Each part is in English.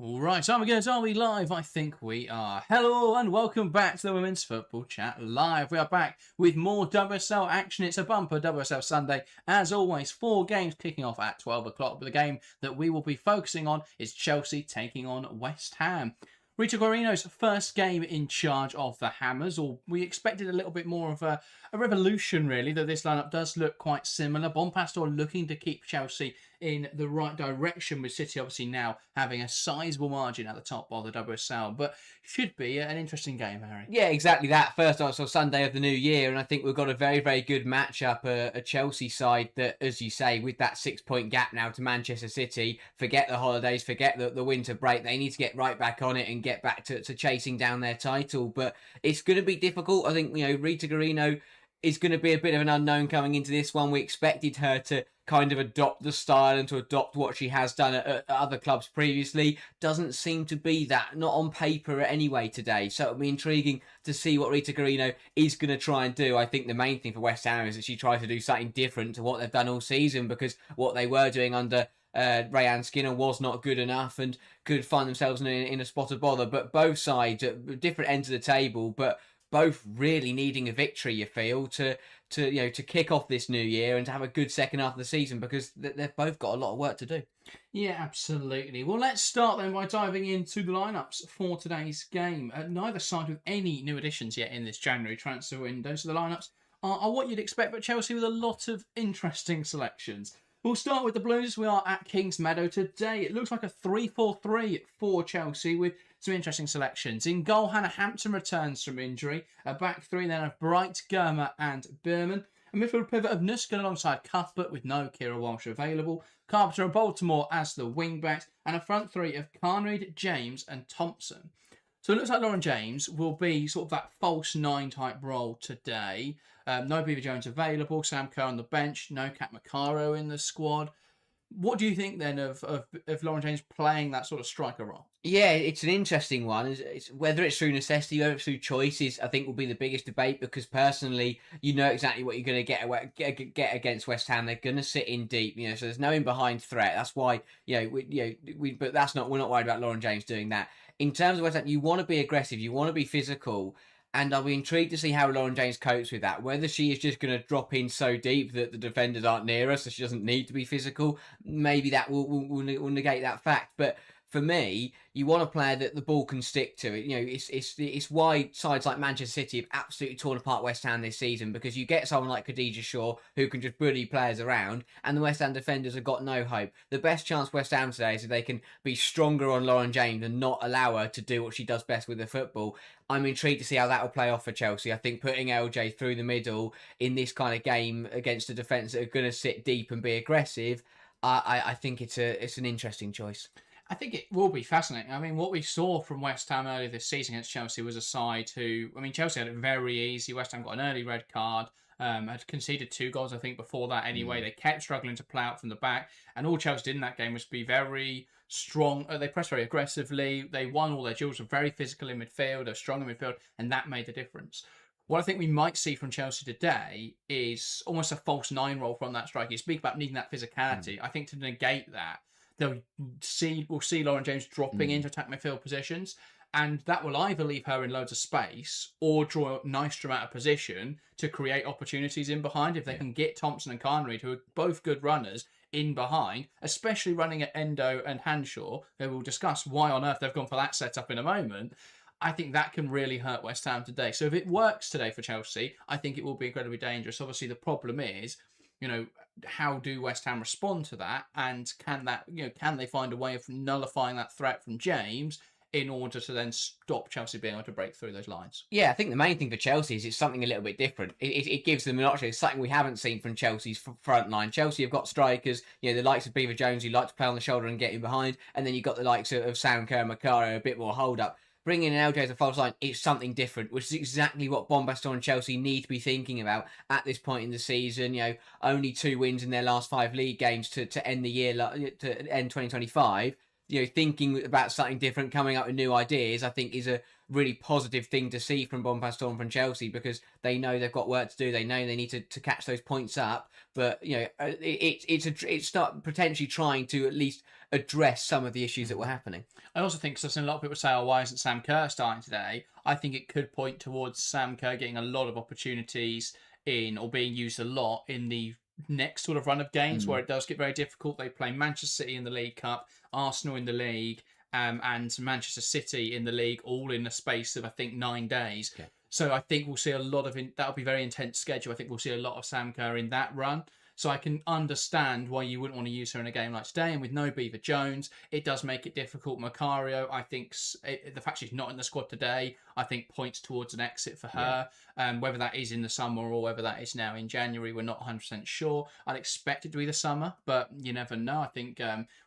Alright, time again, are we live? I think we are. Hello and welcome back to the Women's Football Chat Live. We are back with more WSL action. It's a bumper WSL Sunday. As always, 4 games kicking off at 12 o'clock. But the game that we will be focusing on is Chelsea taking on West Ham. Rita Guarino's first game in charge of the Hammers, or we expected a little bit more of a revolution really, though this lineup does look quite similar. Bompastor looking to keep Chelsea in the right direction, with City obviously now having a sizable margin at the top of the WSL, but should be an interesting game, Harry. Yeah, exactly that. First also Sunday of the new year, and I think we've got a very, very good matchup, a Chelsea side that, as you say, with that 6-point gap now to Manchester City, forget the holidays, forget the winter break, they need to get right back on it and get back to chasing down their title, but it's going to be difficult. I think, Rita Guarino is going to be a bit of an unknown coming into this one. We expected her to kind of adopt the style and to adopt what she has done at other clubs previously. Doesn't seem to be that, not on paper anyway today. So it'll be intriguing to see what Rita Guarino is going to try and do. I think the main thing for West Ham is that she tries to do something different to what they've done all season, because what they were doing under Rayanne Skinner was not good enough and could find themselves in a spot of bother. But both sides at different ends of the table, but both really needing a victory, you feel, to kick off this new year and to have a good second half of the season, because they've both got a lot of work to do. Yeah, absolutely. Well, let's start then by diving into the lineups for today's game. Neither side with any new additions yet in this January transfer window, so the lineups are what you'd expect, but Chelsea with a lot of interesting selections. We'll start with the Blues. We are at Kingsmeadow today. It looks like a 3-4-3 for Chelsea with some interesting selections. In goal, Hannah Hampton returns from injury. A back three then of Bright, Germer and Bierman. A midfield pivot of Nuskin alongside Cuthbert with no Kira Walsh available. Carpenter and Baltimore as the wing-backs. And a front three of Carnreid, James and Thompson. So it looks like Lauren James will be sort of that false 9 type role today. No Beaver Jones available. Sam Kerr on the bench. No Kat Macaro in the squad. What do you think then of Lauren James playing that sort of striker role? Yeah, it's an interesting one. It's whether it's through necessity, whether it's through choices, I think will be the biggest debate, because personally, you know exactly what you're going to get against West Ham. They're going to sit in deep, so there's no in behind threat. That's why, but we're not worried about Lauren James doing that. In terms of West Ham, you want to be aggressive, you want to be physical. And I'll be intrigued to see how Lauren James copes with that. Whether she is just going to drop in so deep that the defenders aren't near her, so she doesn't need to be physical. Maybe that will negate that fact. But for me, you want a player that the ball can stick to. It's why sides like Manchester City have absolutely torn apart West Ham this season, because you get someone like Khadija Shaw who can just bully players around, and the West Ham defenders have got no hope. The best chance West Ham today is if they can be stronger on Lauren James and not allow her to do what she does best with the football. I'm intrigued to see how that will play off for Chelsea. I think putting LJ through the middle in this kind of game against a defence that are going to sit deep and be aggressive, I think it's an interesting choice. I think it will be fascinating. I mean, what we saw from West Ham earlier this season against Chelsea was a side who, Chelsea had it very easy. West Ham got an early red card, had conceded 2 goals, I think, before that anyway. They kept struggling to play out from the back, and all Chelsea did in that game was be very strong. They pressed very aggressively. They won all their duels, were very physical in midfield, they're strong in midfield, and that made the difference. What I think we might see from Chelsea today is almost a false 9 role from that striker. You speak about needing that physicality. I think to negate that, we'll see Lauren James dropping into attack midfield positions, and that will either leave her in loads of space or draw a nice dramatic position to create opportunities in behind. If they can get Thompson and Carnreid, who are both good runners, in behind, especially running at Endo and Hanshaw, who we'll discuss why on earth they've gone for that setup in a moment, I think that can really hurt West Ham today. So if it works today for Chelsea, I think it will be incredibly dangerous. Obviously, the problem is, how do West Ham respond to that? And can they find a way of nullifying that threat from James in order to then stop Chelsea being able to break through those lines? Yeah, I think the main thing for Chelsea is it's something a little bit different. It gives them an option. It's something we haven't seen from Chelsea's front line. Chelsea have got strikers, the likes of Beaver Jones, who like to play on the shoulder and get in behind, and then you've got the likes of Sam Kerr and Macaro, a bit more hold up. Bringing in LJ as a false line is something different, which is exactly what Bompastor and Chelsea need to be thinking about at this point in the season. Only 2 wins in their last 5 league games to end the year, to end 2025. Thinking about something different, coming up with new ideas, I think is a really positive thing to see from Bompastor and from Chelsea, because they know they've got work to do. They know they need to catch those points up. But it's start potentially trying to at least address some of the issues that were happening. I also think, because I've seen a lot of people say, "Oh, why isn't Sam Kerr starting today?" I think it could point towards Sam Kerr getting a lot of opportunities in, or being used a lot in, the next sort of run of games where it does get very difficult. They play Manchester City in the League Cup, Arsenal in the league, and Manchester City in the league, all in the space of, I think, 9 days. Okay. So I think we'll see a lot of that'll be a very intense schedule. I think we'll see a lot of Sam Kerr in that run. So I can understand why you wouldn't want to use her in a game like today. And with no Beaver Jones, it does make it difficult. Macario, I think the fact she's not in the squad today, I think points towards an exit for her. Whether that is in the summer or whether that is now in January, we're not 100% sure. I'd expect it to be the summer, but you never know. I think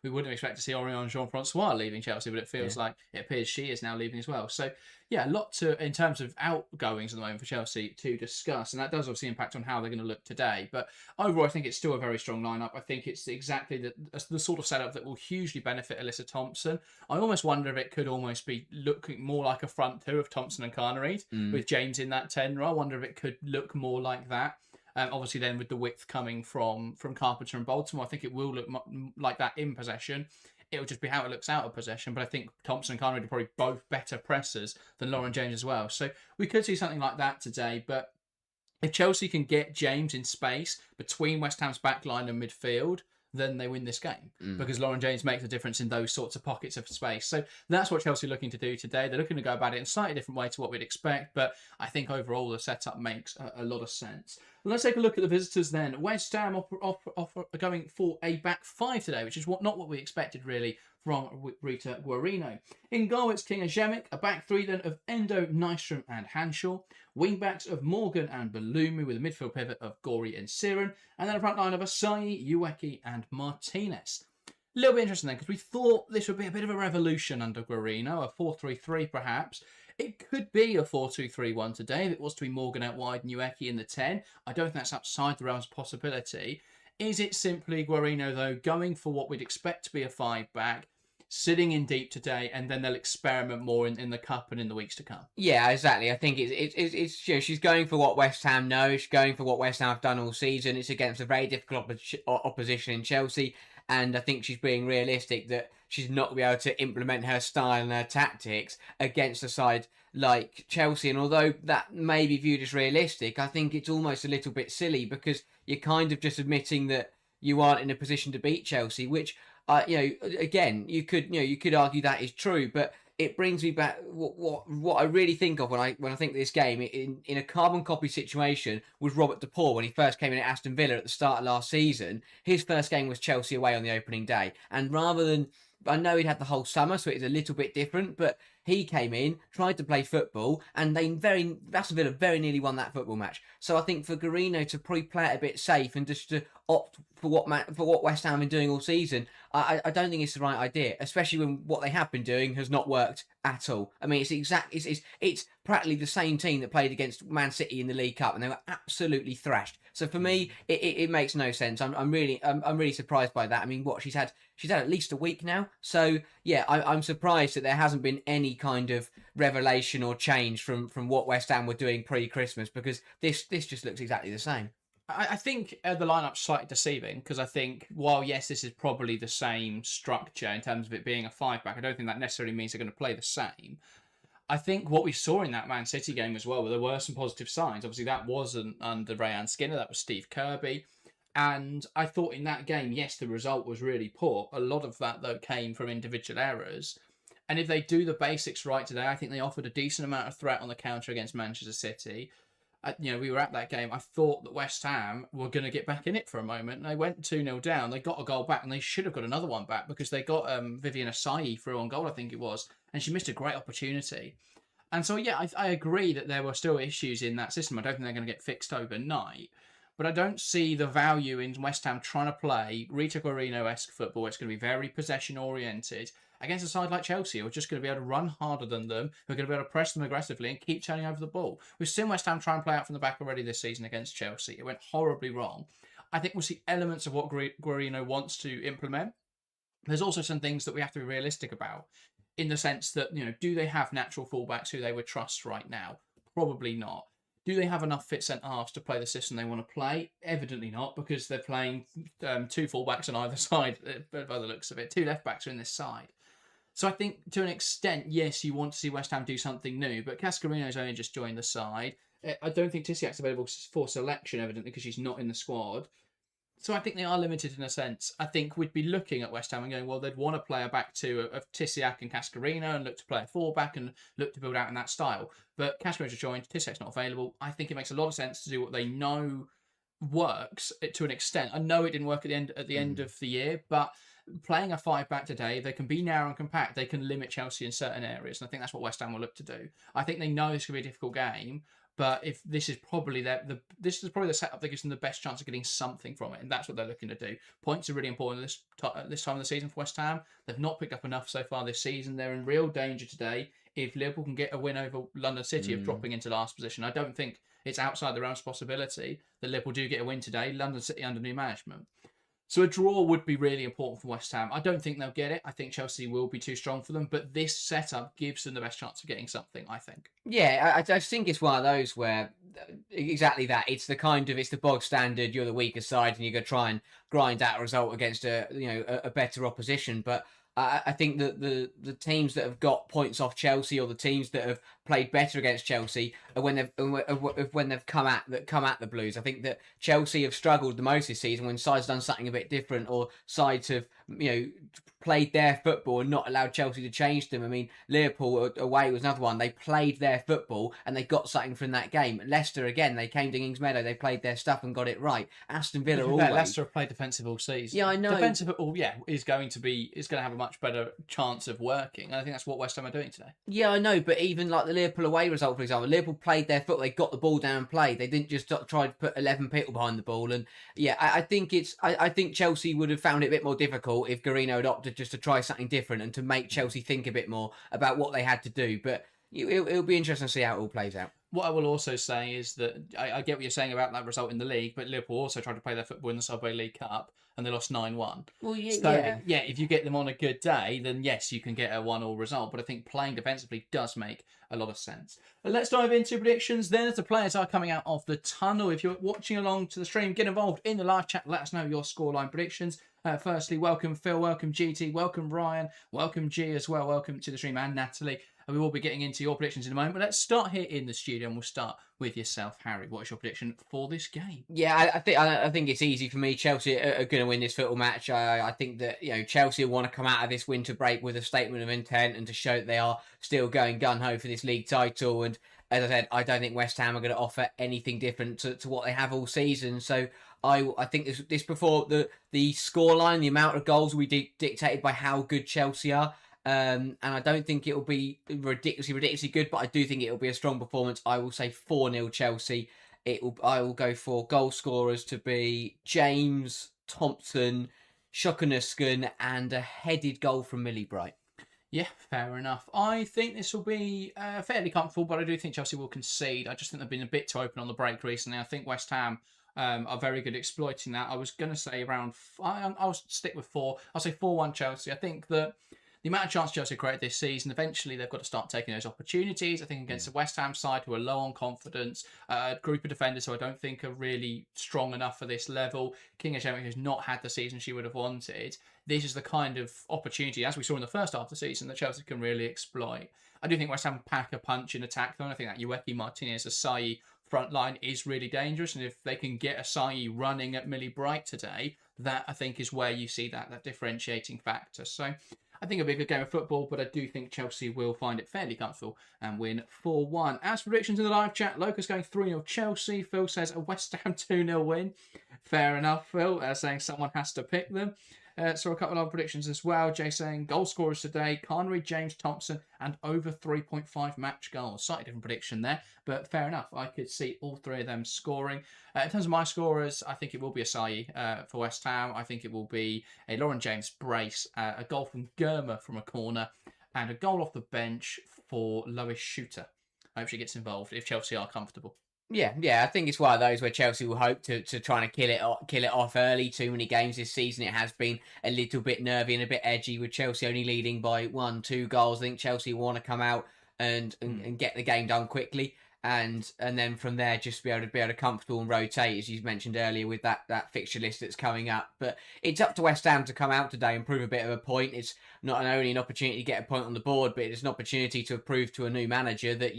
we wouldn't expect to see Orion Jean-Francois leaving Chelsea, but it feels like it appears she is now leaving as well. So yeah, a lot in terms of outgoings at the moment for Chelsea to discuss, and that does obviously impact on how they're going to look today. But overall, I think it's still a very strong lineup. I think it's exactly the sort of setup that will hugely benefit Alyssa Thompson. I almost wonder if it could almost be looking more like a front two of Thompson and Carnareid with James in that 10 role. I wonder if it could look more like that. Obviously, then with the width coming from Carpenter and Baltimore, I think it will look like that in possession. It'll just be how it looks out of possession. But I think Thompson and Carnareid are probably both better pressers than Lauren James as well. So we could see something like that today. But if Chelsea can get James in space between West Ham's backline and midfield, then they win this game because Lauren James makes a difference in those sorts of pockets of space. So that's what Chelsea are looking to do today. They're looking to go about it in a slightly different way to what we'd expect, but I think overall the setup makes a lot of sense. Let's take a look at the visitors then. West Ham are going for a back five today, which is not what we expected really from Rita Guarino. In goal, it's King Ajemic, a back three then of Endo, Nystrom and Hanshaw. Wing-backs of Morgan and Balumi with a midfield pivot of Gori and Siren. And then a front line of Asayi, Ueki and Martinez. A little bit interesting then, because we thought this would be a bit of a revolution under Guarino, a 4-3-3 perhaps. It could be a 4-2-3-1 today if it was to be Morgan out wide and Ueki in the 10. I don't think that's outside the realms of possibility. Is it simply Guarino, though, going for what we'd expect to be a 5-back, sitting in deep today, and then they'll experiment more in the cup and in the weeks to come? Yeah, exactly. I think it's she's going for what West Ham know. She's going for what West Ham have done all season. It's against a very difficult opposition in Chelsea, and I think she's being realistic that she's not going to be able to implement her style and her tactics against a side like Chelsea. And although that may be viewed as realistic, I think it's almost a little bit silly because you're kind of just admitting that you aren't in a position to beat Chelsea, which again, you could argue that is true, but it brings me back what I really think of when I think of this game in a carbon copy situation was Robert De Paul when he first came in at Aston Villa at the start of last season. His first game was Chelsea away on the opening day, and rather than, I know he'd had the whole summer, so it's a little bit different, but he came in, tried to play football, and Aston Villa very nearly won that football match. So I think for Guarino to probably play it a bit safe and just to opt for what West Ham have been doing all season, I don't think it's the right idea, especially when what they have been doing has not worked at all. I mean, it's practically the same team that played against Man City in the League Cup, and they were absolutely thrashed. So for me, it makes no sense. I'm really surprised by that. I mean, she's had at least a week now. So yeah, I'm surprised that there hasn't been any kind of revelation or change from what West Ham were doing pre-Christmas, because this just looks exactly the same. I think the lineup's slightly deceiving because I think, while yes, this is probably the same structure in terms of it being a 5-back, I don't think that necessarily means they're going to play the same. I think what we saw in that Man City game as well, there were some positive signs. Obviously, that wasn't under Rayan Skinner, that was Steve Kirby. And I thought in that game, yes, the result was really poor. A lot of that, though, came from individual errors. And if they do the basics right today, I think they offered a decent amount of threat on the counter against Manchester City. We were at that game. I thought that West Ham were going to get back in it for a moment. And they went 2-0 down. They got a goal back, and they should have got another one back because they got Vivian Asayi through on goal, I think it was. And she missed a great opportunity. And so, yeah, I agree that there were still issues in that system. I don't think they're going to get fixed overnight. But I don't see the value in West Ham trying to play Rita Guarino-esque football. It's going to be very possession-oriented against a side like Chelsea, who are just going to be able to run harder than them, who are going to be able to press them aggressively and keep turning over the ball. We've seen West Ham try and play out from the back already this season against Chelsea. It went horribly wrong. I think we'll see elements of what Guarino wants to implement. There's also some things that we have to be realistic about. in the sense that, do they have natural fullbacks who they would trust right now? Probably not. Do they have enough fit centre-halves to play the system they want to play? Evidently not, because they're playing 2 fullbacks on either side, by the looks of it. 2 left-backs are in this side. So I think, to an extent, yes, you want to see West Ham do something new, but Cascarino's only just joined the side. I don't think Tisiak's available for selection, evidently, because she's not in the squad. So I think they are limited in a sense. I think we'd be looking at West Ham and going, well, they'd want to play a back two of Tisiak and Cascarino and look to play a 4-back and look to build out in that style. But Cascarino's joined, Tisiak's not available. I think it makes a lot of sense to do what they know works to an extent. I know it didn't work at the end of the year, but playing a 5-back today, they can be narrow and compact. They can limit Chelsea in certain areas, and I think that's what West Ham will look to do. I think they know this could be a difficult game, but if this is probably the setup that gives them the best chance of getting something from it, and that's what they're looking to do. Points are really important this time of the season for West Ham. They've not picked up enough so far this season. They're in real danger today if Liverpool can get a win over London City of dropping into last position. I don't think it's outside the realms of possibility that Liverpool do get a win today. London City under new management. So a draw would be really important for West Ham. I don't think they'll get it. I think Chelsea will be too strong for them. But this setup gives them the best chance of getting something, I think. Yeah, I think it's one of those where exactly that. It's the bog standard. You're the weaker side, and you're going to try and grind out a result against a better opposition. But I think that the teams that have got points off Chelsea, or the teams that have played better against Chelsea, are when they've come at the Blues. I think that Chelsea have struggled the most this season when sides done something a bit different, or sides have played their football and not allowed Chelsea to change them. I mean, Liverpool away was another one. They played their football and they got something from that game. Leicester again, they came to Kingsmeadow, they played their stuff and got it right. Aston Villa always. Leicester have played defensive all season. Yeah, I know. Defensive football, is going to have a much better chance of working. And I think that's what West Ham are doing today. Yeah, I know, but even like the Liverpool away result, for example, Liverpool played their football, they got the ball down and played. They didn't just try to put 11 people behind the ball. And yeah, I think Chelsea would have found it a bit more difficult if Guarino had opted just to try something different and to make Chelsea think a bit more about what they had to do. But it'll be interesting to see how it all plays out. What I will also say is that I get what you're saying about that result in the league, but Liverpool also tried to play their football in the Subway League Cup and they lost 9-1. Well, if you get them on a good day, then yes, you can get a 1-1 result. But I think playing defensively does make a lot of sense. Let's dive into predictions then, as the players are coming out of the tunnel. If you're watching along to the stream, get involved in the live chat. Let us know your scoreline predictions. Firstly, welcome Phil, welcome GT, welcome Ryan, welcome G as well, welcome to the stream, and Natalie. And we will be getting into your predictions in a moment. But let's start here in the studio, and we'll start with yourself, Harry. What is your prediction for this game? Yeah, I think it's easy for me. Chelsea are going to win this football match. I think that Chelsea want to come out of this winter break with a statement of intent and to show that they are still going gun ho for this league title. And as I said, I don't think West Ham are going to offer anything different to what they have all season. So I think this before the scoreline, the amount of goals will be dictated by how good Chelsea are. And I don't think it will be ridiculously good, but I do think it will be a strong performance. I will say 4-0 Chelsea. I will go for goal scorers to be James, Thompson, Shokunuskin, and a headed goal from Millie Bright. Yeah, fair enough. I think this will be fairly comfortable, but I do think Chelsea will concede. I just think they've been a bit too open on the break recently. I think West Ham are very good at exploiting that. I was going to say around... I'll stick with 4. I'll say 4-1 Chelsea. I think that the amount of chance Chelsea created this season, eventually they've got to start taking those opportunities. I think against the West Ham side, who are low on confidence, a group of defenders who I don't think are really strong enough for this level. Kingsmeadow, who's not had the season she would have wanted. This is the kind of opportunity, as we saw in the first half of the season, that Chelsea can really exploit. I do think West Ham pack a punch in attack, though. I think that Ueki, Martinez, Asayi front line is really dangerous. And if they can get Asayi running at Millie Bright today, that I think is where you see that differentiating factor. So I think it'll be a good game of football, but I do think Chelsea will find it fairly comfortable and win 4-1. As for predictions in the live chat, Locust going 3-0 Chelsea. Phil says a West Ham 2-0 win. Fair enough, Phil, saying someone has to pick them. So a couple of other predictions as well. Jay saying goal scorers today, Carnery, James, Thompson, and over 3.5 match goals. Slightly different prediction there, but fair enough. I could see all three of them scoring. In terms of my scorers, I think it will be Asayi for West Ham. I think it will be a Lauren James brace, a goal from Germa from a corner, and a goal off the bench for Lois Shooter. I hope she gets involved if Chelsea are comfortable. Yeah. I think it's one of those where Chelsea will hope to try and kill it off early. Too many games this season. It has been a little bit nervy and a bit edgy with Chelsea only leading by 1-2 goals. I think Chelsea want to come out and get the game done quickly. And then from there, just be able to comfortable and rotate, as you mentioned earlier, with that fixture list that's coming up. But it's up to West Ham to come out today and prove a bit of a point. It's not only an opportunity to get a point on the board, but it's an opportunity to prove to a new manager that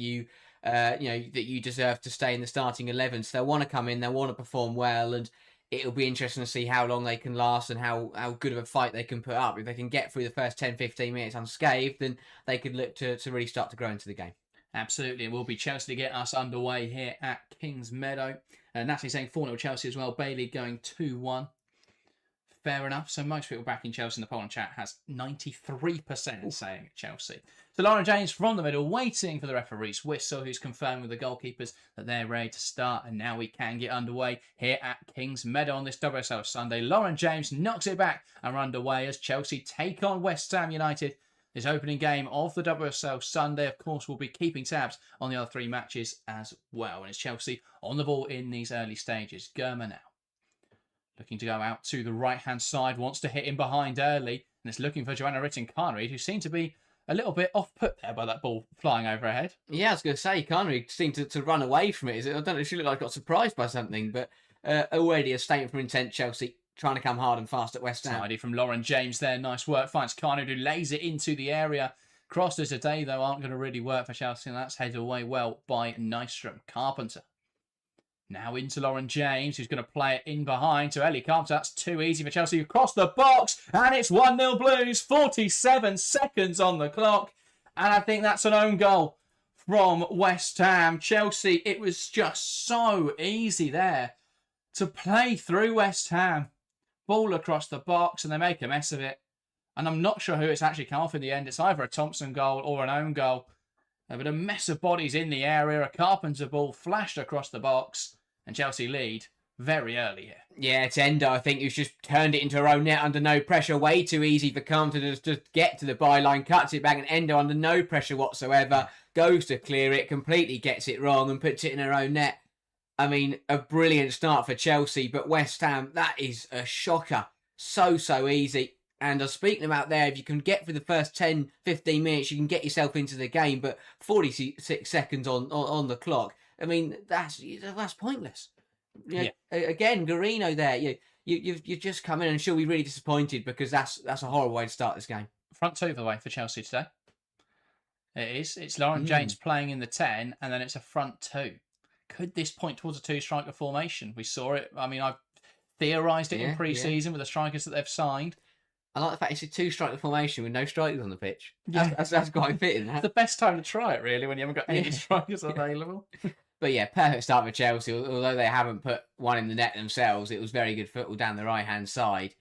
that you deserve to stay in the starting 11. So they'll want to come in, they'll want to perform well, and it'll be interesting to see how long they can last and how good of a fight they can put up. If they can get through the first 10-15 minutes unscathed, then they could look to really start to grow into the game. Absolutely. It will be Chelsea to get us underway here at Kingsmeadow. Natalie saying 4-0 Chelsea as well. Bailey going 2-1. Fair enough. So most people backing Chelsea in the poll and chat has 93% saying Chelsea. So Lauren James from the middle, waiting for the referee's whistle, who's confirming with the goalkeepers that they're ready to start. And now we can get underway here at Kingsmeadow on this WSL Sunday. Lauren James knocks it back and we're underway as Chelsea take on West Ham United. This opening game of the WSL Sunday, of course, will be keeping tabs on the other 3 matches as well. And it's Chelsea on the ball in these early stages. Germa now. Looking to go out to the right-hand side, wants to hit in behind early. And it's looking for Joanna Ritten-Carnreid, who seemed to be a little bit off-put there by that ball flying over her head. Yeah, I was going to say, Carnreid seemed to run away from it. I don't know if she looked like got surprised by something, but already a statement from intent, Chelsea trying to come hard and fast at West Ham. Tidy from Lauren James there. Nice work. Finds Carnreid, who lays it into the area. Crosses today, though, aren't going to really work for Chelsea, and that's headed away well by Nystrom. Carpenter. Now into Lauren James, who's going to play it in behind to Ellie Carpenter. That's too easy for Chelsea. Across the box, and it's 1-0 Blues. 47 seconds on the clock. And I think that's an own goal from West Ham. Chelsea, it was just so easy there to play through West Ham. Ball across the box, and they make a mess of it. And I'm not sure who it's actually come off in the end. It's either a Thompson goal or an own goal. But a mess of bodies in the area. A Carpenter ball flashed across the box. And Chelsea lead very early here. Yeah, it's Endo, I think, who's just turned it into her own net under no pressure. Way too easy for Carpenter to just get to the byline, cuts it back, and Endo under no pressure whatsoever goes to clear it, completely gets it wrong and puts it in her own net. I mean, a brilliant start for Chelsea, but West Ham, that is a shocker. So easy. And I was speaking about there, if you can get through the first 10, 15 minutes, you can get yourself into the game, but 46 seconds on the clock, I mean, that's pointless. You know, again, Guarino there, you've just come in and she'll be really disappointed because that's a horrible way to start this game. Front 2 the way for Chelsea today. It is. It's Lauren James playing in the 10, and then it's a front 2. Could this point towards a 2-striker formation? We saw it. I mean, I've theorised it in pre-season with the strikers that they've signed. I like the fact it's a 2-striker formation with no strikers on the pitch. That's quite fitting. It's the best time to try it, really, when you haven't got any strikers available. But yeah, perfect start for Chelsea. Although they haven't put one in the net themselves, it was very good football down the right-hand side.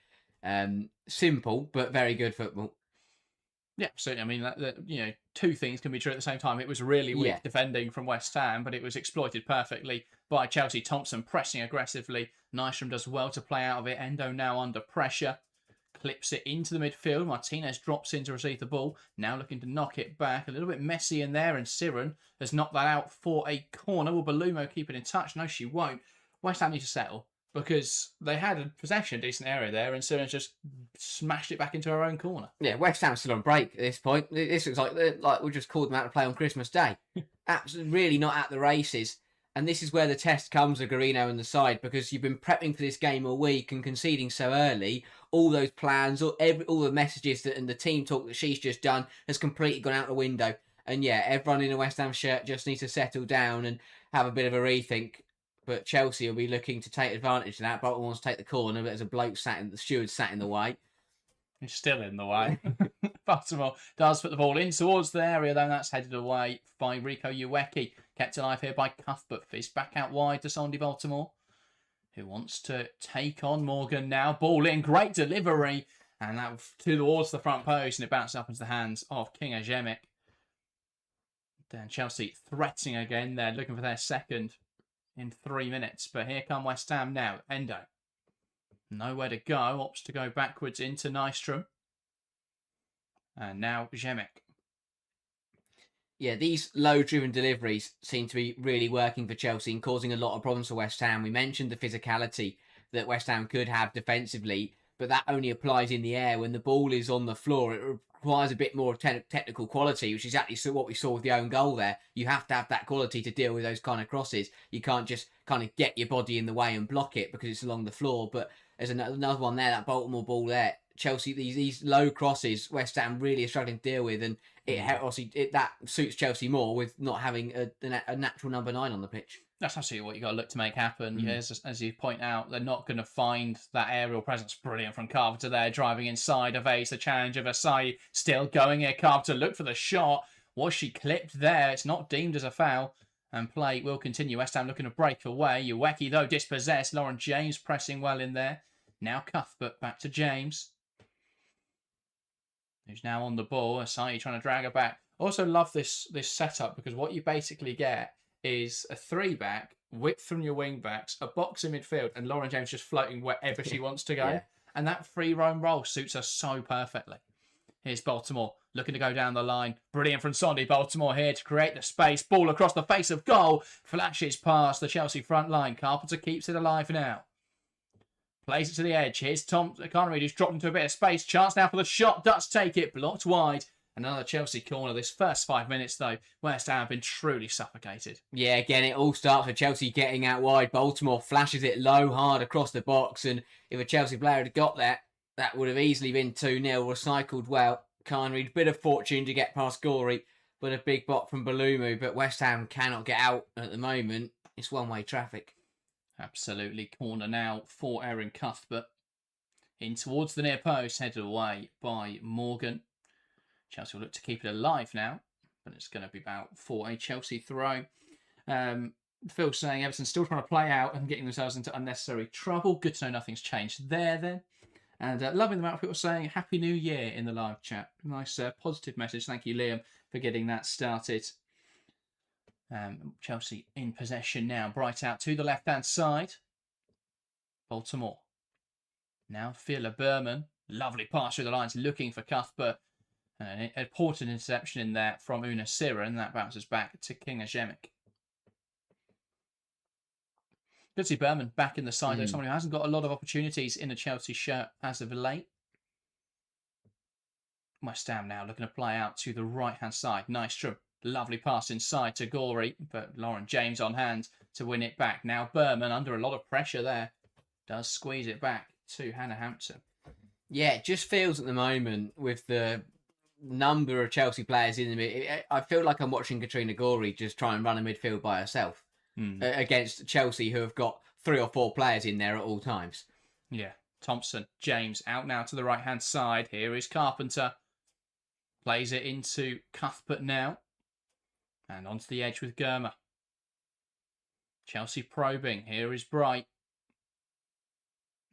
Simple, but very good football. Yeah, absolutely. I mean, 2 things can be true at the same time. It was really weak defending from West Ham, but it was exploited perfectly by Chelsea. Thompson pressing aggressively. Nystrom does well to play out of it. Endo now under pressure. Clips it into the midfield. Martinez drops in to receive the ball. Now looking to knock it back. A little bit messy in there, and Siren has knocked that out for a corner. Will Balumo keep it in touch? No, she won't. West Ham need to settle because they had a possession, decent area there, and Siren's just smashed it back into her own corner. Yeah, West Ham's still on break at this point. This looks like we just called them out to play on Christmas Day. Absolutely, really not at the races. And this is where the test comes of Guarino and the side, because you've been prepping for this game all week and conceding so early. All those plans, all the messages and the team talk that she's just done has completely gone out the window. And yeah, everyone in a West Ham shirt just needs to settle down and have a bit of a rethink. But Chelsea will be looking to take advantage of that. Bolton wants to take the corner, but there's a bloke the steward sat in the way. He's still in the way. Baltimore does put the ball in towards the area, though that's headed away by Rico Uweki. Kept alive here by Cuthbert. Fizz back out wide to Sandy Baltimore, who wants to take on Morgan now. Ball in, great delivery, and that towards the front post, and it bounced up into the hands of King Ajemic. Then Chelsea threatening again. They're looking for their second in 3 minutes, but here come West Ham now. Endo. Nowhere to go. Opts to go backwards into Nystrom. And now Ajemic. Yeah, these low-driven deliveries seem to be really working for Chelsea and causing a lot of problems for West Ham. We mentioned the physicality that West Ham could have defensively, but that only applies in the air. When the ball is on the floor, it requires a bit more technical quality, which is exactly what we saw with the own goal there. You have to have that quality to deal with those kind of crosses. You can't just kind of get your body in the way and block it because it's along the floor. But there's another one there, that Baltimore ball there. Chelsea, these low crosses, West Ham really are struggling to deal with, and that suits Chelsea more with not having a natural number 9 on the pitch. That's absolutely what you got to look to make happen. Yeah, as you point out, they're not going to find that aerial presence. Brilliant from Carpenter there, driving inside, evades the challenge of Asai. Still going here, Carpenter. Look for the shot. Was she clipped there? It's not deemed as a foul. And play will continue. West Ham looking to break away. Uweki, though, dispossessed. Lauren James pressing well in there. Now Cuthbert back to James, who's now on the ball. Asai trying to drag her back. Also love this setup, because what you basically get is a 3-back, width from your wing backs, a box in midfield, and Lauren James just floating wherever she wants to go. Yeah. And that free roam role suits her so perfectly. Here's Baltimore looking to go down the line. Brilliant from Sondi. Baltimore here to create the space. Ball across the face of goal. Flashes past the Chelsea front line. Carpenter keeps it alive now. Plays it to the edge. Here's Tom Connery, who's dropped into a bit of space. Chance now for the shot. Dutch take it. Blocked wide. Another Chelsea corner. This first 5 minutes, though, West Ham have been truly suffocated. Yeah, again, it all starts with Chelsea getting out wide. Baltimore flashes it low, hard across the box. And if a Chelsea player had got that would have easily been 2-0. Recycled well. Connery, bit of fortune to get past Gorey, but a big bot from Balumu. But West Ham cannot get out at the moment. It's one-way traffic. Absolutely. Corner now for Erin Cuthbert. In towards the near post, headed away by Morgan. Chelsea will look to keep it alive now, but it's going to be about for a Chelsea throw. Phil saying Everton still trying to play out and getting themselves into unnecessary trouble. Good to know nothing's changed there then. And loving the amount of people saying Happy New Year in the live chat. Nice positive message. Thank you, Liam, for getting that started. Chelsea in possession now. Bright out to the left-hand side. Baltimore. Now Fila Berman. Lovely pass through the lines, looking for Cuthbert. An important interception in there from Una Sira, and that bounces back to King Ajemic. Good to see Berman back in the side, though, someone who hasn't got a lot of opportunities in a Chelsea shirt as of late. West Ham now looking to play out to the right-hand side. Nystrom. Lovely pass inside to Gorey, but Lauren James on hand to win it back. Now Berman under a lot of pressure there. Does squeeze it back to Hannah Hampton. Yeah, it just feels at the moment with the number of Chelsea players in the mid, I feel like I'm watching Katrina Gorey just try and run a midfield by herself against Chelsea, who have got 3 or 4 players in there at all times. Yeah, Thompson, James out now to the right-hand side. Here is Carpenter. Plays it into Cuthbert now. And onto the edge with Germer. Chelsea probing. Here is Bright.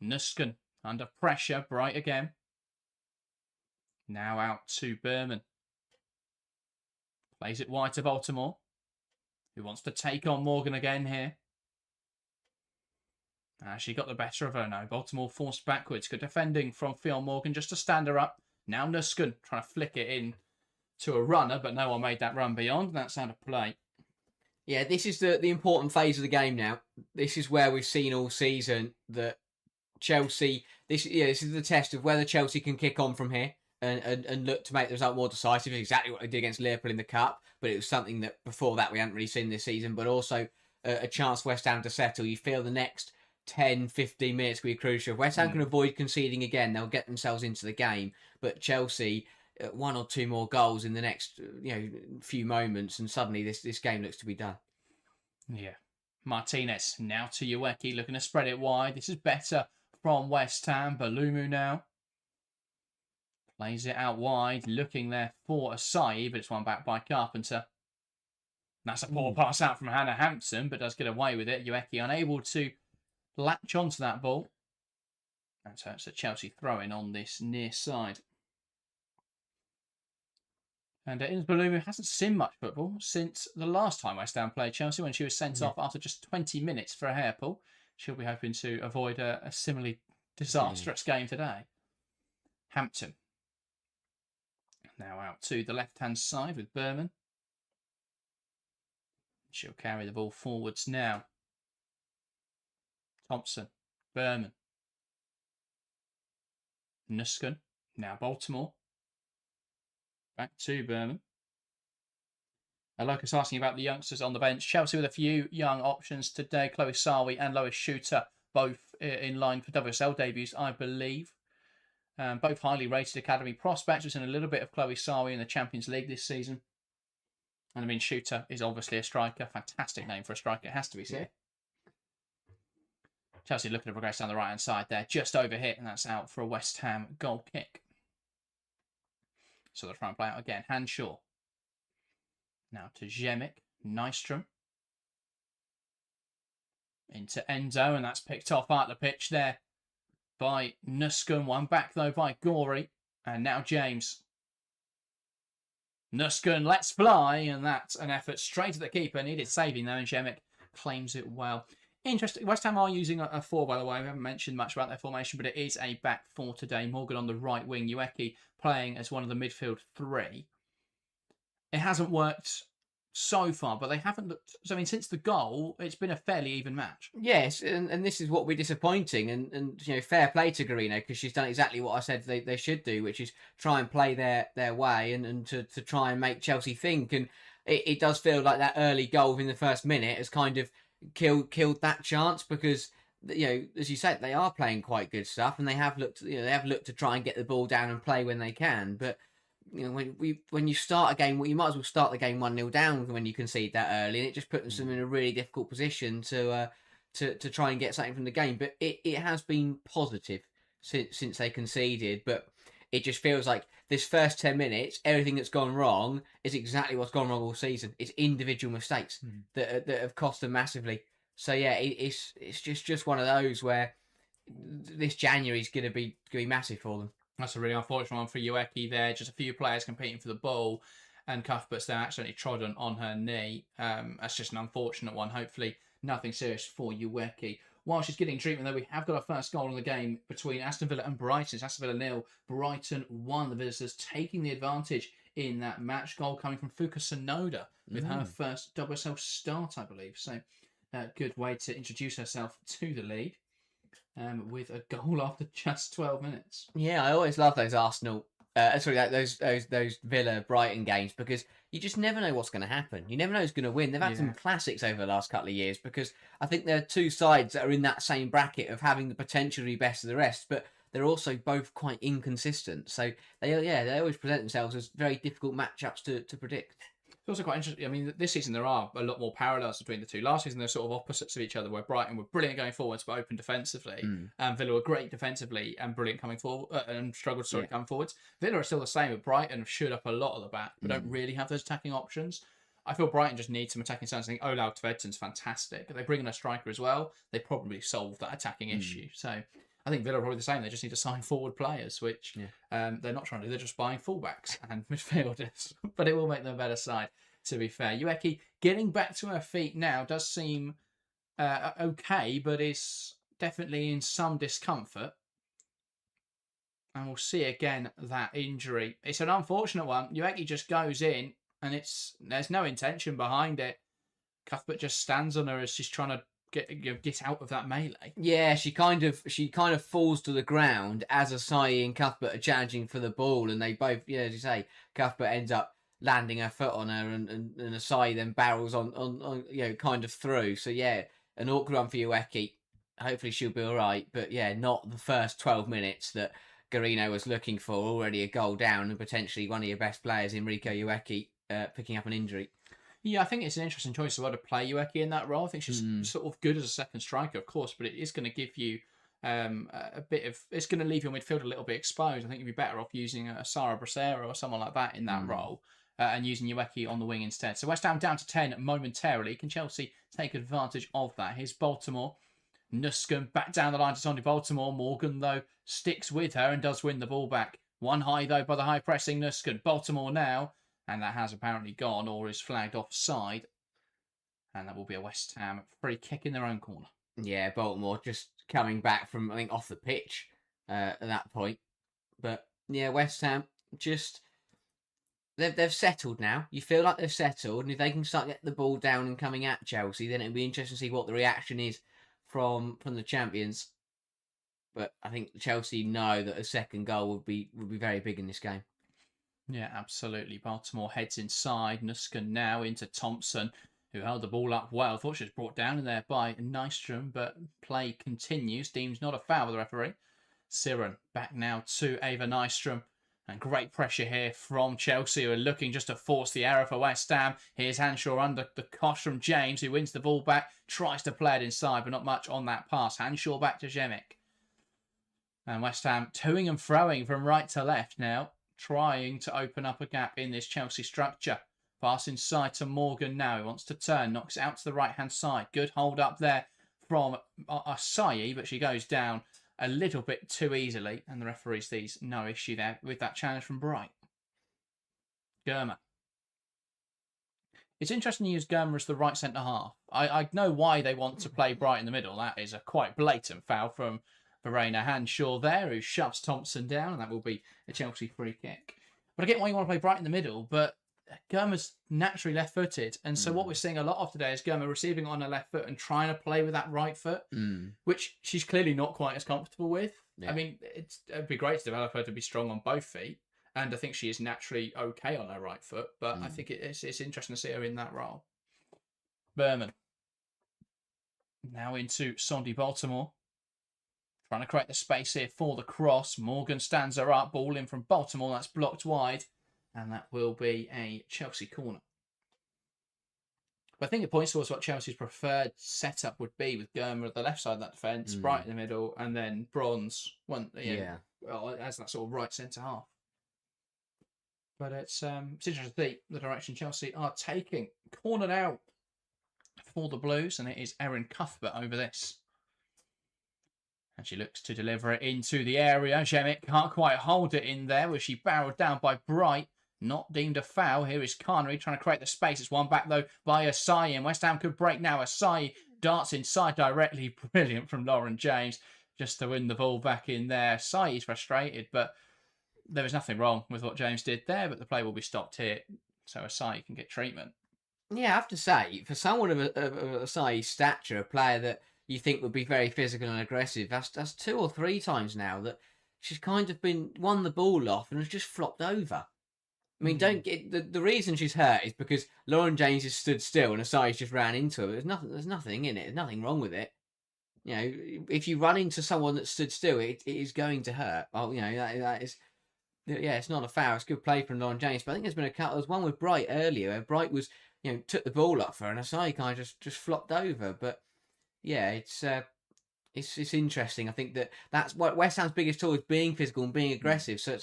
Nusken under pressure. Bright again. Now out to Berman. Plays it wide to Baltimore, who wants to take on Morgan again here. She got the better of her now. Baltimore forced backwards. Good defending from Fionn Morgan just to stand her up. Now Nusken trying to flick it in to a runner, but no one made that run beyond. That's out of play. Yeah, this is the important phase of the game now. This is where we've seen all season that Chelsea... This is the test of whether Chelsea can kick on from here and look to make the result more decisive. Exactly what they did against Liverpool in the Cup, but it was something that before that we hadn't really seen this season, but also a chance for West Ham to settle. You feel the next 10, 15 minutes will be crucial. If West Ham can avoid conceding again, they'll get themselves into the game, but Chelsea... 1 or 2 more goals in the next few moments, and suddenly this game looks to be done. Yeah. Martinez now to Uweki, looking to spread it wide. This is better from West Ham. Balumu now plays it out wide, looking there for Asai, but it's one back by Carpenter. That's a poor pass out from Hannah Hampton, but does get away with it. Uweki unable to latch onto that ball. And so it's a Chelsea throw-in on this near side. And Ines Balumu hasn't seen much football since the last time West Ham played Chelsea, when she was sent off after just 20 minutes for a hair pull. She'll be hoping to avoid a similarly disastrous game today. Hampton. Now out to the left-hand side with Berman. She'll carry the ball forwards now. Thompson, Berman, Nusken, now Baltimore. Back to Berman. Lucas asking about the youngsters on the bench. Chelsea with a few young options today. Chloe Sarwi and Lois Shooter, both in line for WSL debuts, I believe. Both highly rated academy prospects. We've seen a little bit of Chloe Sarwi in the Champions League this season. And I mean, Shooter is obviously a striker. Fantastic name for a striker, it has to be said. Yeah. Chelsea looking to progress down the right-hand side there. Just over hit, and that's out for a West Ham goal kick. So they'll try and play out again. Hanshaw. Now to Zemic. Nystrom. Into Enzo, and that's picked off out the pitch there by Nusken. One back, though, by Gorey. And now James. Nusken, let's fly. And that's an effort straight at the keeper. Needed saving, though, and Zemic claims it well. Interesting. West Ham are using a 4, by the way. We haven't mentioned much about their formation, but it is a back 4 today. Morgan on the right wing. Ueki playing as one of the midfield 3. It hasn't worked so far, but they haven't looked... So, I mean, since the goal, it's been a fairly even match. Yes, and this is what we're disappointing. And you know, fair play to Guarino, because she's done exactly what I said they should do, which is try and play their way and to try and make Chelsea think. And it does feel like that early goal in the first minute has kind of killed that chance, because, you know, as you said, they are playing quite good stuff, and they have looked to try and get the ball down and play when they can. But you know, when you start a game, well, you might as well start the game 1-0 down when you concede that early, and it just puts them in a really difficult position to try and get something from the game. But it has been positive since they conceded, but it just feels like this first 10 minutes, everything that's gone wrong is exactly what's gone wrong all season. It's individual mistakes that have cost them massively. So yeah, it's just one of those where this January is going to be massive for them. That's a really unfortunate one for Ueki there. Just a few players competing for the ball, and Cuthbert's there accidentally trodden on her knee. That's just an unfortunate one. Hopefully nothing serious for Ueki. While she's getting treatment, though, we have got our first goal in the game between Aston Villa and Brighton. It's Aston Villa 0, Brighton 1. The visitors taking the advantage in that match. Goal coming from Fuka Sonoda with her first WSL start, I believe. So, good way to introduce herself to the league. With a goal after just 12 minutes. Yeah, I always love those Arsenal, those Villa Brighton games, because you just never know what's going to happen. You never know who's going to win. They've had some classics over the last couple of years, because I think there are two sides that are in that same bracket of having the potential to be best of the rest, but they're also both quite inconsistent. So they always present themselves as very difficult matchups to predict. It's also quite interesting. I mean, this season there are a lot more parallels between the two. Last season they're sort of opposites of each other, where Brighton were brilliant going forwards but open defensively, and Villa were great defensively and brilliant coming forward and struggled to come forwards. Villa are still the same, but Brighton have shored up a lot of the back, but don't really have those attacking options. I feel Brighton just need some attacking stance. I think Olaug Tvedten's fantastic. If they bring in a striker as well, they probably solve that attacking issue. So I think Villa are probably the same. They just need to sign forward players, which they're not trying to do. They're just buying fullbacks and midfielders, but it will make them a better side. To be fair, Ueki getting back to her feet now does seem okay, but is definitely in some discomfort. And we'll see again that injury. It's an unfortunate one. Ueki just goes in, and there's no intention behind it. Cuthbert just stands on her as she's trying to get out of that melee. Yeah, she kind of falls to the ground as Asai and Cuthbert are challenging for the ball, and they both, as you say, Cuthbert ends up landing her foot on her, and Asai then barrels on kind of through. So yeah, an awkward one for Ueki. Hopefully she'll be all right, but yeah, not the first 12 minutes that Guarino was looking for. Already a goal down, and potentially one of your best players, Enrico Ueki, picking up an injury. Yeah, I think it's an interesting choice as well to play Ueki in that role. I think she's sort of good as a second striker, of course, but it is going to give you a bit of... It's going to leave your midfield a little bit exposed. I think you'd be better off using a Sara Bracero or someone like that in that role. And using Ueki on the wing instead. So West Ham down to 10 momentarily. Can Chelsea take advantage of that? Here's Baltimore. Nusken back down the line to Sonny Baltimore. Morgan, though, sticks with her and does win the ball back. One high, though, by the high-pressing Nusken. Baltimore now. And that has apparently gone or is flagged offside. And that will be a West Ham free kick in their own corner. Yeah, Baltimore just coming back from, I think, off the pitch at that point. But, yeah, West Ham just... they've settled now. You feel like they've settled, and if they can start getting the ball down and coming at Chelsea, then it'll be interesting to see what the reaction is from the champions. But I think Chelsea know that a second goal would be very big in this game. Yeah, absolutely. Baltimore heads inside. Nuskin now into Thompson, who held the ball up well. Thought she was brought down in there by Nystrom, but play continues. Deems not a foul with the referee. Siren back now to Ava Nystrom. And great pressure here from Chelsea, who are looking just to force the error for West Ham. Here's Hanshaw under the cosh from James, who wins the ball back. Tries to play it inside, but not much on that pass. Hanshaw back to Ziemek. And West Ham toing and froing from right to left now, trying to open up a gap in this Chelsea structure. Pass inside to Morgan now. He wants to turn, knocks it out to the right-hand side. Good hold up there from Asayi, but she goes down a little bit too easily, and the referee sees no issue there with that challenge from Bright. Germer. It's interesting to use Germer as the right centre-half. I know why they want to play Bright in the middle. That is a quite blatant foul from Verena Hanshaw there, who shoves Thompson down, and that will be a Chelsea free kick. But I get why you want to play Bright in the middle, but Germer's naturally left-footed, and so what we're seeing a lot of today is Germer receiving on her left foot and trying to play with that right foot, which she's clearly not quite as comfortable with. Yeah. I mean, it'd be great to develop her to be strong on both feet, and I think she is naturally okay on her right foot, but I think it's interesting to see her in that role. Berman. Now into Sondy Baltimore. Trying to create the space here for the cross. Morgan stands her up, ball in from Baltimore, that's blocked wide. And that will be a Chelsea corner. But I think it points towards what Chelsea's preferred setup would be, with Germer at the left side of that defence, Bright in the middle, and then Bronze as that sort of right centre half. But it's interesting to see the direction Chelsea are taking. Cornered out for the Blues, and it is Erin Cuthbert over this. And she looks to deliver it into the area. Ziemek can't quite hold it in there, where she barreled down by Bright. Not deemed a foul. Here is Carnery trying to create the space. It's one back, though, by Asayi. And West Ham could break now. Asayi darts inside directly. Brilliant from Lauren James, just to win the ball back in there. Asayi's frustrated, but there was nothing wrong with what James did there. But the play will be stopped here, so Asayi can get treatment. Yeah, I have to say, for someone of Asayi's stature, a player that you think would be very physical and aggressive, that's 2 or 3 times now that she's kind of won the ball off and has just flopped over. I mean, don't get the reason she's hurt is because Lauren James has stood still and Asayi's just ran into her. There's nothing in it. There's nothing wrong with it. You know, if you run into someone that stood still, it is going to hurt. Oh, you know, that is, yeah, it's not a foul. It's good play from Lauren James. But I think there's been a couple. There was one with Bright earlier, where Bright was, you know, took the ball off her and Asayi kind of just flopped over. But yeah, it's interesting. I think that's what West Ham's biggest tool is, being physical and being aggressive. So I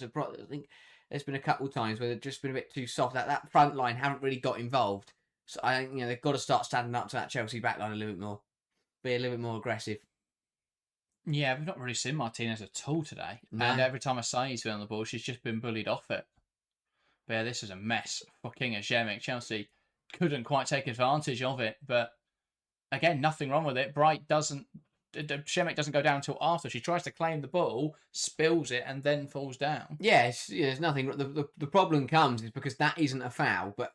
think there's been a couple of times where they've just been a bit too soft. That front line haven't really got involved. So I think, you know, they've got to start standing up to that Chelsea back line a little bit more. Be a little bit more aggressive. Yeah, we've not really seen Martinez at all today. No. And every time Asayi's been on the ball, she's just been bullied off it. But yeah, this is a mess for King of Ziemek. Chelsea couldn't quite take advantage of it. But again, nothing wrong with it. Ziemek doesn't go down until after. She tries to claim the ball, spills it, and then falls down. Yes, there's nothing. The problem comes is because that isn't a foul, but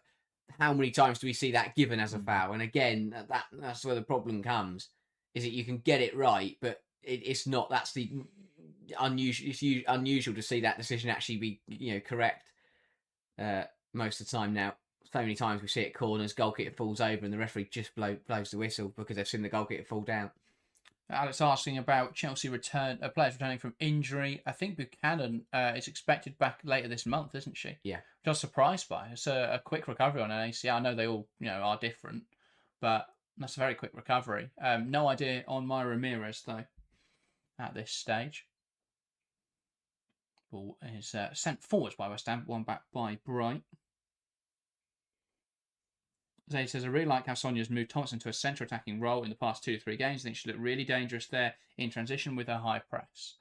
how many times do we see that given as a foul? And again, that's where the problem comes, is that you can get it right, but it's not. That's the unusual. It's unusual to see that decision actually be, you know, correct most of the time now. So many times we see it corners, goal kicker falls over, and the referee just blows the whistle because they've seen the goal kicker fall down. Alex asking about Chelsea players returning from injury. I think Buchanan is expected back later this month, isn't she? Yeah. Which I was surprised by. It's a quick recovery on an ACL. I know they all, you know, are different, but that's a very quick recovery. No idea on Myra Ramirez, though, at this stage. Ball is sent forwards by West Ham, one back by Bright. Zay says, I really like how Sonia's moved Thompson to a centre attacking role in the past 2 to 3 games. I think she looked really dangerous there in transition with her high press.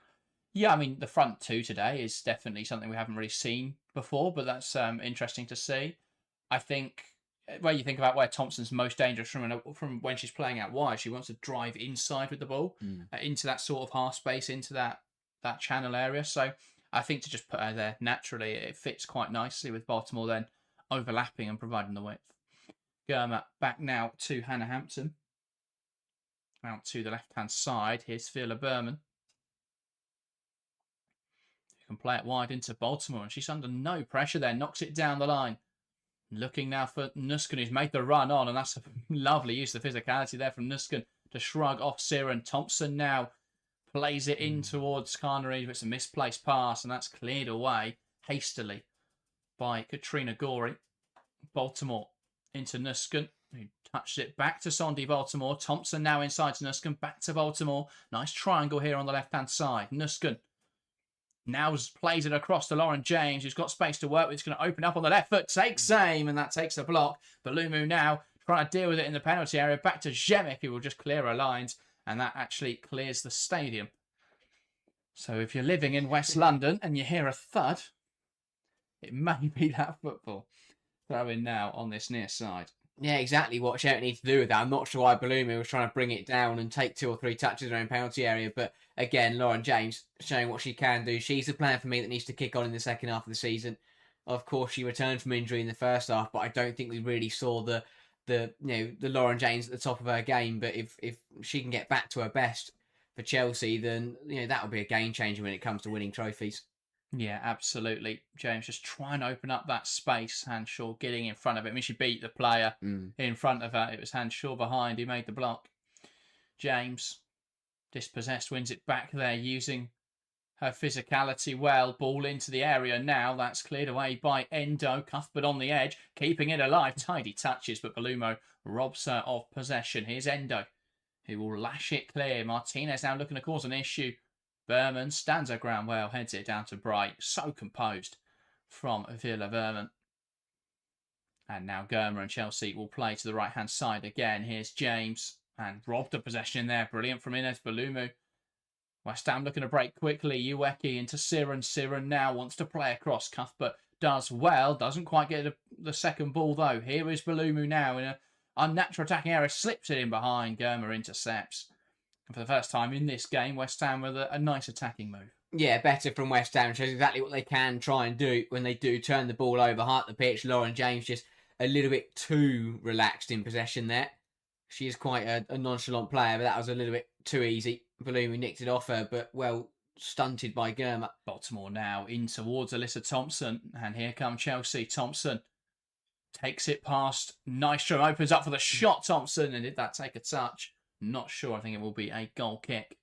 Yeah, I mean, the front 2 today is definitely something we haven't really seen before, but that's interesting to see. I think, where you think about where Thompson's most dangerous from when she's playing out wide, she wants to drive inside with the ball, into that sort of half space, into that channel area. So I think to just put her there naturally, it fits quite nicely with Baltimore then overlapping and providing the width. Germer back now to Hannah Hampton. Out to the left-hand side. Here's Viola Berman. You can play it wide into Baltimore, and she's under no pressure there. Knocks it down the line. Looking now for Nusken, who's made the run on, and that's a lovely use of the physicality there from Nusken to shrug off Siren. Thompson now plays it in towards Carnegie, but it's a misplaced pass, and that's cleared away hastily by Katrina Gorey. Baltimore into Nusken, who touched it back to Sondi Baltimore. Thompson now inside to Nusken, back to Baltimore. Nice triangle here on the left-hand side. Nusken now plays it across to Lauren James, who's got space to work with. It's going to open up on the left foot, takes aim, and that takes a block. Balumu now trying to deal with it in the penalty area. Back to Zemic, who will just clear her lines, and that actually clears the stadium. So if you're living in West London and you hear a thud, it may be that football. Throw in now on this near side. Yeah, exactly what Sherritt needs to do with that. I'm not sure why Balumi was trying to bring it down and take 2 or 3 touches around penalty area, but again, Lauren James showing what she can do. She's the player for me that needs to kick on in the second half of the season. Of course, she returned from injury in the first half, but I don't think we really saw the Lauren James at the top of her game. But if she can get back to her best for Chelsea, then that will be a game changer when it comes to winning trophies. Yeah, absolutely. James just trying to open up that space. Hanshaw getting in front of it. I mean, she beat the player in front of her. It was Hanshaw behind who made the block. James, dispossessed, wins it back there using her physicality well. Ball into the area now. That's cleared away by Endo. Cuthbert on the edge, keeping it alive. Tidy touches, but Balumo robs her of possession. Here's Endo, who will lash it clear. Martinez now looking to cause an issue. Berman stands her ground well, heads it down to Bright. So composed from Viola Berman. And now Germer and Chelsea will play to the right-hand side again. Here's James, and robbed of possession there. Brilliant from Inez Balumu. West Ham looking to break quickly. Ueki into Siren. Siren now wants to play across. Cuthbert does well. Doesn't quite get the second ball, though. Here is Balumu now in an unnatural attacking area. Slips it in behind. Germer intercepts. And for the first time in this game, West Ham with a nice attacking move. Yeah, better from West Ham. Shows exactly what they can try and do when they do turn the ball over, heart the pitch. Lauren James just a little bit too relaxed in possession there. She is quite a nonchalant player, but that was a little bit too easy. Balloumi nicked it off her, but well stunted by Germer. Baltimore now in towards Alyssa Thompson, and here come Chelsea. Thompson takes it past Nystrom, opens up for the shot, Thompson, and did that take a touch? Not sure. I think it will be a goal kick.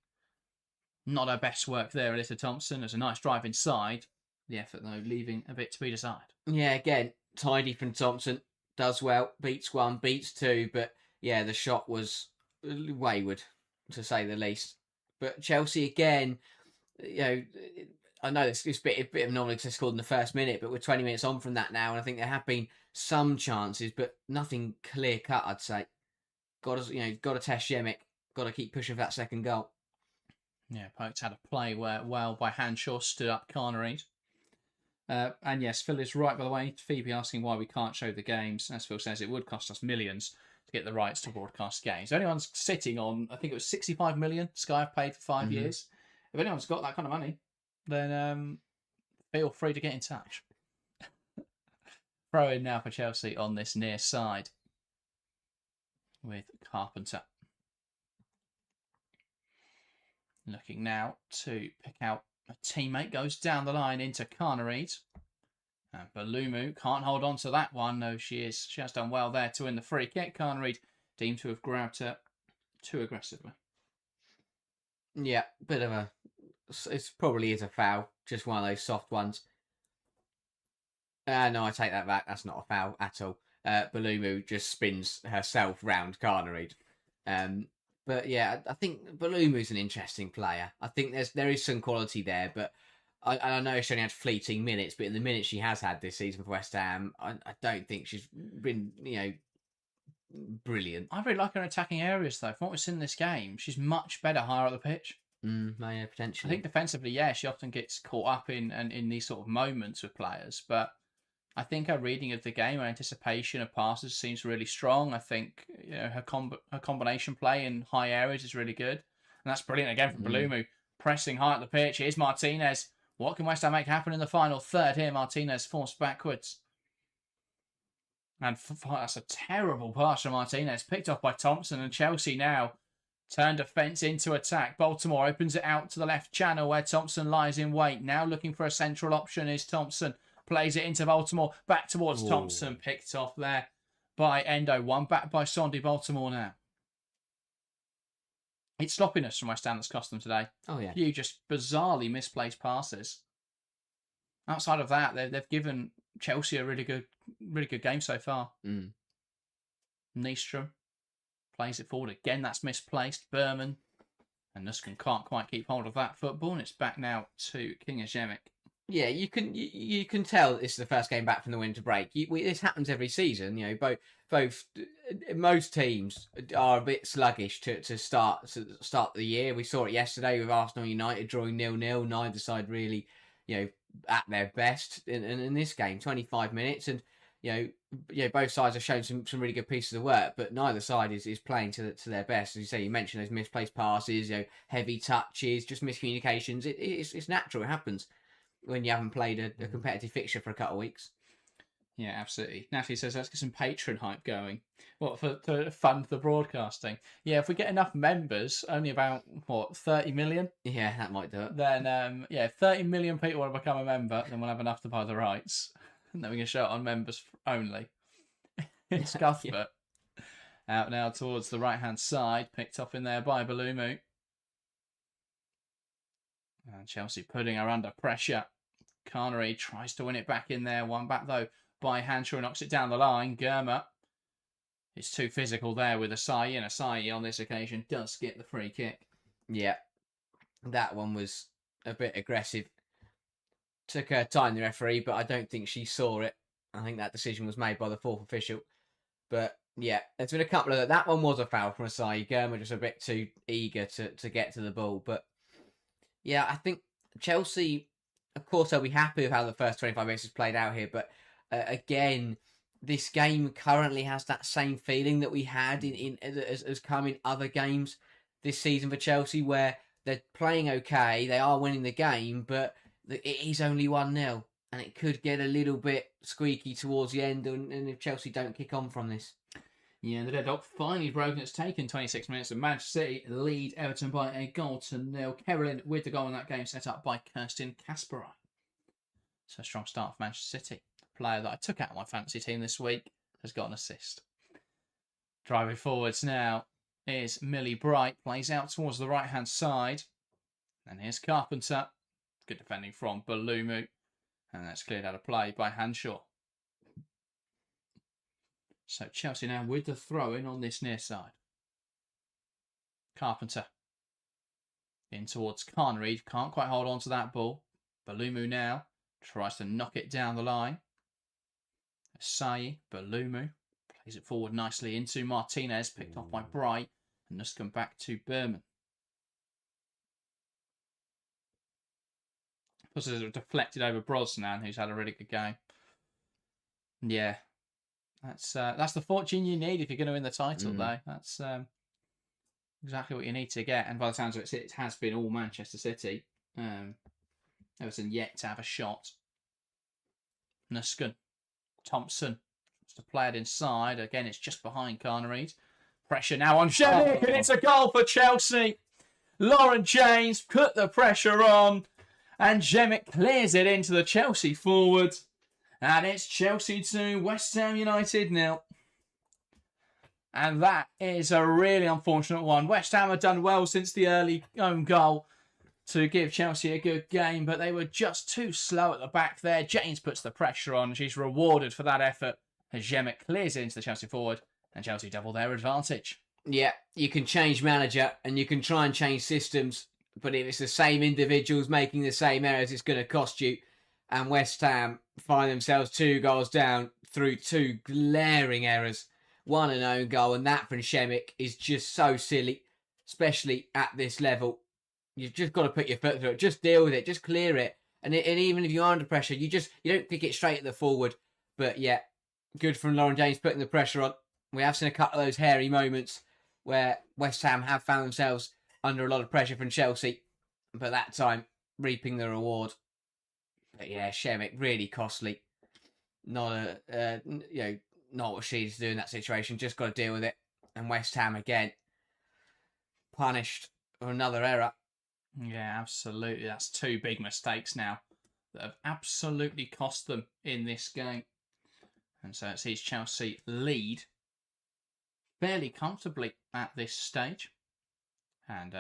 Not her best work there, Alyssa Thompson. There's a nice drive inside. The effort, though, leaving a bit to be desired. Yeah, again, tidy from Thompson. Does well. Beats 1, beats 2. But, yeah, the shot was wayward, to say the least. But Chelsea, again, I know it's a bit of non-success scored in the first minute, but we're 20 minutes on from that now, and I think there have been some chances, but nothing clear-cut, I'd say. Got to test Yemic. Got to keep pushing for that second goal. Yeah, Pokes had a play well by Hanshaw, stood up Carnegie. And yes, Phil is right, by the way. Phoebe asking why we can't show the games. As Phil says, it would cost us millions to get the rights to broadcast games. If anyone's sitting on, I think it was 65 million Sky have paid for 5 years. If anyone's got that kind of money, then feel free to get in touch. Throw in now for Chelsea on this near side with Carpenter. Looking now to pick out a teammate. Goes down the line into Carnegie. And Balumu can't hold on to that one. No, she has done well there to win the free kick. Carnegie deemed to have grabbed her too aggressively. Yeah, bit of a... It probably is a foul. Just one of those soft ones. No, I take that back. That's not a foul at all. Balumu just spins herself round Carnegie. But yeah, I think Balumu's an interesting player. I think there is some quality there, but I know she only had fleeting minutes, but in the minutes she has had this season for West Ham, I don't think she's been, brilliant. I really like her in attacking areas, though. From what we've seen in this game, she's much better higher up the pitch. Yeah, potentially. I think defensively, yeah, she often gets caught up in these sort of moments with players, but I think her reading of the game, her anticipation of passes seems really strong. I think her combination play in high areas is really good. And that's brilliant again from Balumu. Pressing high at the pitch. Here's Martinez. What can West Ham make happen in the final third here? Martinez forced backwards. And that's a terrible pass from Martinez. Picked off by Thompson, and Chelsea now turn defence into attack. Baltimore opens it out to the left channel where Thompson lies in wait. Now looking for a central option is Thompson. Plays it into Baltimore. Back towards Thompson. Picked off there by Endo. One back by Sondy. Baltimore now. It's sloppiness from West Ham that's cost them today. Oh, yeah. A few just bizarrely misplaced passes. Outside of that, they've given Chelsea a really good game so far. Nystrom plays it forward again. That's misplaced. Berman and Nuskin can't quite keep hold of that football. And it's back now to King Ziemek. Yeah, you can tell this is the first game back from the winter break. This happens every season. You know, both most teams are a bit sluggish to start the year. We saw it yesterday with Arsenal United drawing 0-0. Neither side really, at their best in this game. 25 minutes, and both sides have shown some really good pieces of work, but neither side is playing to their best. As you say, you mentioned those misplaced passes, heavy touches, just miscommunications. It's natural. It happens when you haven't played a competitive fixture for a couple of weeks. Yeah, absolutely. Natalie says, let's get some Patreon hype going. What, to fund the broadcasting? Yeah, if we get enough members, only about, 30 million? Yeah, that might do it. Then, 30 million people want to become a member, then we'll have enough to buy the rights. And then we can show it on members only. It's Cuthbert. Out now towards the right-hand side, picked up in there by Balumu. And Chelsea putting her under pressure. Carnery tries to win it back in there. One back, though, by Hanshaw, knocks it down the line. Germer is too physical there with Asayi, and Asayi on this occasion does get the free kick. Yeah, that one was a bit aggressive. Took her time, the referee, but I don't think she saw it. I think that decision was made by the fourth official. But yeah, there's been a couple of that one was a foul from Asayi. Germer just a bit too eager to get to the ball. But yeah, I think Chelsea, of course, they'll be happy with how the first 25 minutes has played out here. But again, this game currently has that same feeling that we had as come in other games this season for Chelsea, where they're playing okay, they are winning the game, but it is only 1-0, and it could get a little bit squeaky towards the end, and if Chelsea don't kick on from this. Yeah, the deadlock finally broken. It's taken 26 minutes, and Manchester City lead Everton by a 0-0. Kerolin with the goal in that game set up by Kirsten Kasparov. So a strong start for Manchester City. The player that I took out of my fantasy team this week has got an assist. Driving forwards now is Millie Bright. Plays out towards the right-hand side. And here's Carpenter. Good defending from Balumu. And that's cleared out of play by Hanshaw. So Chelsea now with the throw-in on this near side. Carpenter. In towards Carnery. Can't quite hold on to that ball. Balumu now tries to knock it down the line. Asayi, Balumu. Plays it forward nicely into Martinez. Picked off by Bright. And just come back to Berman. Plus it's deflected over Brosnan, who's had a really good game. Yeah. That's the fortune you need if you're going to win the title, though. That's exactly what you need to get. And by the sounds of it, it has been all Manchester City. Everton yet to have a shot. Nuskin. Thompson. Just to play it inside. Again, it's just behind Carnery. Pressure now on Ziemek, and it's a goal for Chelsea. Lauren James put the pressure on, and Ziemek clears it into the Chelsea forward. And it's Chelsea 2, West Ham United 0. And that is a really unfortunate one. West Ham have done well since the early own goal to give Chelsea a good game, but they were just too slow at the back there. James puts the pressure on. She's rewarded for that effort as Ziemek clears it into the Chelsea forward, and Chelsea double their advantage. Yeah, you can change manager and you can try and change systems, but if it's the same individuals making the same errors, it's going to cost you. And West Ham find themselves 2 goals down through 2 glaring errors. One an own goal, and that from Ziemek is just so silly, especially at this level. You've just got to put your foot through it. Just deal with it. Just clear it. And even if you're under pressure, you don't pick it straight at the forward. But yeah, good from Lauren James putting the pressure on. We have seen a couple of those hairy moments where West Ham have found themselves under a lot of pressure from Chelsea, but that time reaping the reward. But yeah, Shemek really costly. Not not what she's doing in that situation. Just got to deal with it. And West Ham again punished for another error. Yeah, absolutely. That's 2 big mistakes now that have absolutely cost them in this game. And so it sees Chelsea lead fairly comfortably at this stage. And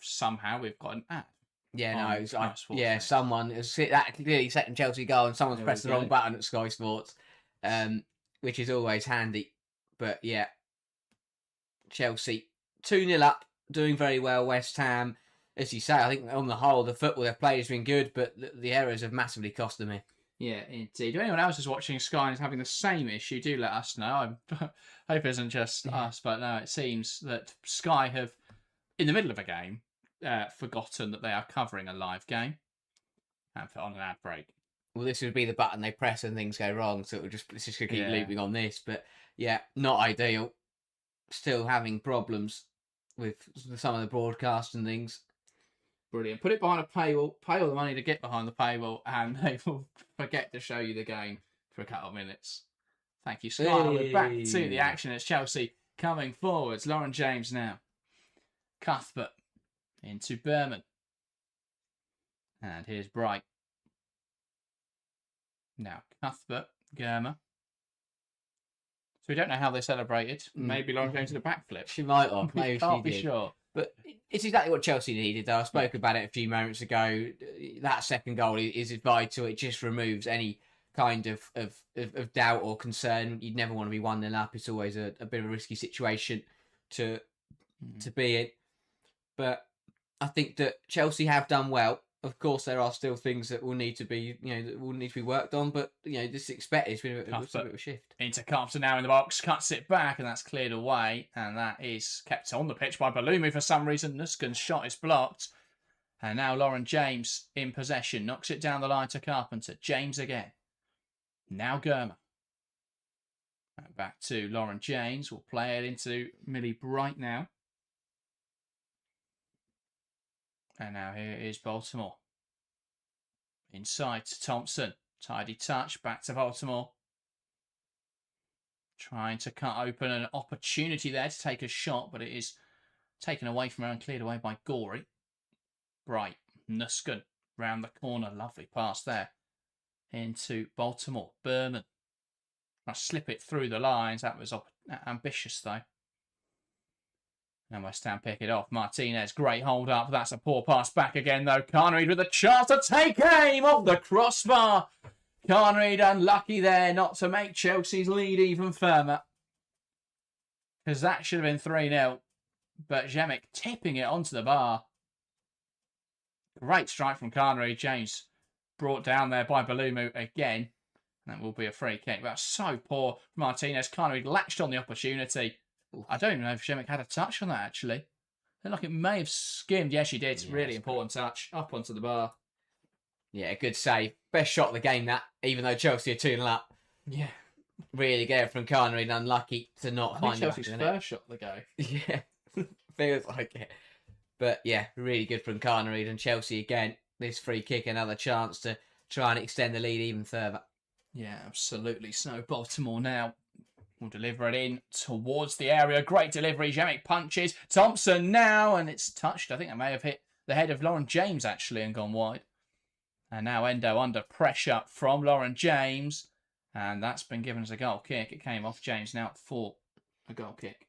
somehow we've got an ad. Yeah, someone has that clearly second Chelsea goal, and someone's pressed the wrong button at Sky Sports, which is always handy. But yeah, Chelsea 2-0 up, doing very well. West Ham, as you say, I think on the whole the football they've played has been good, but the errors have massively cost them here. Yeah, indeed. If anyone else is watching Sky and is having the same issue, do let us know. I hope it isn't just us, but no, it seems that Sky have, in the middle of a game, forgotten that they are covering a live game and put on an ad break. Well, this would be the button they press and things go wrong, so it's just going to keep looping on this. But yeah, not ideal. Still having problems with some of the broadcast and things. Brilliant. Put it behind a paywall, pay all the money to get behind the paywall, and they will forget to show you the game for a couple of minutes. Thank you, Sky. We're back to the action. It's Chelsea coming forwards. Lauren James now. Cuthbert into Berman. And here's Bright. Now, Cuthbert, Germer. So we don't know how they celebrated. Maybe Lauren James did a backflip. She might have. Maybe Can't she be did. sure. But it's exactly what Chelsea needed, though. I spoke about it a few moments ago. That second goal is vital. It just removes any kind of doubt or concern. You'd never want to be 1-0 up. It's always a bit of a risky situation to be in. But I think that Chelsea have done well. Of course, there are still things that will need to be, worked on. But this is expected. It's been a bit of a shift. Into Carpenter now in the box, cuts it back, and that's cleared away. And that is kept on the pitch by Balumi for some reason. Nuskan's shot is blocked. And now Lauren James in possession, knocks it down the line to Carpenter. James again. Now Germer. Back to Lauren James. We'll play it into Millie Bright now. And now here is Baltimore. Inside to Thompson. Tidy touch. Back to Baltimore. Trying to cut open an opportunity there to take a shot, but it is taken away from her and cleared away by Gorey. Bright. Nuskan. Round the corner. Lovely pass there. Into Baltimore. Berman. I slip it through the lines. That was ambitious, though. And West Ham pick it off. Martinez, great hold up. That's a poor pass back again, though. Carnreed with a chance to take aim off the crossbar. Carnreed unlucky there not to make Chelsea's lead even firmer. Because that should have been 3-0. But Zemek tipping it onto the bar. Great strike from Carnreed. James brought down there by Balumu again. That will be a free kick. That's so poor. Martinez, Carnreed latched on the opportunity. I don't even know if Zemek had a touch on that, actually. Looked like it may have skimmed. Yes, she did. It's really important touch. Up onto the bar. Yeah, good save. Best shot of the game, that, even though Chelsea are 2-0 up. Yeah. Really good from Carnreed. Unlucky to not find Chelsea's first shot of the go. Yeah, feels like it. But yeah, really good from Carnreed. And Chelsea again, this free kick, another chance to try and extend the lead even further. Yeah, absolutely. So Baltimore now will deliver it in towards the area. Great delivery. Zemek punches. Thompson now, and it's touched. I think it may have hit the head of Lauren James, actually, and gone wide. And now Endo under pressure from Lauren James. And that's been given as a goal kick. It came off James now for a goal kick.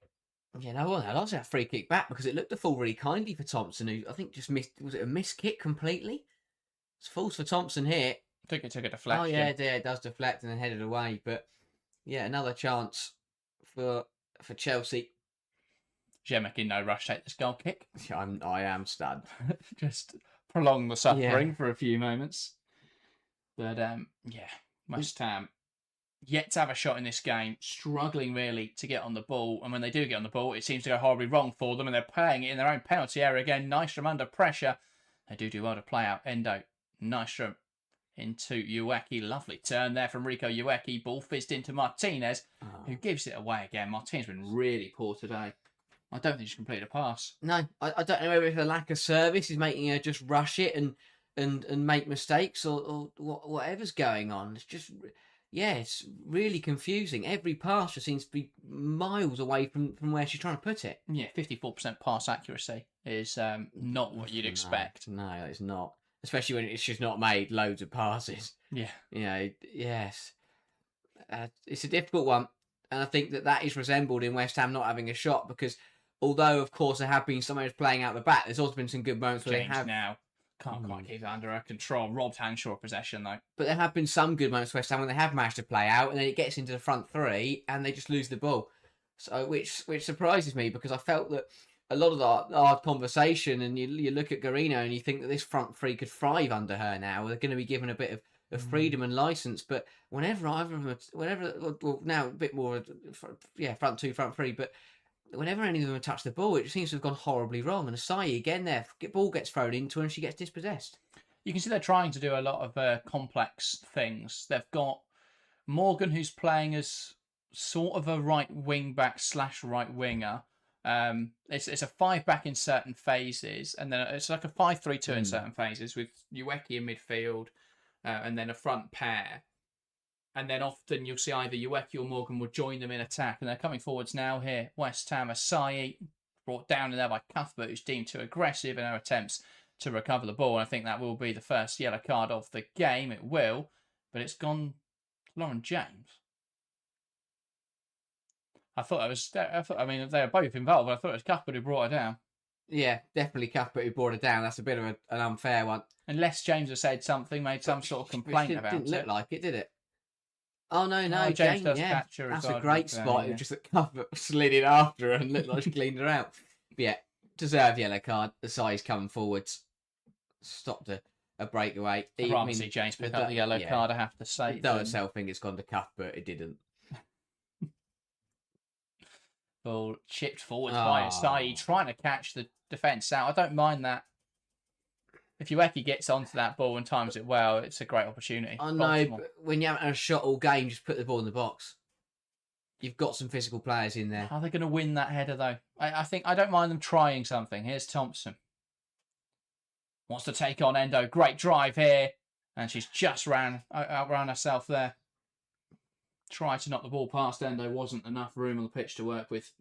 Yeah, no, I'd like that free kick back because it looked to fall really kindly for Thompson, who I think just missed. Was it a missed kick completely? It's false for Thompson here. I think it took a deflection. Oh, yeah, it does deflect and then headed away. But yeah, another chance for Chelsea. Zemek in no rush take this goal kick. I am stunned. Just prolong the suffering for a few moments. But West Ham yet to have a shot in this game, struggling really to get on the ball. And when they do get on the ball, it seems to go horribly wrong for them. And they're playing it in their own penalty area again. Nystrom under pressure. They do well to play out. Endo, Nystrom into Ueki. Lovely turn there from Rico Ueki. Ball fizzed into Martinez, who gives it away again. Martinez has been really poor today. I don't think she's completed a pass. No, I don't know whether it's a lack of service is making her just rush it and and make mistakes or whatever's going on. It's just, yeah, it's really confusing. Every pass just seems to be miles away from where she's trying to put it. Yeah, 54% pass accuracy is not what you'd expect. No, it's not. Especially when she's not made loads of passes. Yeah. You know, yes. It's a difficult one. And I think that is resembled in West Ham not having a shot because although, of course, there have been some areas playing out the back, there's also been some good moments where James they have... now can't quite keep it under control. Robbed Hanshaw of possession, though. But there have been some good moments for West Ham when they have managed to play out and then it gets into the front three and they just lose the ball. So which surprises me because I felt that a lot of our conversation and you look at Guarino and you think that this front three could thrive under her now. They're going to be given a bit of freedom and license. But whenever either of them, well, now a bit more, front two, front three, but whenever any of them have touched the ball, it seems to have gone horribly wrong. And Asai, again, there, ball gets thrown into her and she gets dispossessed. You can see they're trying to do a lot of complex things. They've got Morgan, who's playing as sort of a right wing back / right winger. It's a 5-back in certain phases, and then it's like a 5-3-2 in certain phases with Ueki in midfield, and then a front pair. And then often you'll see either Ueki or Morgan will join them in attack, and they're coming forwards now here. West Ham, Asai brought down in there by Cuthbert, who's deemed too aggressive in her attempts to recover the ball. And I think that will be the first yellow card of the game. It will, but it's gone to Lauren James. I mean, they were both involved, but I thought it was Cuthbert who brought her down. Yeah, definitely Cuthbert who brought her down. That's a bit of an unfair one. Unless James has said something, made some sort of complaint about it. Didn't look like it, did it? Oh, no, James does catch her. That's a great spot. It was just that Cuthbert slid in after her and looked like she cleaned her out. But yeah, deserved yellow card. The size coming forwards. Stopped a breakaway. I'd rather see James pick up the yellow card, I have to say. Though itself think it's gone to Cuthbert, it didn't. Ball chipped forwards by Asai, trying to catch the defence out. I don't mind that. If Ueki gets onto that ball and times it well, it's a great opportunity. I know, but when you haven't had a shot all game, just put the ball in the box. You've got some physical players in there. Are they going to win that header, though? I think I don't mind them trying something. Here's Thompson. Wants to take on Endo. Great drive here. And she's just outran herself there. Tried to knock the ball past Endo. Wasn't enough room on the pitch to work with.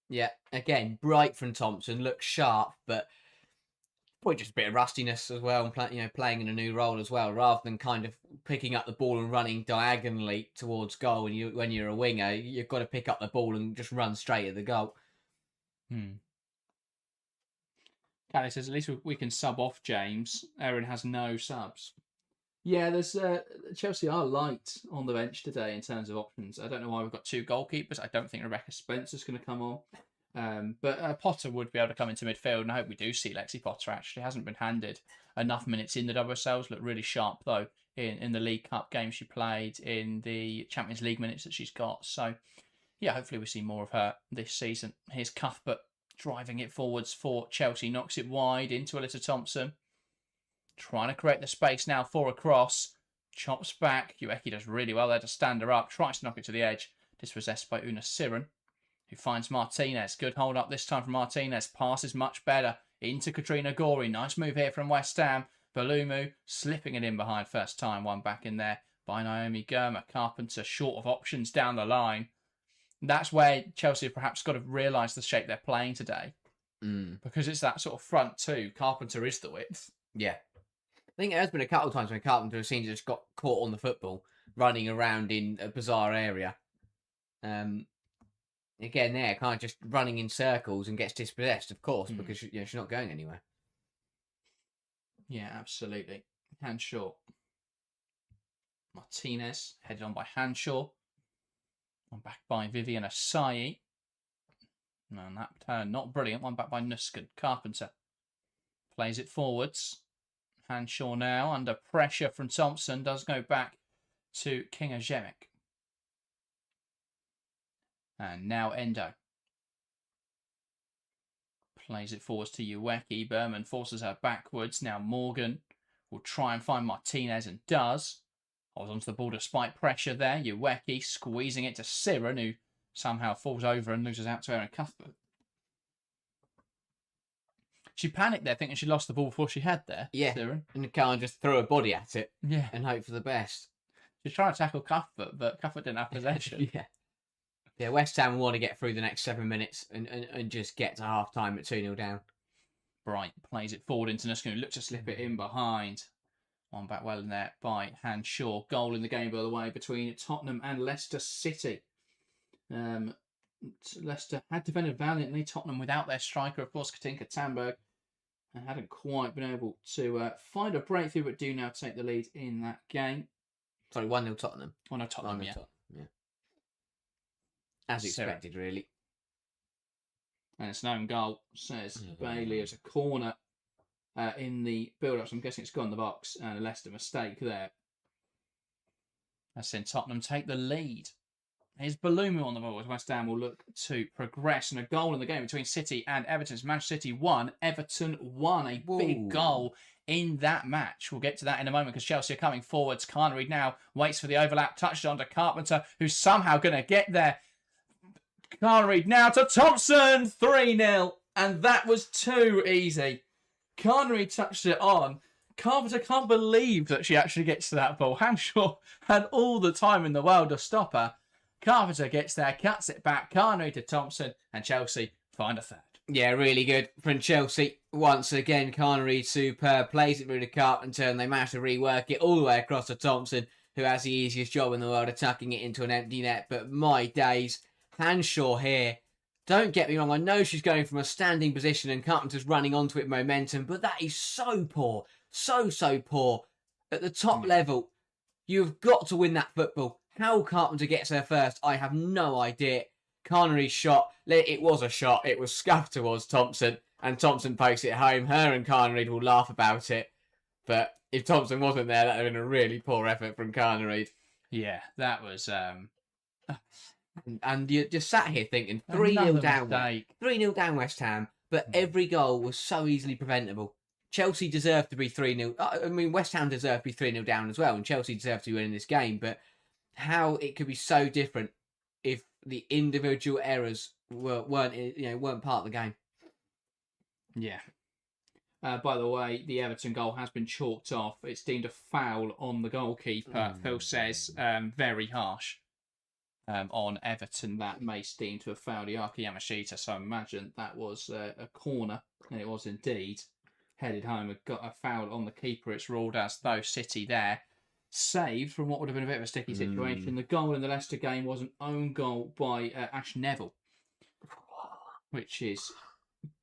Yeah, again, bright from Thompson. Looks sharp, but probably just a bit of rustiness as well. And playing in a new role as well, rather than kind of picking up the ball and running diagonally towards goal. And when you're a winger, you've got to pick up the ball and just run straight at the goal. Callie says, at least we can sub off James. Erin has no subs. Yeah, there's Chelsea are light on the bench today in terms of options. I don't know why we've got two goalkeepers. I don't think Rebecca Spencer's going to come on. But Potter would be able to come into midfield, and I hope we do see Lexi Potter. Actually, hasn't been handed enough minutes in the WSLs. Looked really sharp though in the League Cup game she played, in the Champions League minutes that she's got. So yeah, hopefully we see more of her this season. Here's Cuthbert driving it forwards for Chelsea, knocks it wide into Alyssa Thompson. Trying to create the space now for a cross. Chops back. Ueki does really well there to stand her up. Tries to knock it to the edge. Dispossessed by Una Siren, who finds Martinez. Good hold up this time from Martinez. Passes much better into Katrina Gorey. Nice move here from West Ham. Balumu slipping it in behind first time. One back in there by Naomi Germer. Carpenter short of options down the line. That's where Chelsea have perhaps got to realise the shape they're playing today. Because it's that sort of front two. Carpenter is the width. Yeah. I think there has been a couple of times when Carpenter has seen just got caught on the football, running around in a bizarre area. Again, there, kind of just running in circles and gets dispossessed, of course, because she's not going anywhere. Yeah, absolutely. Hanshaw. Martinez, headed on by Hanshaw. One back by Vivian Asai. And that turn, not brilliant. One back by Nuskin. Carpenter plays it forwards. Hanshaw now, under pressure from Thompson, does go back to Kinga Zemic. And now Endo. Plays it forwards to Ueki. Berman forces her backwards. Now Morgan will try and find Martinez and does. Holds onto the ball despite pressure there. Ueki squeezing it to Siren, who somehow falls over and loses out to Erin Cuthbert. She panicked there, thinking she lost the ball before she had there. Yeah, Siren. and Khan just threw her body at it. Yeah. And hope for the best. She's trying to tackle Cuthbert, but Cuthbert didn't have possession. Yeah. Yeah, West Ham want to get through the next 7 minutes and just get to half time at 2-0 down. Bright plays it forward into Nuskin, who looked to slip it in behind. One back well in there by Hanshaw. Goal in the game, by the way, between Tottenham and Leicester City. Leicester had defended valiantly. Tottenham without their striker, of course, Katinka Tamberg, and hadn't quite been able to find a breakthrough, but do now take the lead in that game. Sorry, 1-0 Tottenham. Oh, no, Tottenham, yeah. Yeah. As expected, really. And it's an own goal, says Bailey. It's a corner in the build-up, so I'm guessing it's gone in the box, and a Leicester mistake there. That's seen Tottenham take the lead. Here's Balumu on the ball as West Ham will look to progress. And a goal in the game between City and Everton. It's Manchester City 1, Everton 1. A big goal in that match. We'll get to that in a moment because Chelsea are coming forwards. Carnery now waits for the overlap. Touched on to Carpenter, who's somehow going to get there. Carnery now to Thompson. 3-0. And that was too easy. Carnery touched it on. Carpenter can't believe that she actually gets to that ball. Hanshaw had all the time in the world to stop her. Carpenter gets there, cuts it back. Carnery to Thompson, and Chelsea find a third. Yeah, really good from Chelsea. Once again, Carnery superb. Plays it through to Carpenter, and they manage to rework it all the way across to Thompson, who has the easiest job in the world of tucking it into an empty net. But my days, Hanshaw here. Don't get me wrong, I know she's going from a standing position and Carpenter's running onto it momentum, but that is so poor. So poor. At the top level, you've got to win that football. How Carpenter gets there first, I have no idea. Carnery's shot, it was a shot. It was scuffed towards Thompson, and Thompson pokes it home. Her and Carnery will laugh about it. But if Thompson wasn't there, that would have been a really poor effort from Carnery. Yeah, that was... And you're just sat here thinking, 3-0 down. 3-0 down West Ham, but every goal was so easily preventable. Chelsea deserved to be 3-0. I mean, West Ham deserved to be 3-0 down as well, and Chelsea deserved to be winning this game, but how it could be so different if the individual errors weren't part of the game. Yeah. By the way, the Everton goal has been chalked off. It's deemed a foul on the goalkeeper. Phil says very harsh on Everton. That may seem to have fouled Yaki Yamashita. So I imagine that was a corner, and it was indeed headed home. It got a foul on the keeper. It's ruled as though City there saved from what would have been a bit of a sticky situation. The goal in the Leicester game was an own goal by Ash Neville, which is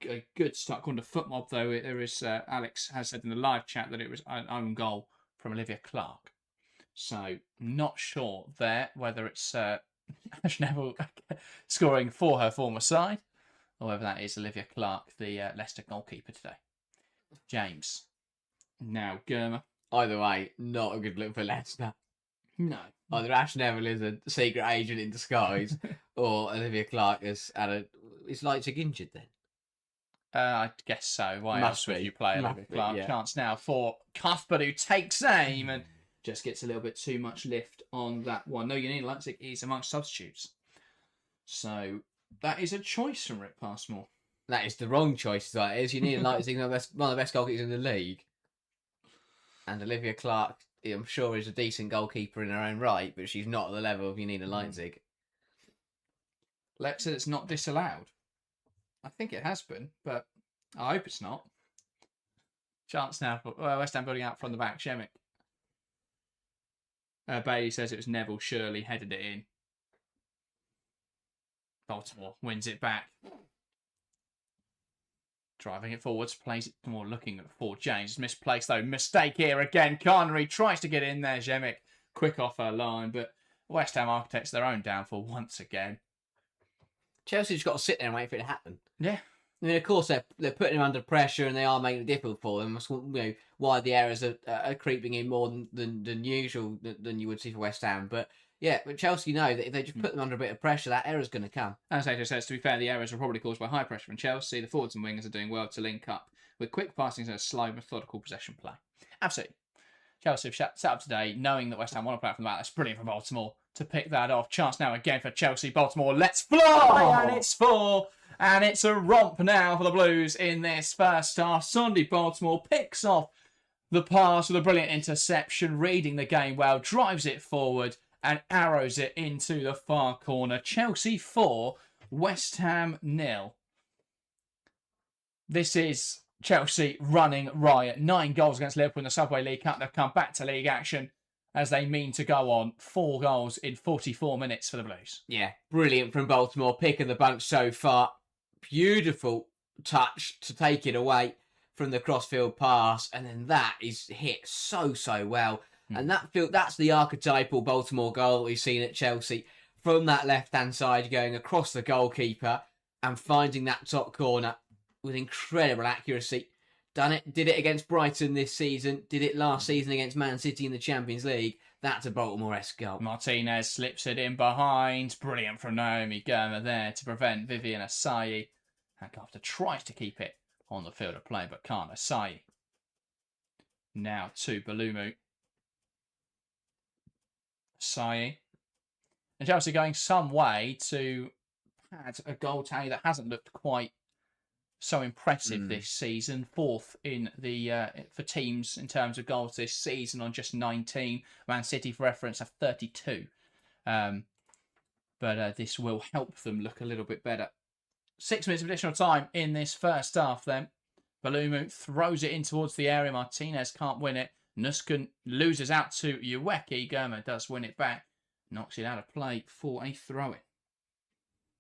a good start. According to FootMob, though, there is Alex has said in the live chat that it was an own goal from Olivia Clark. So not sure there whether it's Ash Neville scoring for her former side, or whether that is Olivia Clark, the Leicester goalkeeper today. James. Now, Germa. Either way, not a good look for Leicester. No. Either Ash Neville is a secret agent in disguise, or Olivia Clark is Leipzig injured then? I guess so. Why else would you play Olivia Clark? Yeah. Chance now for Cuthbert, who takes aim and just gets a little bit too much lift on that one. No, United Leipzig is amongst substitutes. So that is a choice from Rick Passmore. That is the wrong choice. That is. United Leipzig one of the best goalkeepers in the league. And Olivia Clark, I'm sure, is a decent goalkeeper in her own right, but she's not at the level of United Leipzig. Lex said it's not disallowed. I think it has been, but I hope it's not. Chance now for West Ham building out from the back. Shemek. Bailey says it was Neville Shirley headed it in. Baltimore wins it back. Driving it forwards, plays it more looking for James. Misplaced though. Mistake here again. Carnery tries to get in there. Shemek quick off her line, but West Ham architects their own downfall once again. Chelsea's got to sit there and wait for it to happen. Yeah. I mean, of course, they're putting him under pressure and they are making it difficult for them. That's why the errors are creeping in more than usual than you would see for West Ham. But yeah, but Chelsea know that if they just put them under a bit of pressure, that error's going to come. As AJ says, to be fair, the errors are probably caused by high pressure from Chelsea. The forwards and wingers are doing well to link up with quick passings and a slow, methodical possession play. Absolutely. Chelsea have set up today knowing that West Ham want to play from the back. That's brilliant for Baltimore to pick that off. Chance now again for Chelsea. Baltimore, let's fly! And it's for And it's a romp now for the Blues in this first half. Sunday Baltimore picks off the pass with a brilliant interception, reading the game well, drives it forward and arrows it into the far corner. Chelsea 4, West Ham 0. This is Chelsea running riot. 9 goals against Liverpool in the Subway League Cup. They've come back to league action as they mean to go on. 4 goals in 44 minutes for the Blues. Yeah, brilliant from Baltimore, picking the bunch so far. Beautiful touch to take it away from the crossfield pass, and then that is hit so well. And that's the archetypal Baltimore goal we've seen at Chelsea, from that left-hand side going across the goalkeeper and finding that top corner with incredible accuracy. Did it against Brighton this season, did it last season against Man City in the Champions League. That's a Baltimore-esque goal. Martinez slips it in behind. Brilliant from Naomi Girma there to prevent Vivian Asai. After tries to keep it on the field of play, but can't. Asai. Now to Balumu. Asai. And Chelsea going some way to add a goal tally that hasn't looked quite so impressive this season. 4th in the for teams in terms of goals this season on just 19. Man City, for reference, have 32. But this will help them look a little bit better. 6 minutes of additional time in this first half then. Balumu throws it in towards the area. Martinez can't win it. Nuskin loses out to Uweki. Girma does win it back. Knocks it out of play for a throw-in.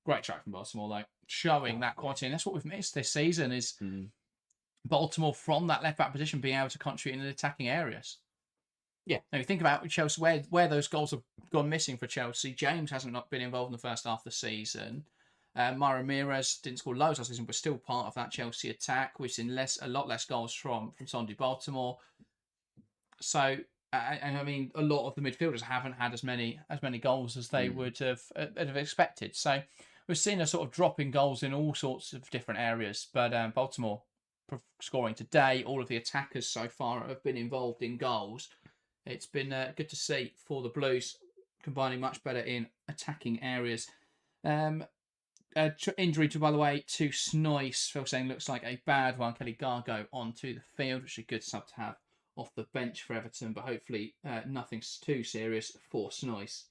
Great try from Baltimore, though. Showing that quality. And that's what we've missed this season is Baltimore from that left-back position being able to contribute in the attacking areas. Yeah. Now, you think about Chelsea, where those goals have gone missing for Chelsea. James hasn't not been involved in the first half of the season. Myra Ramirez didn't score loads last season, but still part of that Chelsea attack. We've seen a lot less goals from Sunday Baltimore. So, and I mean, a lot of the midfielders haven't had as many goals as they would have expected. So, we've seen a sort of drop in goals in all sorts of different areas. But Baltimore scoring today, all of the attackers so far have been involved in goals. It's been good to see for the Blues, combining much better in attacking areas. Injury by the way, to Snoyce. Phil saying looks like a bad one. Kelly Gargo onto the field, which is a good sub to have off the bench for Everton, but hopefully nothing too serious for Snoyce.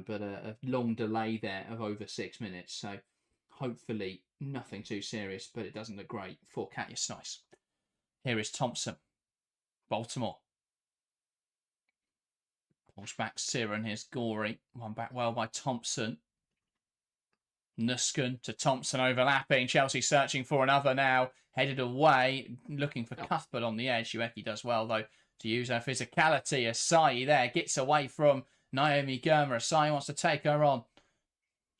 But a long delay there of over 6 minutes, so hopefully nothing too serious, but it doesn't look great for Katja Snoyce. Here is Thompson. Baltimore. Pulls back Siren. Here's Gorey. One back well by Thompson. Nuskin to Thompson overlapping. Chelsea searching for another now. Headed away, looking for Cuthbert on the edge. Ueki does well, though, to use her physicality. Asai there gets away from Naomi Girma. Asai wants to take her on.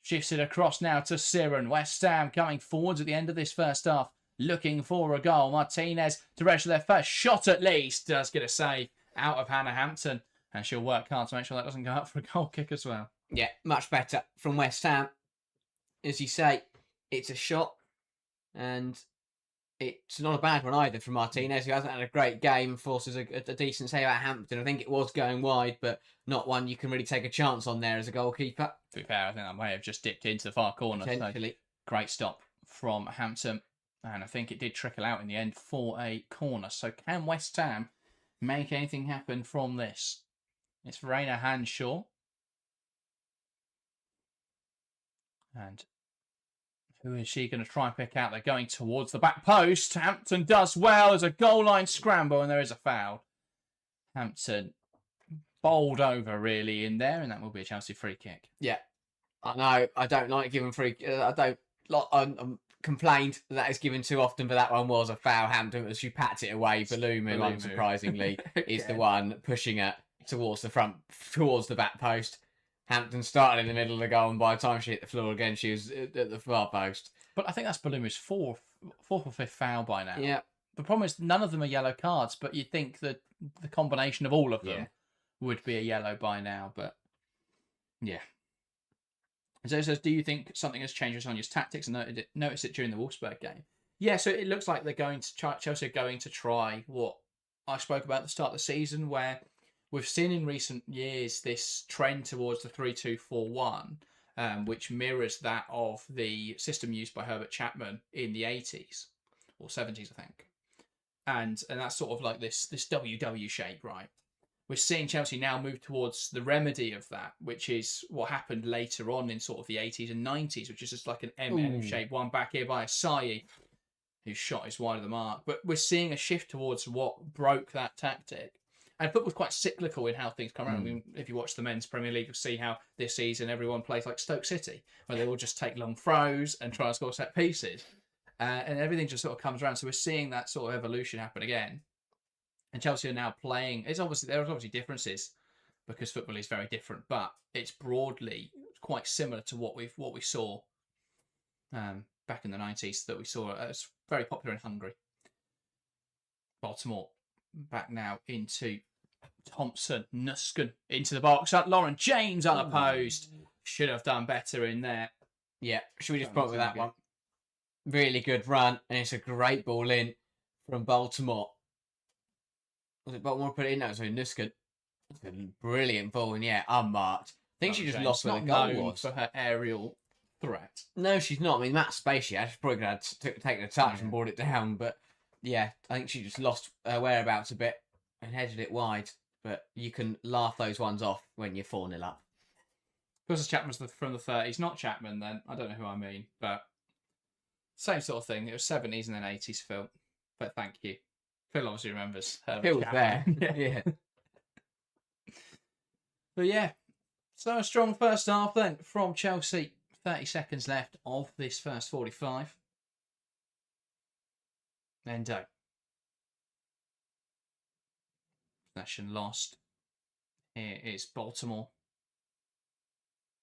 Shifts it across now to Siren. West Ham coming forwards at the end of this first half. Looking for a goal. Martinez to register their first shot at least. Does get a save out of Hannah Hampton. And she'll work hard to make sure that doesn't go up for a goal kick as well. Yeah, much better from West Ham. As you say, it's a shot, and it's not a bad one either from Martinez, who hasn't had a great game, forces a decent save at Hampton. I think it was going wide, but not one you can really take a chance on there as a goalkeeper. To be fair, I think that may have just dipped into the far corner. Potentially. So great stop from Hampton, and I think it did trickle out in the end for a corner. So can West Ham make anything happen from this? It's Raina Hanshaw. And who is she going to try and pick out? They're going towards the back post. Hampton does well. There's a goal line scramble and there is a foul. Hampton bowled over really in there, and that will be a Chelsea free kick. Yeah, I know. I don't like giving free. I'm complained that it's given too often, but that one was a foul. Hampton, as she packed it away. Balumu, unsurprisingly, is the one pushing it towards the front, towards the back post. Hampton started in the middle of the goal, and by the time she hit the floor again, she was at the far post. But I think that's Balumu's fourth or fifth foul by now. Yeah. The problem is none of them are yellow cards, but you'd think that the combination of all of them would be a yellow by now. But yeah. So it says, do you think something has changed with Sonia's tactics? And noticed it during the Wolfsburg game. Yeah, so it looks like they're going to try, Chelsea are going to try what I spoke about at the start of the season, where we've seen in recent years this trend towards the 3-2-4-1, which mirrors that of the system used by Herbert Chapman in the 80s or 70s, I think. And that's sort of like this WW shape, right? We're seeing Chelsea now move towards the remedy of that, which is what happened later on in sort of the 80s and 90s, which is just like an MM shape, one back here by Asayi, whose shot is wide of the mark. But we're seeing a shift towards what broke that tactic. And football's quite cyclical in how things come around. I mean, if you watch the men's Premier League, you'll see how this season everyone plays like Stoke City, where they all just take long throws and try and score set pieces. And everything just sort of comes around. So we're seeing that sort of evolution happen again. And Chelsea are now playing. There's obviously differences because football is very different, but it's broadly quite similar to what we saw back in the 90s. That we saw it's very popular in Hungary. Baltimore back now into Thompson, Nusken into the box. Lauren James unopposed. Should have done better in there. Yeah, should we just put with that one? Really good run, and it's a great ball in from Baltimore. Was it Baltimore put it in? No, sorry, Nusken. Brilliant ball, and yeah, unmarked. I think she just lost where the goal was. For her aerial threat. No, she's not. I mean, that space she had, she's probably going to take a touch and brought it down, but yeah, I think she just lost her whereabouts a bit and headed it wide. But you can laugh those ones off when you're 4-0 up. Because Chapman's from the 30s, not Chapman then. I don't know who I mean, but same sort of thing. It was 70s and then 80s, Phil. But thank you. Phil obviously remembers. Phil was there. Yeah. But yeah, so a strong first half then from Chelsea. 30 seconds left of this first 45. Endo. Possession lost. Here is Baltimore.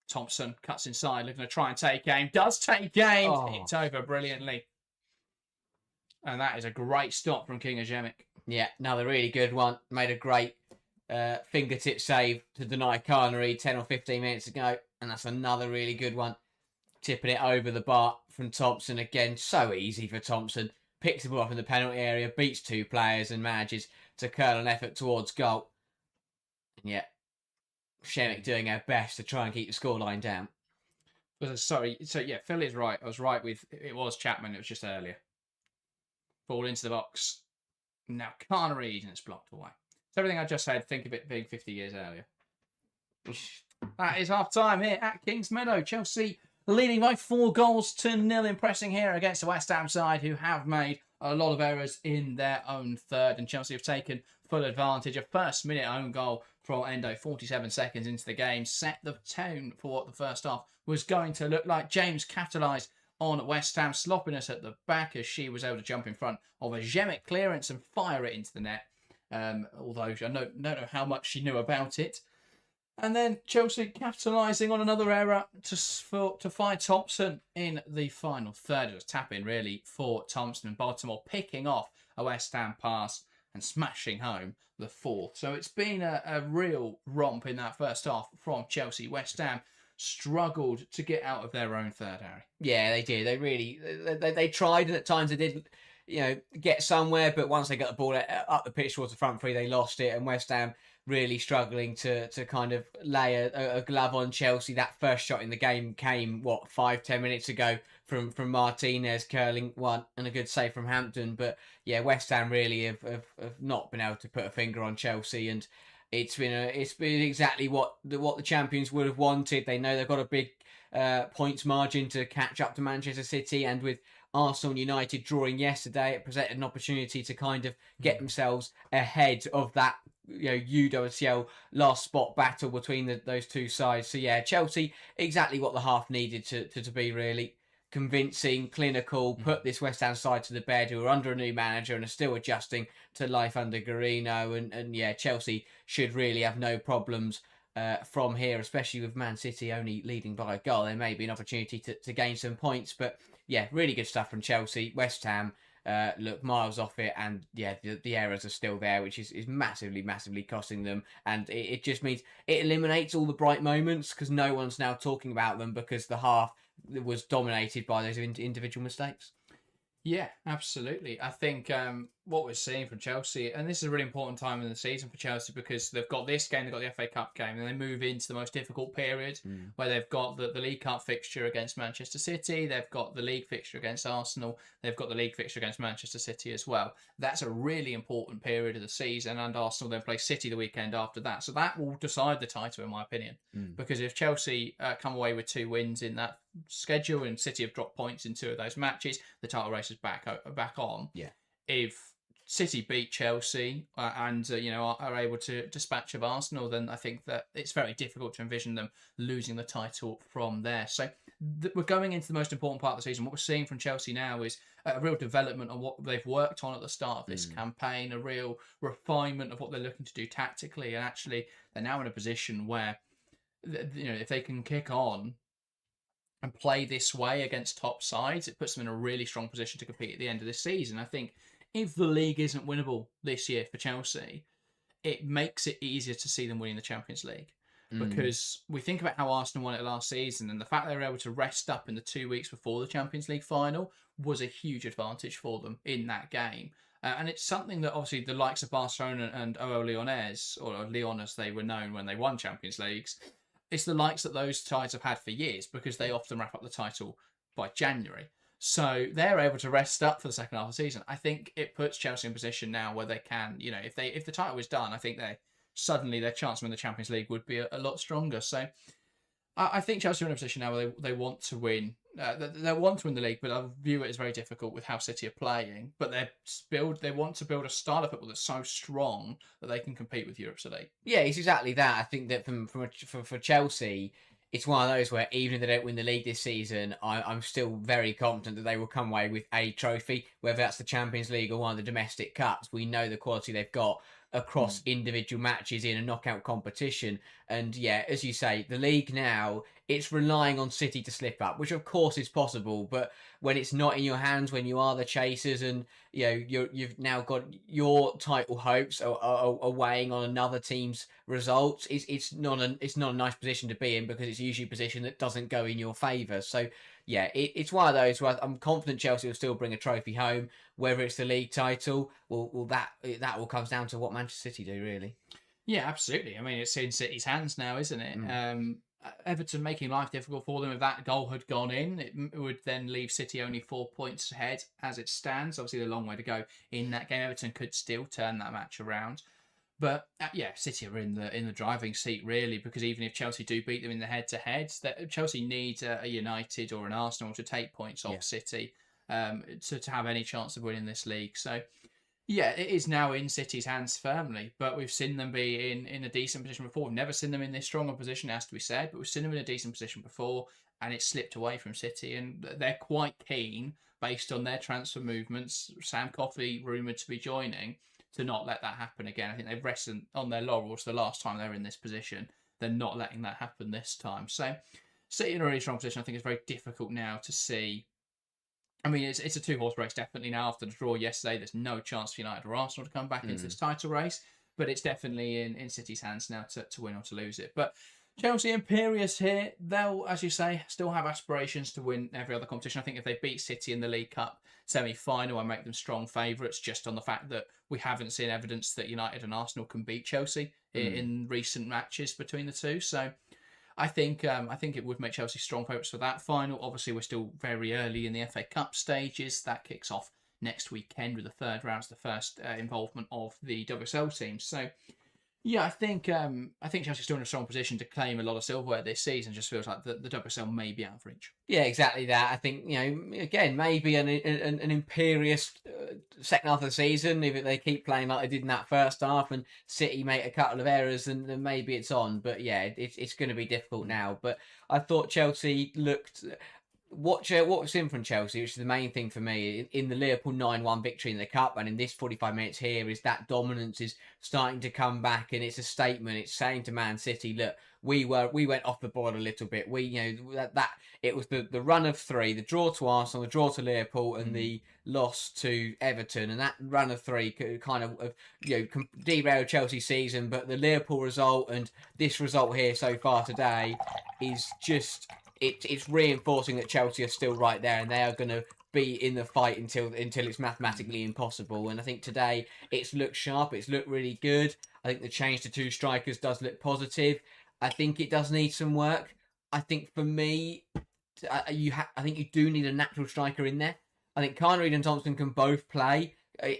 Thompson cuts inside, looking to try and take aim. Does take aim. It's over brilliantly. And that is a great stop from King Ajemic. Yeah, another really good one. Made a great fingertip save to deny Carnery 10 or 15 minutes ago. And that's another really good one. Tipping it over the bar from Thompson again. So easy for Thompson. Picks the ball up in the penalty area, beats two players and manages to curl an effort towards goal. And yeah, Shemick doing her best to try and keep the scoreline down. Sorry, so yeah, Phil is right. I was right with, it was Chapman, it was just earlier. Ball into the box. Now can't read and it's blocked away. So everything I just said, think of it being 50 years earlier. That is half time here at Kingsmeadow. Chelsea leading by 4-0, impressing here against the West Ham side, who have made a lot of errors in their own third. And Chelsea have taken full advantage. A first-minute own goal from Endo, 47 seconds into the game, set the tone for what the first half was going to look like. James capitalised on West Ham's sloppiness at the back as she was able to jump in front of a Jemic clearance and fire it into the net. Although I don't know how much she knew about it. And then Chelsea capitalising on another error to find Thompson in the final third. It was tap-in, really, for Thompson, and Baltimore picking off a West Ham pass and smashing home the fourth. So it's been a real romp in that first half from Chelsea. West Ham struggled to get out of their own third, Harry. Yeah, they did. They really they tried, and at times they did, get somewhere. But once they got the ball up the pitch towards the front three, they lost it. And West Ham really struggling to kind of lay a glove on Chelsea. That first shot in the game came 5-10 minutes ago from Martinez curling one, and a good save from Hampton. But yeah, West Ham really have not been able to put a finger on Chelsea, and it's been exactly what the champions would have wanted. They know they've got a big points margin to catch up to Manchester City, and with Arsenal and United drawing yesterday, it presented an opportunity to kind of get themselves ahead of that UWSL last spot battle between those two sides. So yeah, Chelsea exactly what the half needed to be, really convincing, clinical, put this West Ham side to the bed, who are under a new manager and are still adjusting to life under Guarino. And yeah, Chelsea should really have no problems from here, especially with Man City only leading by a goal. There may be an opportunity to gain some points, but yeah, really good stuff from Chelsea. West Ham look miles off it, and yeah, the errors are still there, which is massively costing them. And it just means it eliminates all the bright moments, because no one's now talking about them, because the half was dominated by those individual mistakes. Yeah, absolutely. I think what we're seeing from Chelsea, and this is a really important time in the season for Chelsea because they've got this game, they've got the FA Cup game, and they move into the most difficult period where they've got the League Cup fixture against Manchester City, they've got the league fixture against Arsenal, they've got the league fixture against Manchester City as well. That's a really important period of the season, and Arsenal then play City the weekend after that. So that will decide the title, in my opinion, because if Chelsea come away with 2 wins in that schedule and City have dropped points in 2 of those matches, the title race is back on. Yeah. If City beat Chelsea and are able to dispatch of Arsenal, then I think that it's very difficult to envision them losing the title from there. So we're going into the most important part of the season. What we're seeing from Chelsea now is a real development on what they've worked on at the start of this campaign, a real refinement of what they're looking to do tactically, and actually they're now in a position where if they can kick on and play this way against top sides, it puts them in a really strong position to compete at the end of this season. I think if the league isn't winnable this year for Chelsea, it makes it easier to see them winning the Champions League. Because we think about how Arsenal won it last season, and the fact they were able to rest up in the 2 weeks before the Champions League final was a huge advantage for them in that game. And it's something that obviously the likes of Barcelona and OL Lyonnais, or Lyon as they were known when they won Champions Leagues, it's the likes that those sides have had for years because they often wrap up the title by January. So they're able to rest up for the second half of the season. I think it puts Chelsea in position now where they can, if the title was done, I think suddenly their chance to win the Champions League would be a lot stronger. So I think Chelsea are in a position now where they want to win. They want to win the league, but I view it as very difficult with how City are playing. But they want to build a style of football that's so strong that they can compete with Europe's elite. Yeah, it's exactly that. I think that for Chelsea, it's one of those where even if they don't win the league this season, I'm still very confident that they will come away with a trophy, whether that's the Champions League or one of the domestic cups. We know the quality they've got across individual matches in a knockout competition. And yeah, as you say, the league now, it's relying on City to slip up, which of course is possible, but when it's not in your hands, when you are the chasers and you've now got your title hopes are weighing on another team's results, it's not a nice position to be in, because it's usually a position that doesn't go in your favour. So yeah, it's one of those where I'm confident Chelsea will still bring a trophy home. Whether it's the league title, that all comes down to what Manchester City do, really. Yeah, absolutely. I mean, it's in City's hands now, isn't it? Everton making life difficult for them. If that goal had gone in, it would then leave City only 4 points ahead as it stands. Obviously, a long way to go in that game. Everton could still turn that match around. But City are in the driving seat, really, because even if Chelsea do beat them in the head-to-heads, Chelsea needs a United or an Arsenal to take points off City to have any chance of winning this league. So, yeah, it is now in City's hands firmly, but we've seen them be in a decent position before. We've never seen them in this strong a position, as to be said, but we've seen them in a decent position before, and it slipped away from City, and they're quite keen, based on their transfer movements, Sam Coffey rumoured to be joining, to not let that happen again. I think they've rested on their laurels the last time they were in this position. They're not letting that happen this time. So, City in a really strong position. I think it's very difficult now to see. I mean, it's a 2-horse race, definitely, now after the draw yesterday. There's no chance for United or Arsenal to come back into this title race, but it's definitely in City's hands now to win or to lose it. But Chelsea imperious here. They'll, as you say, still have aspirations to win every other competition. I think if they beat City in the League Cup semi-final, I make them strong favourites, just on the fact that we haven't seen evidence that United and Arsenal can beat Chelsea in recent matches between the two. So I think it would make Chelsea strong favourites for that final. Obviously, we're still very early in the FA Cup stages. That kicks off next weekend with the third round, the first involvement of the WSL teams. So, yeah, I think Chelsea's still in a strong position to claim a lot of silverware this season. Just feels like the WSL may be out of reach. Yeah, exactly that. I think, again, maybe an imperious second half of the season. If they keep playing like they did in that first half and City make a couple of errors, then maybe it's on. But yeah, it's going to be difficult now. But I thought Chelsea looked... What we've seen from Chelsea, which is the main thing for me, in the Liverpool 9-1 victory in the Cup and in this 45 minutes here, is that dominance is starting to come back, and it's a statement. It's saying to Man City, look, we went off the board a little bit. It was the run of 3, the draw to Arsenal, the draw to Liverpool, and the loss to Everton, and that run of 3 kind of derailed Chelsea's season. But the Liverpool result and this result here so far today is just... It's reinforcing that Chelsea are still right there, and they are going to be in the fight until it's mathematically impossible. And I think today it's looked sharp. It's looked really good. I think the change to 2 strikers does look positive. I think it does need some work. I think for me, I think you do need a natural striker in there. I think Carnegie and Thompson can both play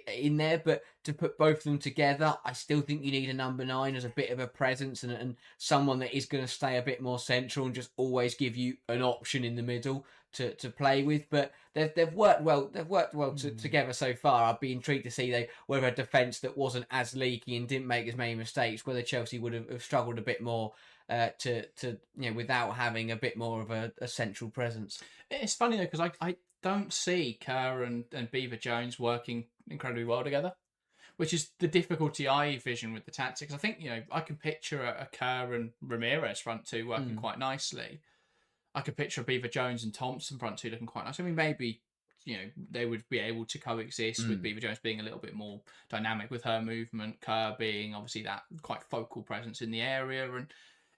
in there, but to put both of them together, I still think you need a number 9 as a bit of a presence and someone that is going to stay a bit more central and just always give you an option in the middle to play with. But they've worked well. They've worked well together so far. I'd be intrigued to see whether a defence that wasn't as leaky and didn't make as many mistakes, whether Chelsea would have struggled a bit more without having a bit more of a central presence. It's funny though, because I don't see Kerr and Beaver Jones working incredibly well together, which is the difficulty I envision with the tactics. I think, I can picture a Kerr and Ramirez front two working quite nicely. I could picture a Beaver Jones and Thompson front two looking quite nice. I mean, maybe, they would be able to coexist with Beaver Jones being a little bit more dynamic with her movement, Kerr being obviously that quite focal presence in the area, and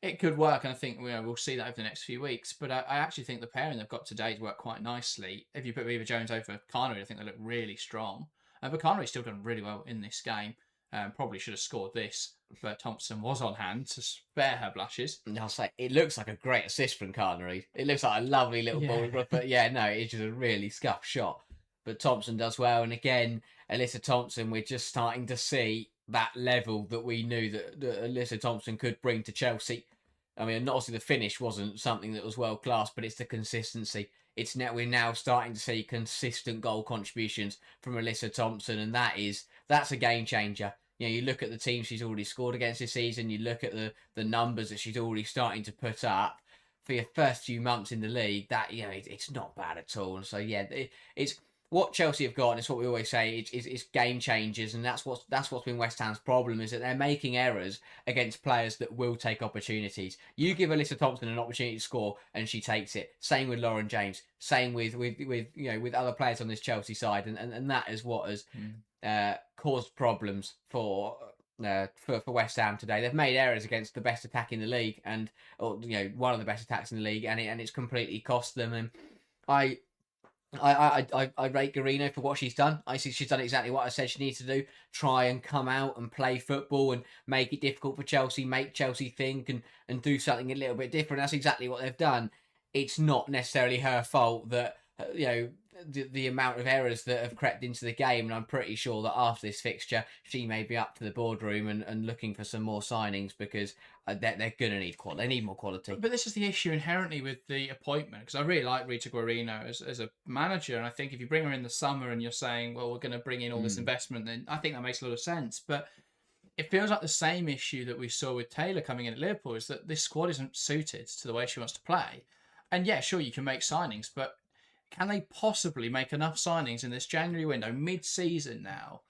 it could work, and I think we'll see that over the next few weeks. But I actually think the pairing they've got today work quite nicely. If you put Beaver Jones over Carnegie, I think they look really strong. But Carnegie still done really well in this game. Probably should have scored this, but Thompson was on hand to spare her blushes. I'll say it looks like a great assist from Carnegie. It looks like a lovely little ball, but it's just a really scuffed shot. But Thompson does well, and again, Alyssa Thompson, we're just starting to see that level that we knew that Alyssa Thompson could bring to Chelsea. I mean, obviously the finish wasn't something that was world class, but it's the consistency. We're now starting to see consistent goal contributions from Alyssa Thompson, and that's a game changer. You look at the team she's already scored against this season. You look at the numbers that she's already starting to put up for your first few months in the league. That it's not bad at all. And so it's what Chelsea have got, and it's what we always say, it's game changers, and that's what's been West Ham's problem, is that they're making errors against players that will take opportunities. You give Alyssa Thompson an opportunity to score, and she takes it. Same with Lauren James. Same with other players on this Chelsea side, and that is what has caused problems for West Ham today. They've made errors against the best attack in the league, one of the best attacks in the league, and it's completely cost them. And I rate Guarino for what she's done. I think she's done exactly what I said she needs to do. Try and come out and play football and make it difficult for Chelsea, make Chelsea think and do something a little bit different. That's exactly what they've done. It's not necessarily her fault that, the amount of errors that have crept into the game. And I'm pretty sure that after this fixture, she may be up to the boardroom and looking for some more signings, because they're going to need quality. They need more quality. But this is the issue inherently with the appointment, because I really like Rita Guarino as a manager. And I think if you bring her in the summer and you're saying, well, we're going to bring in all this investment, then I think that makes a lot of sense. But it feels like the same issue that we saw with Taylor coming in at Liverpool, is that this squad isn't suited to the way she wants to play. And yeah, sure, you can make signings, but can they possibly make enough signings in this January window, mid-season now,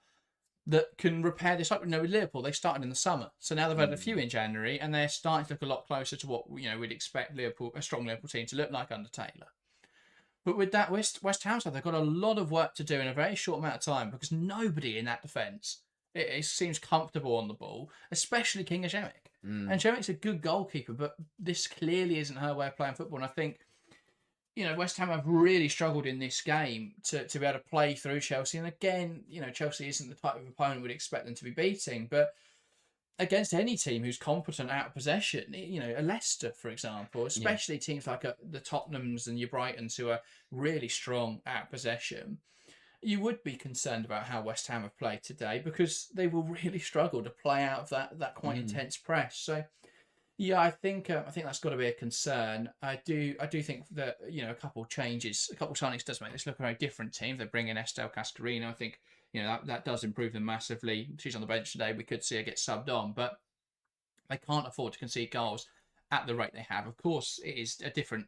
that can repair this up? With Liverpool, they started in the summer, so now they've had a few in January, and they're starting to look a lot closer to what we'd expect a strong Liverpool team to look like under Taylor. But with that West Ham side, they've got a lot of work to do in a very short amount of time, because nobody in that defence it seems comfortable on the ball, especially Kinga Jemic. And Jemic's a good goalkeeper, but this clearly isn't her way of playing football. And I think West Ham have really struggled in this game to be able to play through Chelsea. And again, Chelsea isn't the type of opponent we'd expect them to be beating. But against any team who's competent out of possession, a Leicester, for example, especially teams like the Tottenhams and your Brightons, who are really strong out of possession, you would be concerned about how West Ham have played today, because they will really struggle to play out of that quite intense press. So yeah, I think that's got to be a concern. I do think that a couple of changes, a couple of signings does make this look a very different team. They bring in Estelle Cascarino. I think that does improve them massively. She's on the bench today. We could see her get subbed on, but they can't afford to concede goals at the rate they have. Of course, it is a different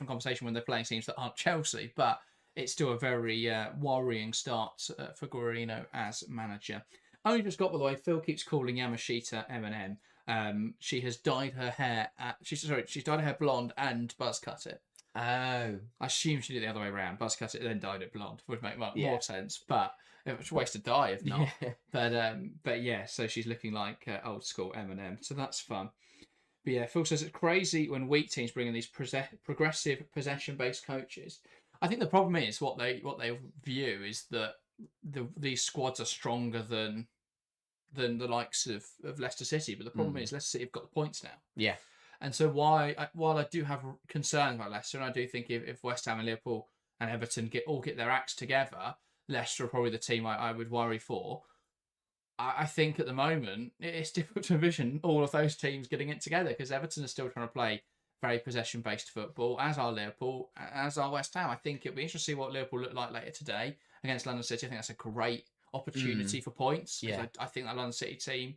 conversation when they're playing teams that aren't Chelsea, but it's still a very worrying start for Guarino as manager. Only just got, by the way, Phil keeps calling Yamashita M&M. She has dyed her hair. She's dyed her hair blonde and buzz cut it. Oh, I assume she did it the other way around. Buzz cut it, then dyed it blonde. Would make more sense, but it was a waste of dye if not. But yeah, so she's looking like old school M&M. So that's fun. But yeah, Phil says it's crazy when weak teams bring in these progressive possession based coaches. I think the problem is what they view is that these squads are stronger than the likes of Leicester City. But the problem is Leicester City have got the points now. Yeah. And so while I do have concerns about Leicester, and I do think if West Ham and Liverpool and Everton get their acts together, Leicester are probably the team I would worry for. I think at the moment it's difficult to envision all of those teams getting it together because Everton are still trying to play very possession-based football, as are Liverpool, as are West Ham. I think it'll be interesting to see what Liverpool look like later today against London City. I think that's a great opportunity for points. Yeah. I think that London City team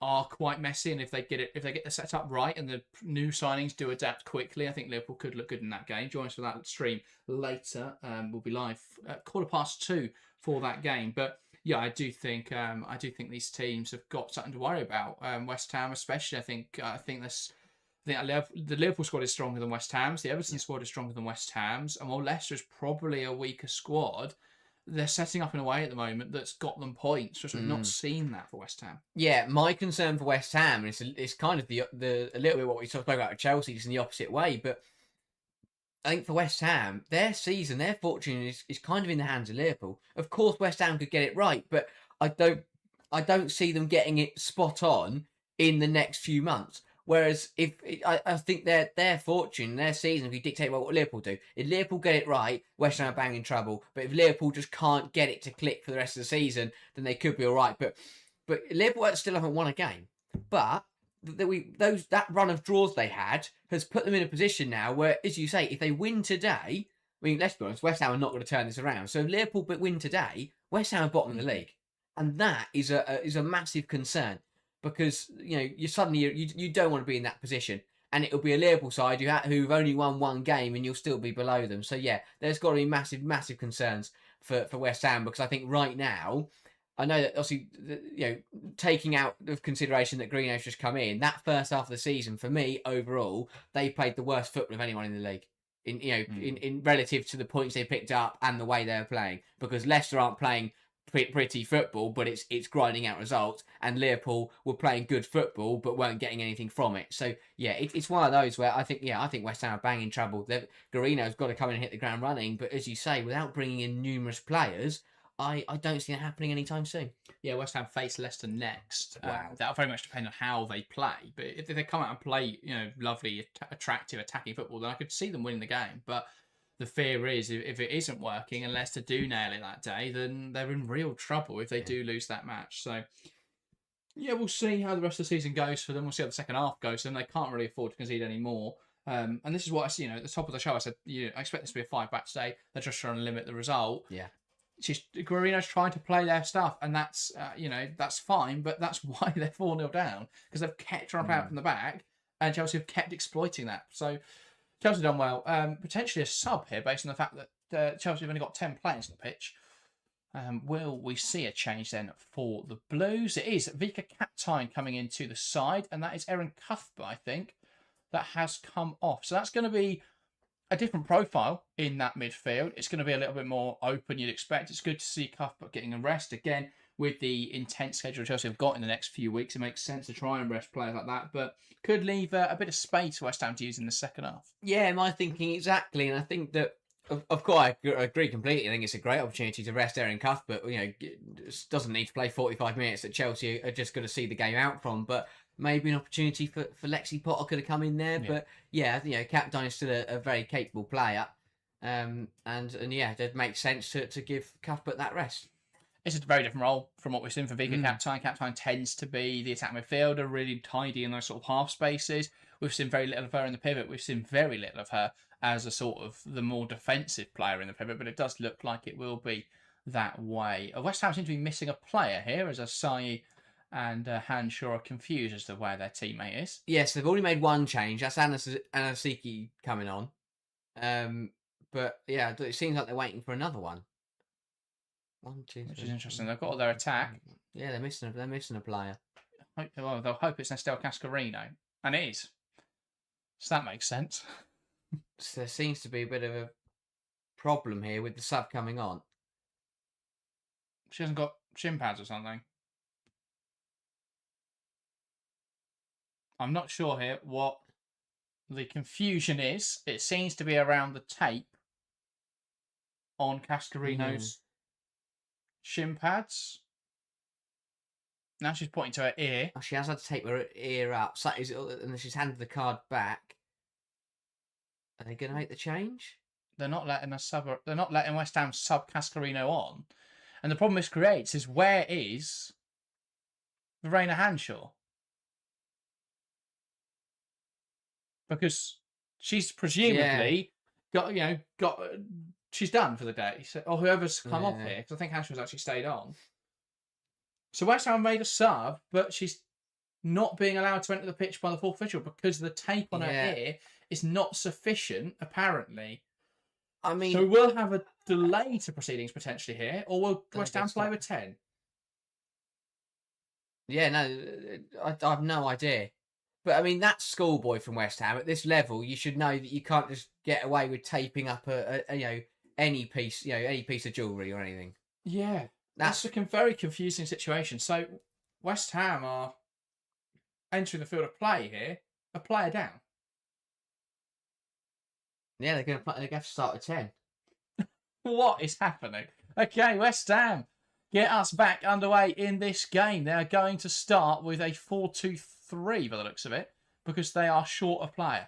are quite messy, and if they get the setup right and the new signings do adapt quickly, I think Liverpool could look good in that game. Join us for that stream later. We'll be live at 2:15 for that game. But yeah, I do think these teams have got something to worry about. West Ham, especially, I think the Liverpool squad is stronger than West Ham's. The Everton squad is stronger than West Ham's, and while Leicester is probably a weaker squad, they're setting up in a way at the moment that's got them points, which we've not seen that for West Ham. Yeah, my concern for West Ham is kind of the a little bit what we spoke about with Chelsea, just in the opposite way. But I think for West Ham, their season, their fortune is kind of in the hands of Liverpool. Of course, West Ham could get it right, but I don't see them getting it spot on in the next few months. Whereas I think their fortune, their season, if you dictate what Liverpool do, if Liverpool get it right, West Ham are bang in trouble. But if Liverpool just can't get it to click for the rest of the season, then they could be all right. But Liverpool still haven't won a game. But that run of draws they had has put them in a position now where, as you say, if they win today, I mean, let's be honest, West Ham are not going to turn this around. So if Liverpool win today, West Ham are bottom of the league, and that is a massive concern. Because you suddenly you don't want to be in that position, and it'll be a Liverpool side who've only won one game, and you'll still be below them. So yeah, there's got to be massive concerns for West Ham, because I think right now, I know that obviously taking out of consideration that Guarino's just come in, that first half of the season for me overall they played the worst football of anyone in the league. In relative to the points they picked up and the way they were playing, because Leicester aren't playing pretty football, but it's grinding out results, and Liverpool were playing good football but weren't getting anything from it. So yeah, it's one of those where I think West Ham are bang in trouble. Guarino's got to come in and hit the ground running, but as you say, without bringing in numerous players, I don't see it happening anytime soon. Yeah, West Ham face Leicester next. Wow. That'll very much depend on how they play. But if they come out and play, lovely, attractive, attacking football, then I could see them winning the game. But the fear is if it isn't working and Leicester do nail it that day, then they're in real trouble if they do lose that match. So yeah, we'll see how the rest of the season goes for them. We'll see how the second half goes for them. They can't really afford to concede any more. And this is what I see. At the top of the show, I said, I expect this to be a 5-back today. They're just trying to limit the result. Yeah. Guarino's trying to play their stuff, and that's that's fine, but that's why they're 4-0 down, because they've kept trying to play out from the back, and Chelsea have kept exploiting that. So Chelsea done well. Potentially a sub here based on the fact that Chelsea have only got 10 players on the pitch. Will we see a change then for the Blues? It is Vika Kaptein coming into the side, and that is Aaron Cuthbert, I think, that has come off. So that's going to be a different profile in that midfield. It's going to be a little bit more open, you'd expect. It's good to see Cuthbert getting a rest again. With the intense schedule Chelsea have got in the next few weeks, it makes sense to try and rest players like that, but could leave a bit of space for West Ham to use in the second half. Yeah, my thinking exactly, and I think that, of course, I agree completely. I think it's a great opportunity to rest Aaron Cuthbert. Doesn't need to play 45 minutes that Chelsea are just going to see the game out from, but maybe an opportunity for Lexi Potter could have come in there. Yeah. But yeah, Kaptein is still a very capable player, and yeah, it makes sense to give Cuthbert that rest. It's a very different role from what we've seen from Vika Kaptein. Kaptein tends to be the attack midfielder, really tidy in those sort of half spaces. We've seen very little of her in the pivot. We've seen very little of her as a sort of the more defensive player in the pivot, but it does look like it will be that way. West Ham seem to be missing a player here, as Asai and Hanshaw are confused as to where their teammate is. Yes, they've already made one change. That's Anasiki coming on. But yeah, it seems like they're waiting for another one. 1, 2, 3. Which is interesting. They've got all their attack. Yeah, they're missing a player. They'll hope it's Nestor Cascarino, and it is. So that makes sense. So there seems to be a bit of a problem here with the sub coming on. She hasn't got shin pads or something. I'm not sure here what the confusion is. It seems to be around the tape on Cascarino's shin pads. Now she's pointing to her ear. Oh, she has had to take her ear up. So and she's handed the card back. Are they going to make the change? They're not letting They're not letting West Ham sub Cascarino on. And the problem this creates is, where is Verena Hanshaw? Because she's presumably got she's done for the day, or whoever's come off here. Because I think Hanshaw's actually stayed on. So West Ham made a sub, but she's not being allowed to enter the pitch by the fourth official because the tape on her ear is not sufficient, apparently. I mean, so we'll have a delay to proceedings potentially here, or will West Ham play with 10? Yeah, no, I have no idea. But I mean, that's schoolboy from West Ham. At this level, you should know that you can't just get away with taping up any piece of jewellery or anything. Yeah, that's a very confusing situation. So West Ham are entering the field of play here, a player down. Yeah, they're going to have to start at 10. What is happening? Okay, West Ham, get us back underway in this game. They're going to start with a 4-2-3 by the looks of it, because they are short a player.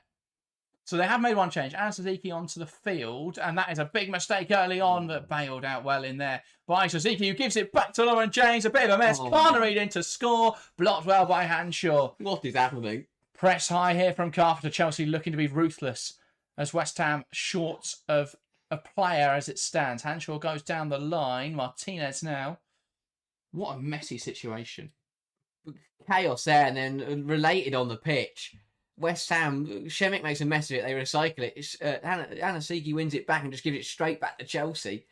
So they have made one change. Anna Suzuki onto the field, and that is a big mistake early on, but bailed out well in there by Suzuki, who gives it back to Lauren James. A bit of a mess. Carnereed in to score. Blocked well by Hanshaw. What is happening? Press high here from Carpenter. Chelsea looking to be ruthless, as West Ham short of a player as it stands. Hanshaw goes down the line. Martinez now. What a messy situation. Chaos there, and then related on the pitch. West Ham, Shemek makes a mess of it. They recycle it. Anna Suzuki wins it back and just gives it straight back to Chelsea.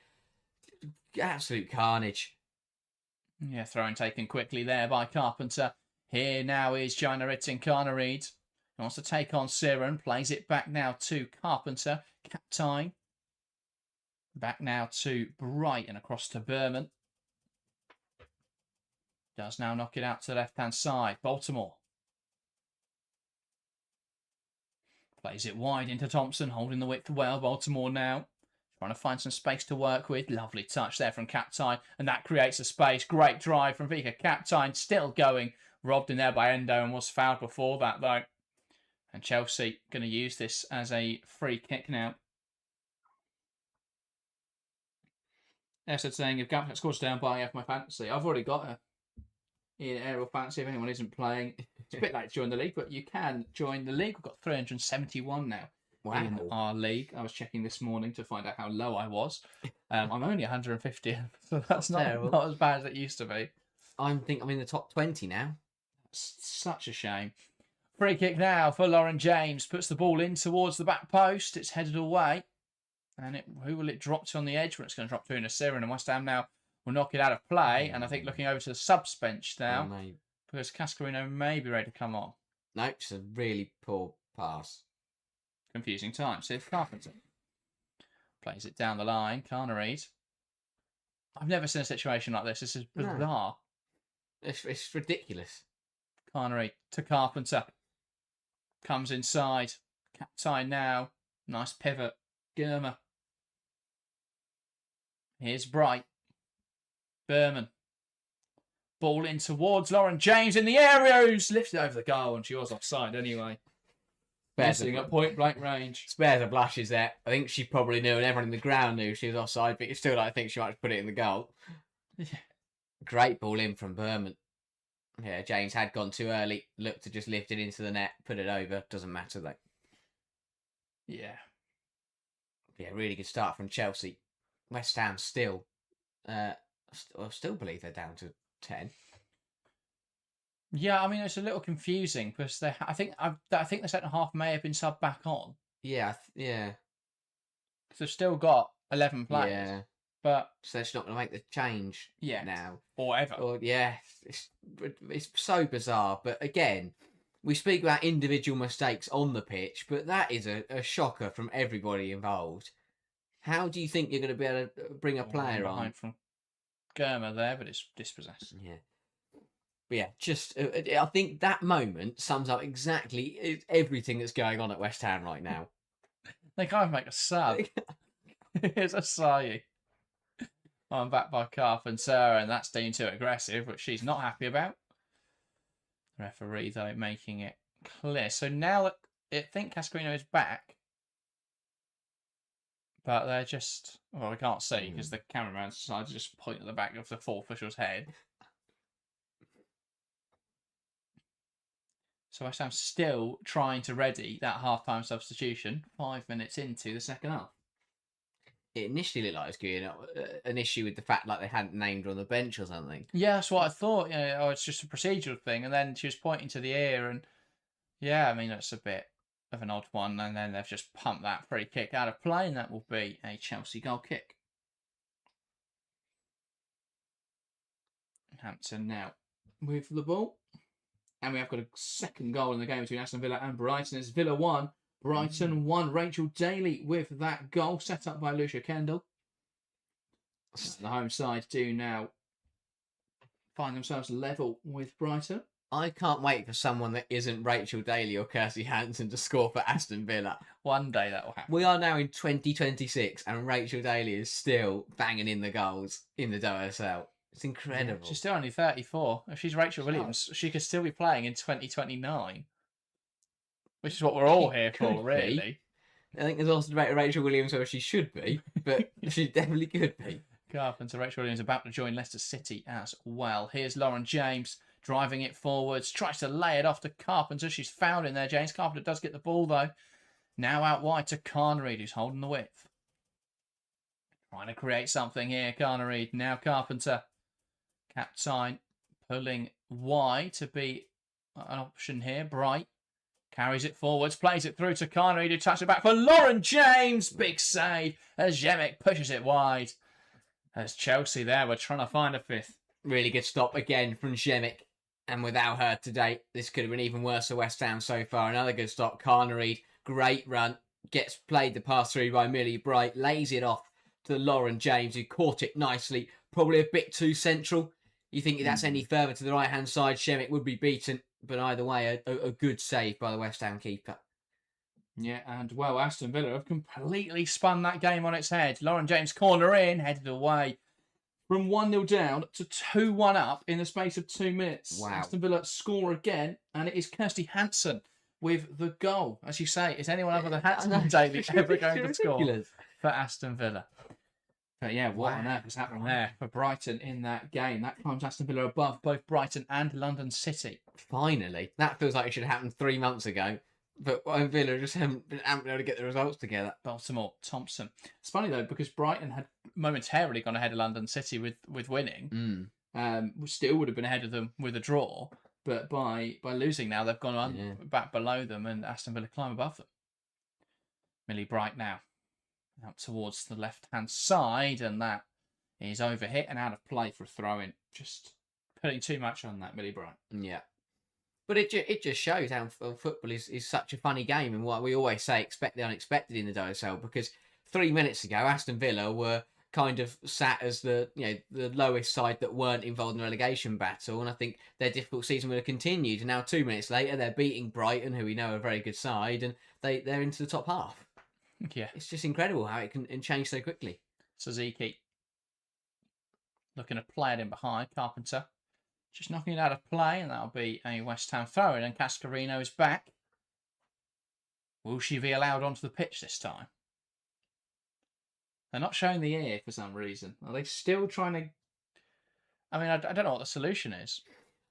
Absolute carnage. Yeah, throwing taken quickly there by Carpenter. Here now is Joanna Ritting-Carnereed. He wants to take on Siren. Plays it back now to Carpenter. Captain. Back now to Bright and across to Berman. Does now knock it out to the left-hand side. Baltimore. Plays it wide into Thompson, holding the width well. Baltimore now trying to find some space to work with. Lovely touch there from Captain, and that creates a space. Great drive from Vika. Captain still going. Robbed in there by Endo and was fouled before that, though. And Chelsea going to use this as a free kick now. Essed saying, if Gapnet scores down by I have my fantasy. I've already got her in aerial fantasy if anyone isn't playing. It's a bit late to join the league, but you can join the league. We've got 371 now in our league. I was checking this morning to find out how low I was. I'm only 150, so that's not as bad as it used to be. I think I'm in the top 20 now. Such a shame. Free kick now for Lauren James. Puts the ball in towards the back post. It's headed away. And who will it drop to on the edge? Well, it's going to drop to Siren, and West Ham now will knock it out of play. And I think looking over to the subs bench now, because Cascarino may be ready to come on. No, it's a really poor pass. Confusing times. Here's Carpenter. Plays it down the line. Carnereed. I've never seen a situation like this. This is bizarre. No. It's ridiculous. Carnereed to Carpenter. Comes inside. Captain now. Nice pivot. Germer. Here's Bright. Berman. Ball in towards Lauren James in the area, who's lifted over the goal, and she was offside anyway. Missing at point blank range. Spares her blushes there. I think she probably knew, and everyone in the ground knew she was offside, but still, I think she might have put it in the goal. Yeah. Great ball in from Berman. Yeah, James had gone too early. Looked to just lift it into the net, put it over. Doesn't matter though. Yeah. Yeah, really good start from Chelsea. West Ham still, I still believe they're down to 10. Yeah, I mean it's a little confusing because I think the second half may have been subbed back on. Yeah, yeah. Because they've still got 11 players. Yeah. But so they're just not going to make the change now. Or ever. Or, yeah, it's so bizarre. But again, we speak about individual mistakes on the pitch, but that is a shocker from everybody involved. How do you think you're going to be able to bring a player on? From Germer there, but it's dispossessed. Yeah. But yeah, just I think that moment sums up exactly everything that's going on at West Ham right now. They can't make a sub. Here's a Sayi. I'm back by Carpenter, and that's deemed too aggressive, which she's not happy about. The referee, though, making it clear. So now I think Cascarino is back, but they're just... Well, we can't see because the cameraman decided to just point at the back of the fourth official's head. So West Ham still trying to ready that half-time substitution 5 minutes into the second half. It initially looked like it was going an issue with the fact like they hadn't named her on the bench or something. Yeah, that's what I thought. It's just a procedural thing. And then she was pointing to the ear, and yeah, I mean, that's a bit of an odd one. And then they've just pumped that free kick out of play, and that will be a Chelsea goal kick. Hampton now with the ball. And we have got a second goal in the game between Aston Villa and Brighton. It's Villa 1, Brighton 1. Rachel Daly with that goal set up by Lucia Kendall. The home side do now find themselves level with Brighton. I can't wait for someone that isn't Rachel Daly or Kirsty Hansen to score for Aston Villa. One day that will happen. We are now in 2026 and Rachel Daly is still banging in the goals in the WSL. It's incredible. Yeah, she's still only 34. If she's Rachel Williams, she could still be playing in 2029. Which is what we're all here for, really. I think there's also debate Rachel Williams where she should be, but she definitely could be. Carpenter, Rachel Williams about to join Leicester City as well. Here's Lauren James driving it forwards, tries to lay it off to Carpenter. She's fouled in there, James. Carpenter does get the ball, though. Now out wide to Carnereed, who's holding the width. Trying to create something here, Carnereed. Now Carpenter. Captain pulling wide to be an option here. Bright carries it forwards, plays it through to Carnereed, who touches it back for Lauren James. Big save as Jemic pushes it wide. As Chelsea there, we're trying to find a fifth. Really good stop again from Jemic. And without her today, this could have been even worse for West Ham so far. Another good stop. Carnereed, great run. Gets played the pass through by Millie Bright. Lays it off to Lauren James, who caught it nicely. Probably a bit too central. You think if that's any further to the right-hand side, Shemick would be beaten. But either way, a good save by the West Ham keeper. Yeah, and well, Aston Villa have completely spun that game on its head. Lauren James corner in, headed away from 1-0 down to 2-1 up in the space of 2 minutes. Wow. Aston Villa score again, and it is Kirsty Hansen with the goal. As you say, is anyone other than Hansen Daly ever going to score for Aston Villa? But yeah, what on earth is happening there for Brighton in that game? That climbs Aston Villa above both Brighton and London City. Finally. That feels like it should have happened 3 months ago. But Villa just haven't been able to get the results together. Baltimore, Thompson. It's funny though, because Brighton had momentarily gone ahead of London City with winning. Still would have been ahead of them with a draw. But by losing now, they've gone back below them, and Aston Villa climb above them. Millie Bright now. Out towards the left-hand side, and that is overhit and out of play for a throw-in. Just putting too much on that, Millie Bright. Yeah. But it just shows how football is such a funny game, and what we always say, expect the unexpected in the WSL, because 3 minutes ago, Aston Villa were kind of sat as the lowest side that weren't involved in the relegation battle, and I think their difficult season would have continued. And now 2 minutes later, they're beating Brighton, who we know are a very good side, and they're into the top half. Yeah. It's just incredible how it can change so quickly. Suzuki looking to play it in behind. Carpenter just knocking it out of play, and that'll be a West Ham throw-in, and Cascarino is back. Will she be allowed onto the pitch this time? They're not showing the ear for some reason. Are they still trying to... I mean, I don't know what the solution is.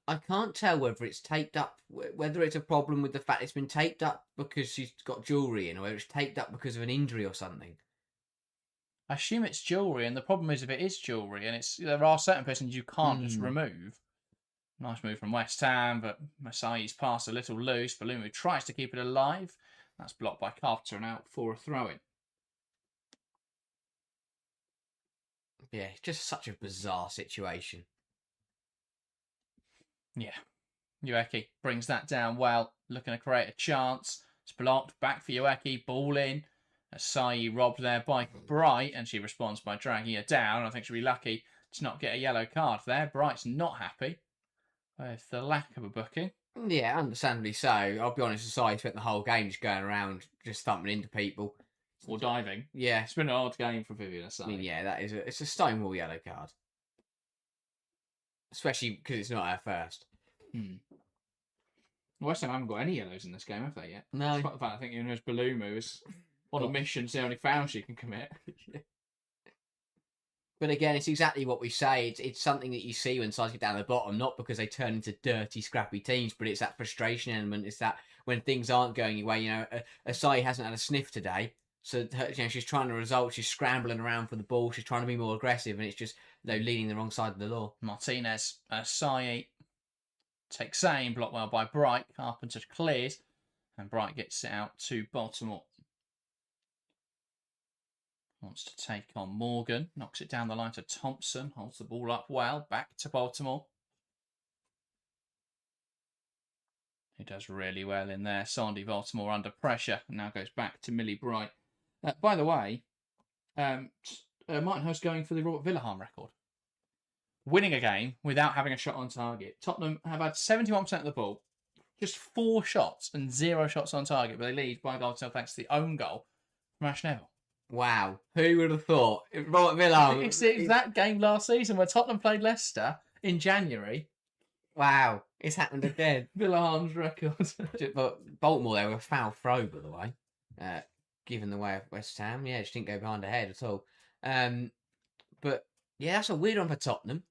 I can't tell whether it's taped up, whether it's a problem with the fact it's been taped up because she's got jewellery in, or whether it's taped up because of an injury or something. I assume it's jewellery, and the problem is if it is jewellery, and there are certain persons you can't just remove. Nice move from West Ham, but Masai's pass a little loose. Balumu tries to keep it alive. That's blocked by Carpenter and out for a throw-in. Yeah, it's just such a bizarre situation. Yeah. Ueki brings that down well, looking to create a chance. It's blocked, back for Ueki, ball in. Asai robbed there by Bright, and she responds by dragging her down. I think she'll be lucky to not get a yellow card there. Bright's not happy with the lack of a booking. Yeah, understandably so. I'll be honest, Asai spent the whole game just going around, just thumping into people. or diving. Yeah. It's been an odd game for Vivian Asai. I mean, yeah, it's a stonewall yellow card. Especially because it's not our first. West Ham haven't got any yellows in this game, have they yet? No. Despite the fact I think Yunus Balumu is on a mission to see how many fouls she can commit. But again, it's exactly what we say. It's something that you see when sides get down the bottom, not because they turn into dirty, scrappy teams, but it's that frustration element. It's that when things aren't going your way, Asai hasn't had a sniff today. So, she's trying to result. She's scrambling around for the ball. She's trying to be more aggressive, and it's just, leaning the wrong side of the law. Martinez, Asai takes aim, blocked well by Bright. Carpenter clears, and Bright gets it out to Baltimore. Wants to take on Morgan. Knocks it down the line to Thompson. Holds the ball up well. Back to Baltimore. He does really well in there. Sandy Baltimore under pressure. And now goes back to Millie Bright. By the way, Martin Hurst going for the Robert Villaharm record. Winning a game without having a shot on target. Tottenham have had 71% of the ball. Just 4 shots and 0 shots on target. But they lead by a goal thanks to the own goal from Ash Neville. Wow, who would have thought? Robert Villaharm. It's that game last season where Tottenham played Leicester in January. Wow, it's happened again. Villaharm's record. But Baltimore, they were a foul throw, by the way. Given the way of West Ham. Yeah, she didn't go behind her head at all. But, yeah, that's a weird one for Tottenham.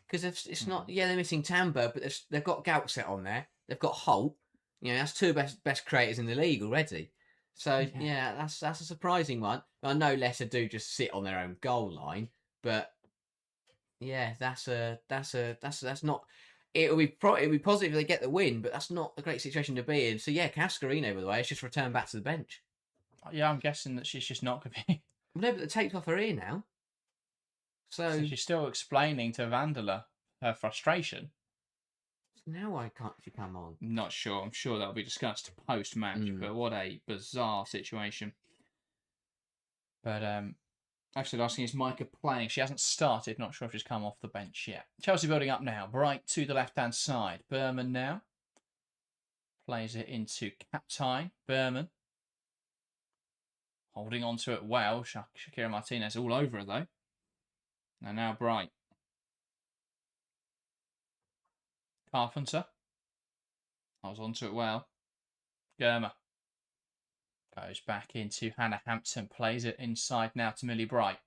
Because it's not... Yeah, they're missing Tamba, but they've got Gautset on there. They've got Holt. That's 2 best creators in the league already. So, yeah, that's a surprising one. I know Leicester do just sit on their own goal line, but yeah, that's not. It'll be positive if they get the win, but that's not a great situation to be in. So yeah, Cascarino, by the way, has just returned back to the bench. Yeah, I'm guessing that she's just not going to be. No, but the tape's off her ear now. So she's still explaining to Vandela her frustration. Now why can't she come on? Not sure. I'm sure that'll be discussed post-match, but what a bizarre situation. But actually, asking is Micah playing? She hasn't started. Not sure if she's come off the bench yet. Chelsea building up now. Bright to the left-hand side. Berman now plays it into Captain Berman. Holding on to it well. Shakira Martinez all over her though. And now Bright. Carpenter. Holds on to it well. Germer. Goes back into Hannah Hampton. Plays it inside now to Millie Bright.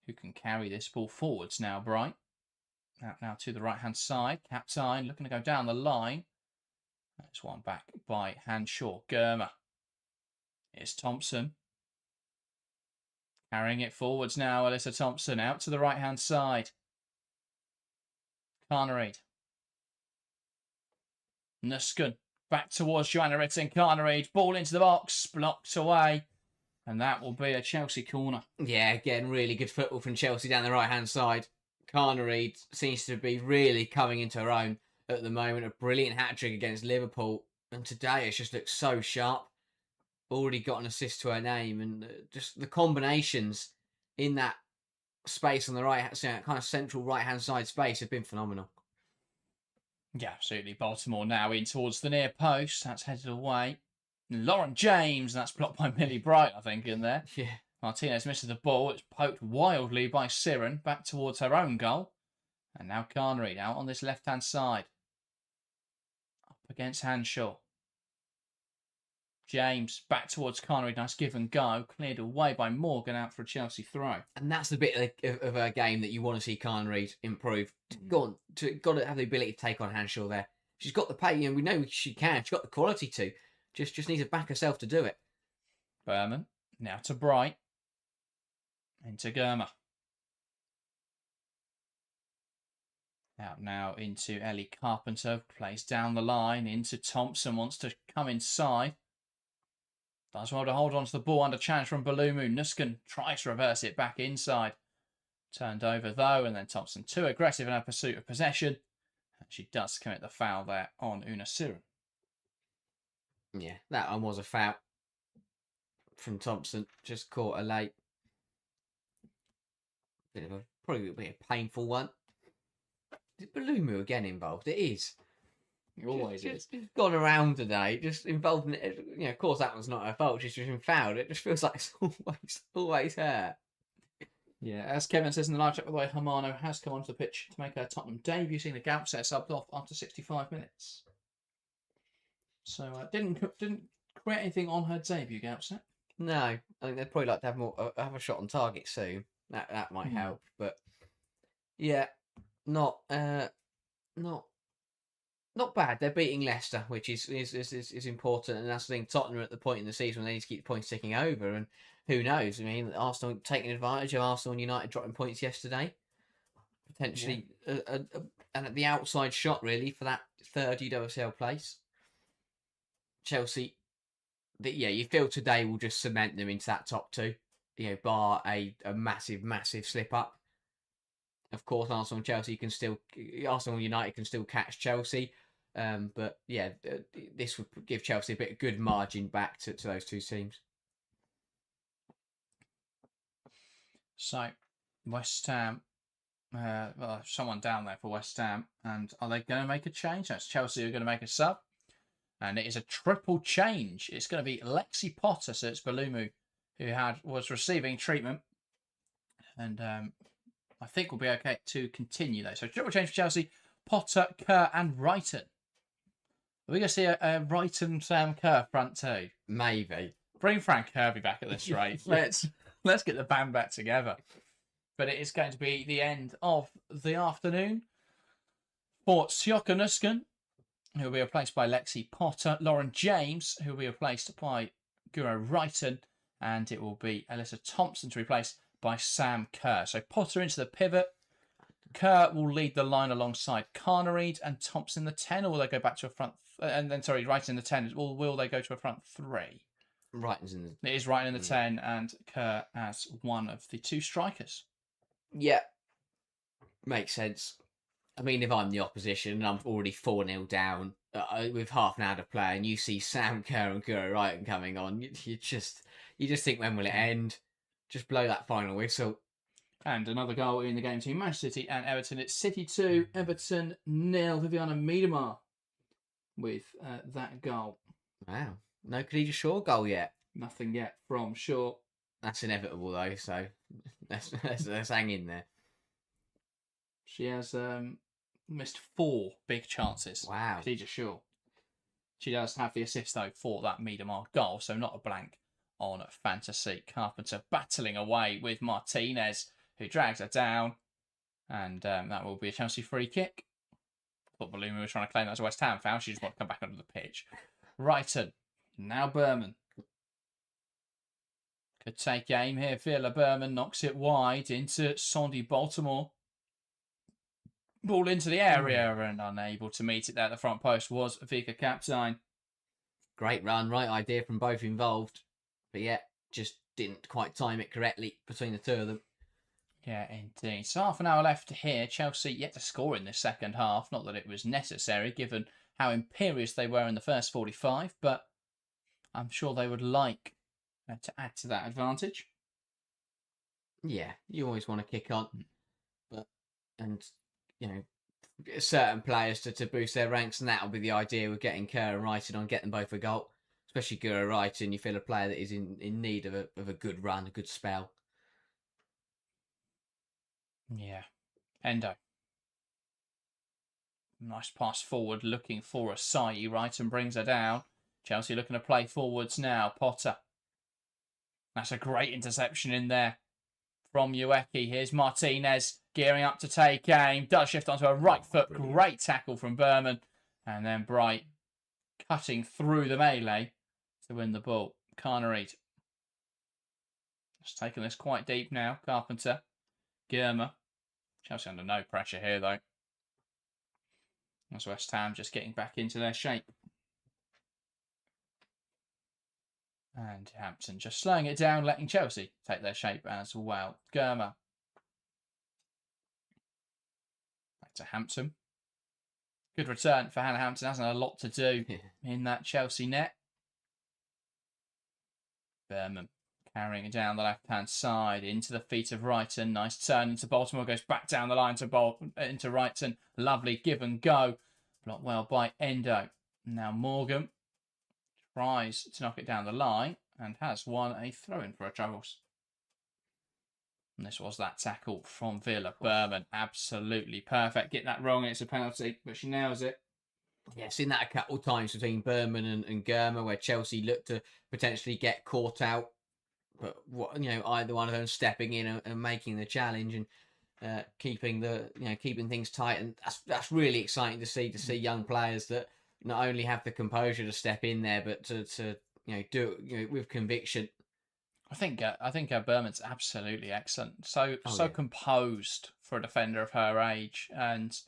Who can carry this ball forwards now, Bright. Now to the right-hand side. Captain looking to go down the line. That's one back by Hanshaw. Germer. Here's Thompson. Carrying it forwards now. Alyssa Thompson out to the right-hand side. Carnareid. Nusken. Back towards Joanna Ritten. Carnareid. Ball into the box. Blocked away. And that will be a Chelsea corner. Yeah, again, really good football from Chelsea down the right-hand side. Carnareid seems to be really coming into her own at the moment. A brilliant hat-trick against Liverpool. And today it's just looked so sharp. Already got an assist to her name. And just the combinations in that space on the right, kind of central right-hand side space have been phenomenal. Yeah, absolutely. Baltimore now in towards the near post. That's headed away. Lauren James, that's blocked by Millie Bright, I think, in there. Yeah. Martinez misses the ball. It's poked wildly by Siren back towards her own goal. And now Carnareid out on this left-hand side. Up against Hanshaw. James back towards Carnareid. Nice give and go. Cleared away by Morgan out for a Chelsea throw. And that's the bit of a game that you want to see Carnareid improve. Got to have the ability to take on Hanshaw there. She's got the pay, and we know she can. She's got the quality to. Just needs to back herself to do it. Berman. Now to Bright. Into Germer. Out now into Ellie Carpenter. Plays down the line. Into Thompson. Wants to come inside. Does well to hold on to the ball under challenge from Balumu. Nusken tries to reverse it back inside. Turned over though, and then Thompson too aggressive in her pursuit of possession. And she does commit the foul there on Una Siren. Yeah, that one was a foul from Thompson. Just caught her late. Probably a painful one. Is Balumu again involved? It is. It always is. Just gone around today, just involved in it. You know, of course, that was not her fault. She's just been fouled. It just feels like it's always her. Yeah, as Kevin says in the live chat, by the way, Hermano has come onto the pitch to make her Tottenham debut, seeing the Gaupset subbed off after 65 minutes. So didn't create anything on her debut, Gaupset. No, I think they'd probably like to have a shot on target soon. That might help, but yeah, not bad. They're beating Leicester, which is important, and that's the thing. Tottenham are at the point in the season when they need to keep the points ticking over, and who knows? I mean, Arsenal taking advantage of Arsenal and United dropping points yesterday, potentially, and at the outside shot really for that third UWSL place. Chelsea, you feel today will just cement them into that top two, bar a massive slip up. Of course, Arsenal and United can still catch Chelsea. But yeah, this would give Chelsea a bit of good margin back to those two teams. So, West Ham, someone down there for West Ham, and are they going to make a change? That's Chelsea who are going to make a sub, and it is a triple change. It's going to be Lexi Potter, so it's Balumu, who was receiving treatment, and I think we'll be okay to continue though. So triple change for Chelsea: Potter, Kerr, and Wrighton. Are we going to see a Wrighton Sam Kerr front two? Maybe. Bring Frank Kirby back at this rate. Let's get the band back together. But it is going to be the end of the afternoon for Sioka Nusken, who will be replaced by Lexi Potter, Lauren James, who will be replaced by Guro Wrighton, and it will be Alyssa Thompson to replace by Sam Kerr. So Potter into the pivot. Kerr will lead the line alongside Carnereed and Thompson the 10, or will they go back to a front... Wrighton in the 10. Will they go to a front 3? Wrighton's in the... It is Wrighton in the 10 and Kerr as one of the two strikers. Yeah. Makes sense. I mean, if I'm the opposition and I'm already 4-0 down with half an hour to play and you see Sam Kerr and Guro Wrighton coming on, you just think, when will it end? Just blow that final whistle. And another goal in the game between Manchester City and Everton. It's City 2, Everton 0. Viviana Miedema with that goal. Wow. No Khadija Shaw goal yet. Nothing yet from Shaw. That's inevitable though, so let's hang in there. She has missed 4 big chances. Wow. Khadija Shaw. She does have the assist though for that Miedema goal, so not a blank on fantasy. Carpenter battling away with Martinez, who drags her down, and that will be a Chelsea free kick. I thought Baluma was trying to claim that as a West Ham foul. She just wanted to come back onto the pitch. Wrighton, now Berman. Could take aim here. Villa Berman knocks it wide into Sandy Baltimore. Ball into the area and unable to meet it there at the front post was Vika Kaptein. Great run, right idea from both involved. But yeah, just didn't quite time it correctly between the two of them. Yeah, indeed. So half an hour left here. Chelsea yet to score in this second half. Not that it was necessary, given how imperious they were in the first 45, but I'm sure they would like to add to that advantage. Yeah, you always want to kick on. And certain players to boost their ranks, and that'll be the idea with getting Kerr and Wrighton on, get them both a goal. Especially Guro Wrighton, you feel a player that is in need of a good run, a good spell. Yeah. Endo. Nice pass forward, looking for Asai. Wrighton brings her down. Chelsea looking to play forwards now. Potter. That's a great interception in there from Ueki. Here's Martinez gearing up to take aim. Does shift onto her right foot. Great tackle from Berman. And then Bright cutting through the melee to win the ball. Carnereed. Just taking this quite deep now. Carpenter. Girma. Chelsea under no pressure here though. That's West Ham just getting back into their shape. And Hampton just slowing it down, letting Chelsea take their shape as well. Girma. Back to Hampton. Good return for Hannah Hampton. Hasn't a lot to do in that Chelsea net. Berman carrying it down the left-hand side into the feet of Wrighton. Nice turn into Baltimore. Goes back down the line into Wrighton. Lovely give and go Blocked well by Endo. Now Morgan tries to knock it down the line and has won a throw-in for her troubles. And this was that tackle from Villa. Berman, absolutely perfect. Get that wrong, it's a penalty, but she nails it. Yeah, seen that a couple of times between Berman and Germa, where Chelsea looked to potentially get caught out, but either one of them stepping in and making the challenge and keeping things tight, and that's really exciting to see young players that not only have the composure to step in there, but to do it with conviction. I think Berman's absolutely excellent. So composed for a defender of her age, and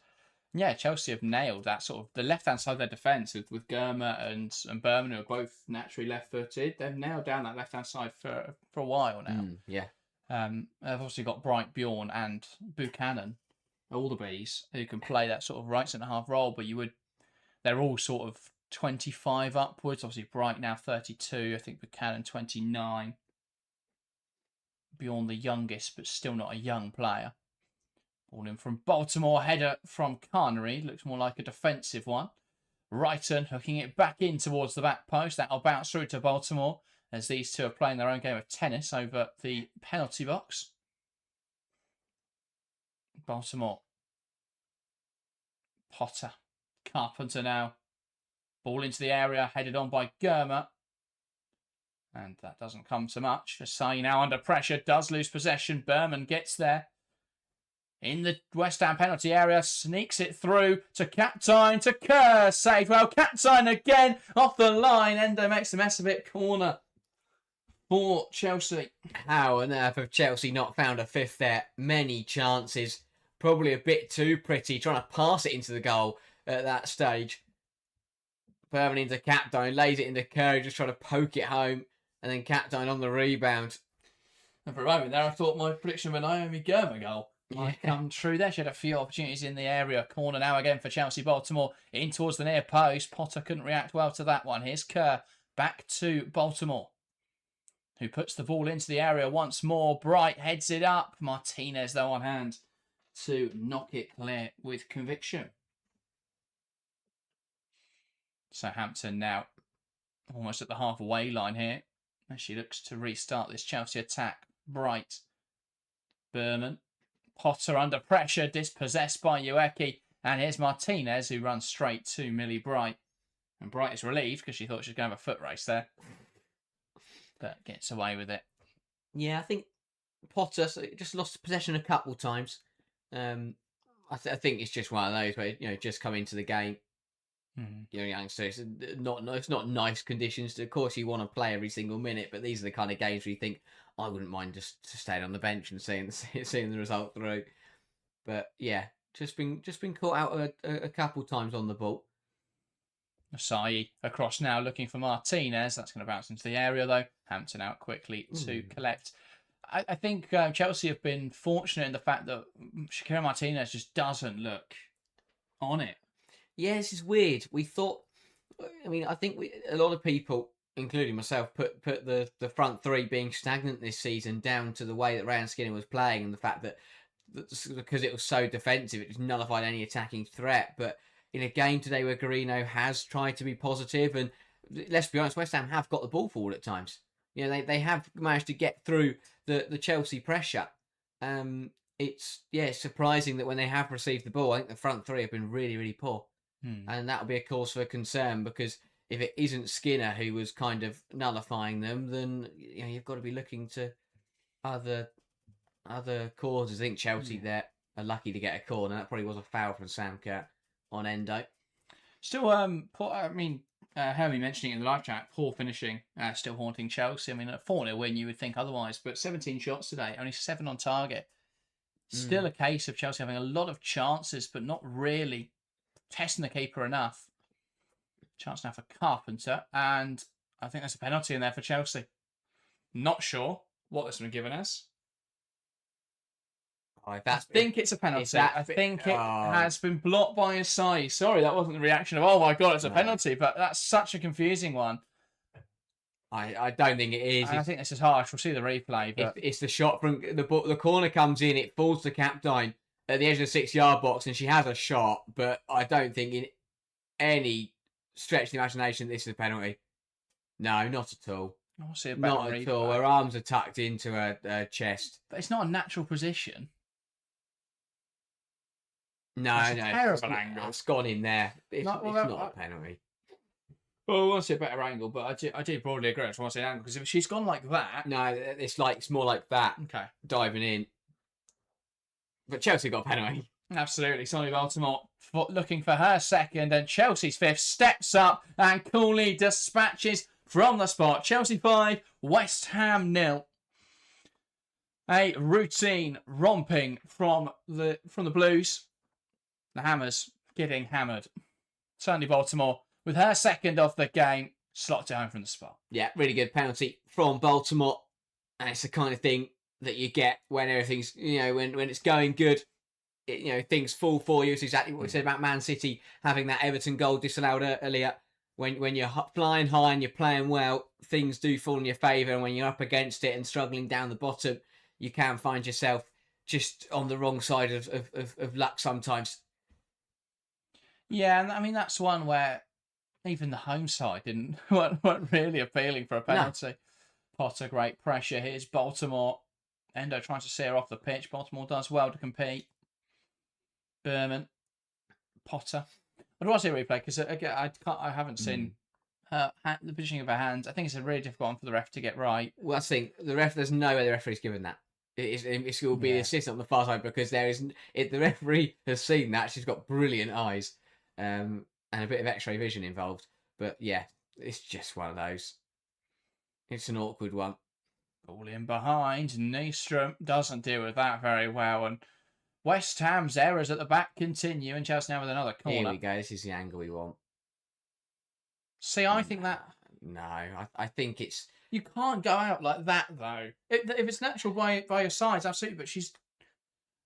yeah, Chelsea have nailed that sort of the left hand side of their defence with Germa and Berman, who are both naturally left footed. They've nailed down that left hand side for a while now. They've obviously got Bright, Bjorn, and Buchanan, all the bees who can play that sort of right centre half role. But they're all sort of 25 upwards. Obviously, Bright now 32. I think Buchanan 29. Bjorn the youngest, but still not a young player. Ball in from Baltimore, header from Carnery. Looks more like a defensive one. Wrighton hooking it back in towards the back post. That'll bounce through to Baltimore as these two are playing their own game of tennis over the penalty box. Baltimore. Potter. Carpenter now. Ball into the area, headed on by Germa. And that doesn't come to much. Asai now under pressure, does lose possession. Berman gets there. In the West Ham penalty area, sneaks it through to Captain, to Kerr. Saved well. Captain again off the line. Endo makes a mess of it. Corner for Chelsea. How on earth have Chelsea not found a fifth there? Many chances. Probably a bit too pretty. Trying to pass it into the goal at that stage. Berman into Captain. Lays it into Kerr. Just trying to poke it home. And then Captain on the rebound. And for a moment there, I thought my prediction of a Naomi Germa goal might come true there. She had a few opportunities in the area. Corner now again for Chelsea. Baltimore in towards the near post. Potter couldn't react well to that one. Here's Kerr back to Baltimore, who puts the ball into the area once more. Bright heads it up. Martinez, though, on hand to knock it clear with conviction. Southampton now almost at the halfway line here as she looks to restart this Chelsea attack. Bright. Berman. Potter under pressure, dispossessed by Ueki. And here's Martinez, who runs straight to Millie Bright. And Bright is relieved because she thought she was going to have a foot race there. But gets away with it. Yeah, I think Potter just lost possession a couple times. I think it's just one of those where, just come into the game. Youngsters, it's not nice conditions. Of course, you want to play every single minute, but these are the kind of games where you think, I wouldn't mind just staying on the bench and seeing the result through. But yeah, just been caught out a couple times on the ball. Asai across now, looking for Martinez. That's going to bounce into the area though. Hampton out quickly to collect. I think Chelsea have been fortunate in the fact that Shakira Martinez just doesn't look on it. Yeah, this is weird. We thought, I think a lot of people, including myself, put the front three being stagnant this season down to the way that Ryan Skinner was playing and the fact that because it was so defensive, it just nullified any attacking threat. But in a game today where Guarino has tried to be positive, and let's be honest, West Ham have got the ball forward at times. They have managed to get through the Chelsea pressure. It's surprising that when they have received the ball, I think the front three have been really, really poor. And that'll be a cause for concern, because if it isn't Skinner who was kind of nullifying them, then you've got to be looking to other causes. I think Chelsea there are lucky to get a corner. That probably was a foul from Sam Kerr on Endo. Still, Hermie mentioning in the live chat, poor finishing, still haunting Chelsea. A 4-0 win, you would think otherwise, but 17 shots today, only 7 on target. Still a case of Chelsea having a lot of chances, but not really testing the keeper enough. Chance now for Carpenter, and I think there's a penalty in there for Chelsea. Not sure what this has been given us. I think it's a penalty. I think it has been blocked by Asai. Sorry, that wasn't the reaction of, oh my God, it's a penalty, but that's such a confusing one. I don't think it is. I think this is harsh. We'll see the replay. But it's the shot from the corner comes in, it falls to Captain at the edge of the 6-yard box, and she has a shot, but I don't think any stretch of the imagination this is a penalty. No, not at all. I'll see a better Not at replay. all. Her arms are tucked into her chest. But it's not a natural position. No, That's a no. terrible angle. It's gone in there. It's Not- well, not a penalty. Well, I want to see a better angle, but I do broadly agree. I just want to see an angle because if she's gone like that. No, it's more like that. Okay. Diving in. But Chelsea got a penalty. Absolutely. Sonny Baltimore looking for her second, and Chelsea's fifth steps up and coolly dispatches from the spot. Chelsea 5, West Ham 0. A routine romping from the Blues. The Hammers getting hammered. Sonny Baltimore with her second of the game, slotted it home from the spot. Yeah, really good penalty from Baltimore. And it's the kind of thing that you get when everything's, when it's going good. Things fall for you. It's exactly what we said about Man City having that Everton goal disallowed earlier. When you're flying high and you're playing well, things do fall in your favour. And when you're up against it and struggling down the bottom, you can find yourself just on the wrong side of luck sometimes. Yeah, and I mean, that's one where even the home side weren't really appealing for a penalty. No. Potter, great pressure. Here's Baltimore. Endo trying to see her off the pitch. Baltimore does well to compete. Berman, Potter. I'd want to see a replay because again, I haven't seen the positioning of her hands. I think it's a really difficult one for the ref to get right. Well, I think there's no way the referee's given that. It will be the assistant on the far side because the referee has seen that. She's got brilliant eyes and a bit of X-ray vision involved. But yeah, it's just one of those. It's an awkward one. Ball in behind. Nystrom doesn't deal with that very well, and West Ham's errors at the back continue, and Chelsea now with another corner. Here we go. This is the angle we want. See, I think that... No, I think it's... You can't go out like that, though. If it's natural by your sides, absolutely, but she's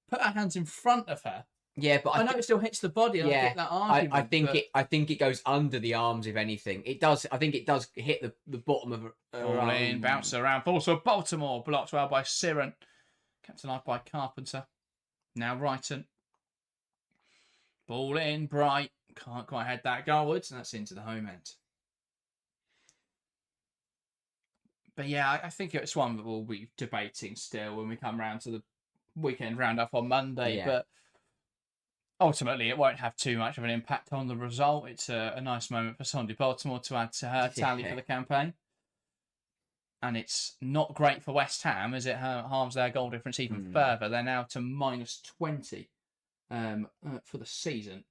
put her hands in front of her. Yeah, but I know it still hits the body. And I get that argument. I think it goes under the arms, if anything. It does. I think it does hit the bottom of her arm. In, bounce around. Also, Baltimore blocked well by Siren. Kept alive by Carpenter. Now Brighton. Ball in, Bright. Can't quite head that goalwards, and that's into the home end. But yeah, I think it's one that we'll be debating still when we come round to the weekend roundup on Monday. Yeah. But ultimately, it won't have too much of an impact on the result. It's a nice moment for Sonny Baltimore to add to her tally for the campaign. And it's not great for West Ham, as it harms their goal difference even further. They're now to -20 for the season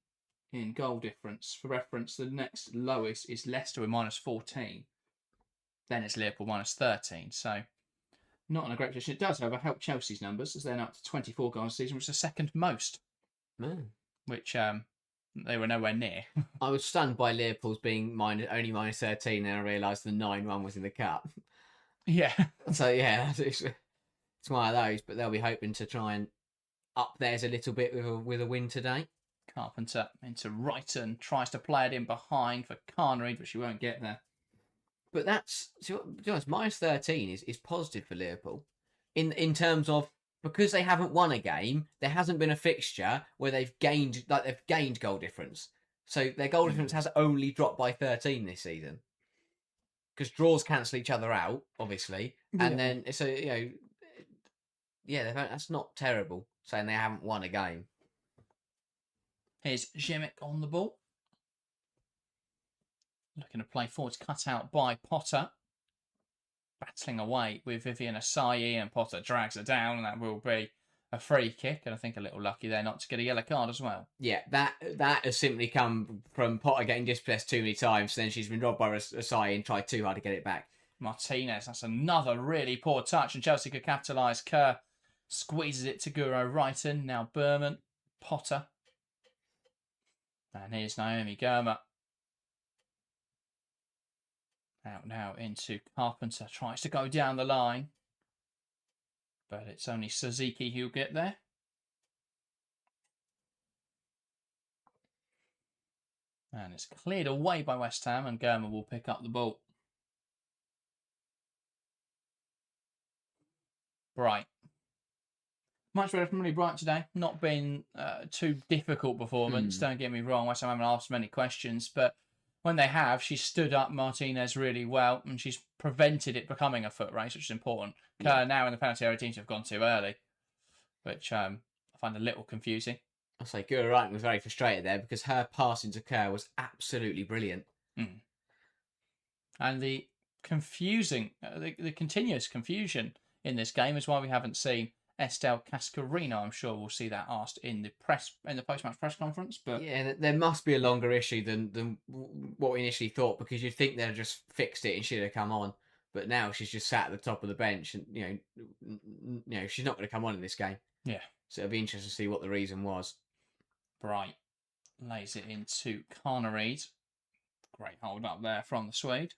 in goal difference. For reference, the next lowest is Leicester with -14. Then it's Liverpool -13. So not in a great position. It does, however, help Chelsea's numbers, as they're now up to 24 goals a season, which is the second most. Which they were nowhere near. I was stunned by Liverpool's being only -13, and I realised the 9-1 was in the cup. Yeah. So yeah, it's one of those. But they'll be hoping to try and up theirs a little bit with a win today. Carpenter into Brighton, tries to play it in behind for Carnery, but she won't get there. But that's, to be honest, -13 is positive for Liverpool in terms of, because they haven't won a game, there hasn't been a fixture where they've gained goal difference. So their goal difference has only dropped by 13 this season. Because draws cancel each other out, obviously, and then that's not terrible. Saying they haven't won a game. Here's Zimic on the ball. Looking to play forward, cut out by Potter. Battling away with Vivian Asai, and Potter drags her down, and that will be a free kick. And I think a little lucky there not to get a yellow card as well. Yeah, that has simply come from Potter getting dispossessed too many times. Then she's been robbed by Asai and tried too hard to get it back. Martinez, that's another really poor touch, and Chelsea could capitalise. Kerr squeezes it to Guro Wrighton. Now Berman, Potter. And here's Naomi Germer. Out now into Carpenter. Tries to go down the line. But it's only Suzuki who'll get there. And it's cleared away by West Ham, and Germer will pick up the ball. Bright. Much better from Really Bright today. Not been too difficult performance. Don't get me wrong. West Ham haven't asked many questions, but when they have, she's stood up Martinez really well, and she's prevented it becoming a foot race, which is important. Yeah. Now in the penalty area, teams have gone too early, which I find a little confusing. I'll say Guarino was very frustrated there because her passing to Kerr was absolutely brilliant. And the confusing, the continuous confusion in this game is why we haven't seen Estelle Cascarino. I'm sure we'll see that asked in the post-match press conference. But yeah, there must be a longer issue than what we initially thought, because you'd think they'd just fixed it and she'd have come on. But now she's just sat at the top of the bench, and you know she's not going to come on in this game. Yeah. So it'll be interesting to see what the reason was. Bright lays it into Carnareed. Great hold up there from the Swede.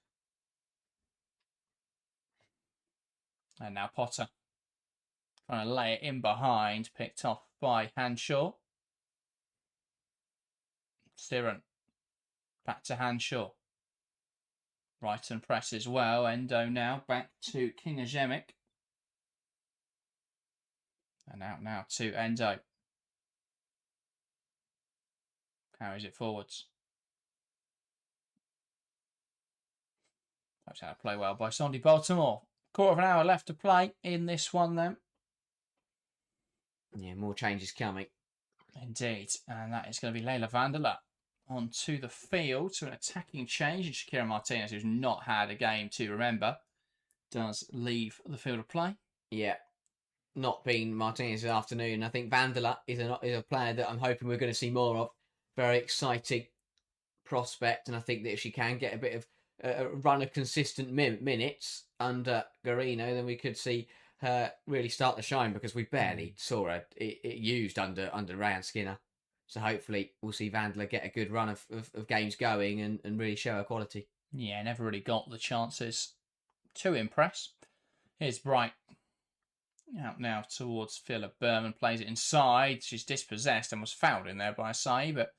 And now Potter trying to lay it in behind, picked off by Hanshaw. Siren back to Hanshaw. Brighton presses well. Endo now back to Kinajemic. And out now to Endo. Carries it forwards. That's how to play well by Sandy Baltimore. Quarter of an hour left to play in this one then. Yeah, more changes coming. Indeed. And that is going to be Leila Vandela onto the field to an attacking change. And Shakira Martinez, who's not had a game to remember, does leave the field of play. Yeah. Not been Martinez's afternoon. I think Vandela is a player that I'm hoping we're going to see more of. Very exciting prospect. And I think that if she can get a bit of a run of consistent minutes under Guarino, then we could see her really start to shine, because we barely saw her it used under Ryan Skinner. So hopefully we'll see Vandela get a good run of games going and really show her quality. Yeah, never really got the chances to impress. Here's Bright. Out now towards Philip Berman, plays it inside. She's dispossessed and was fouled in there by Sai, but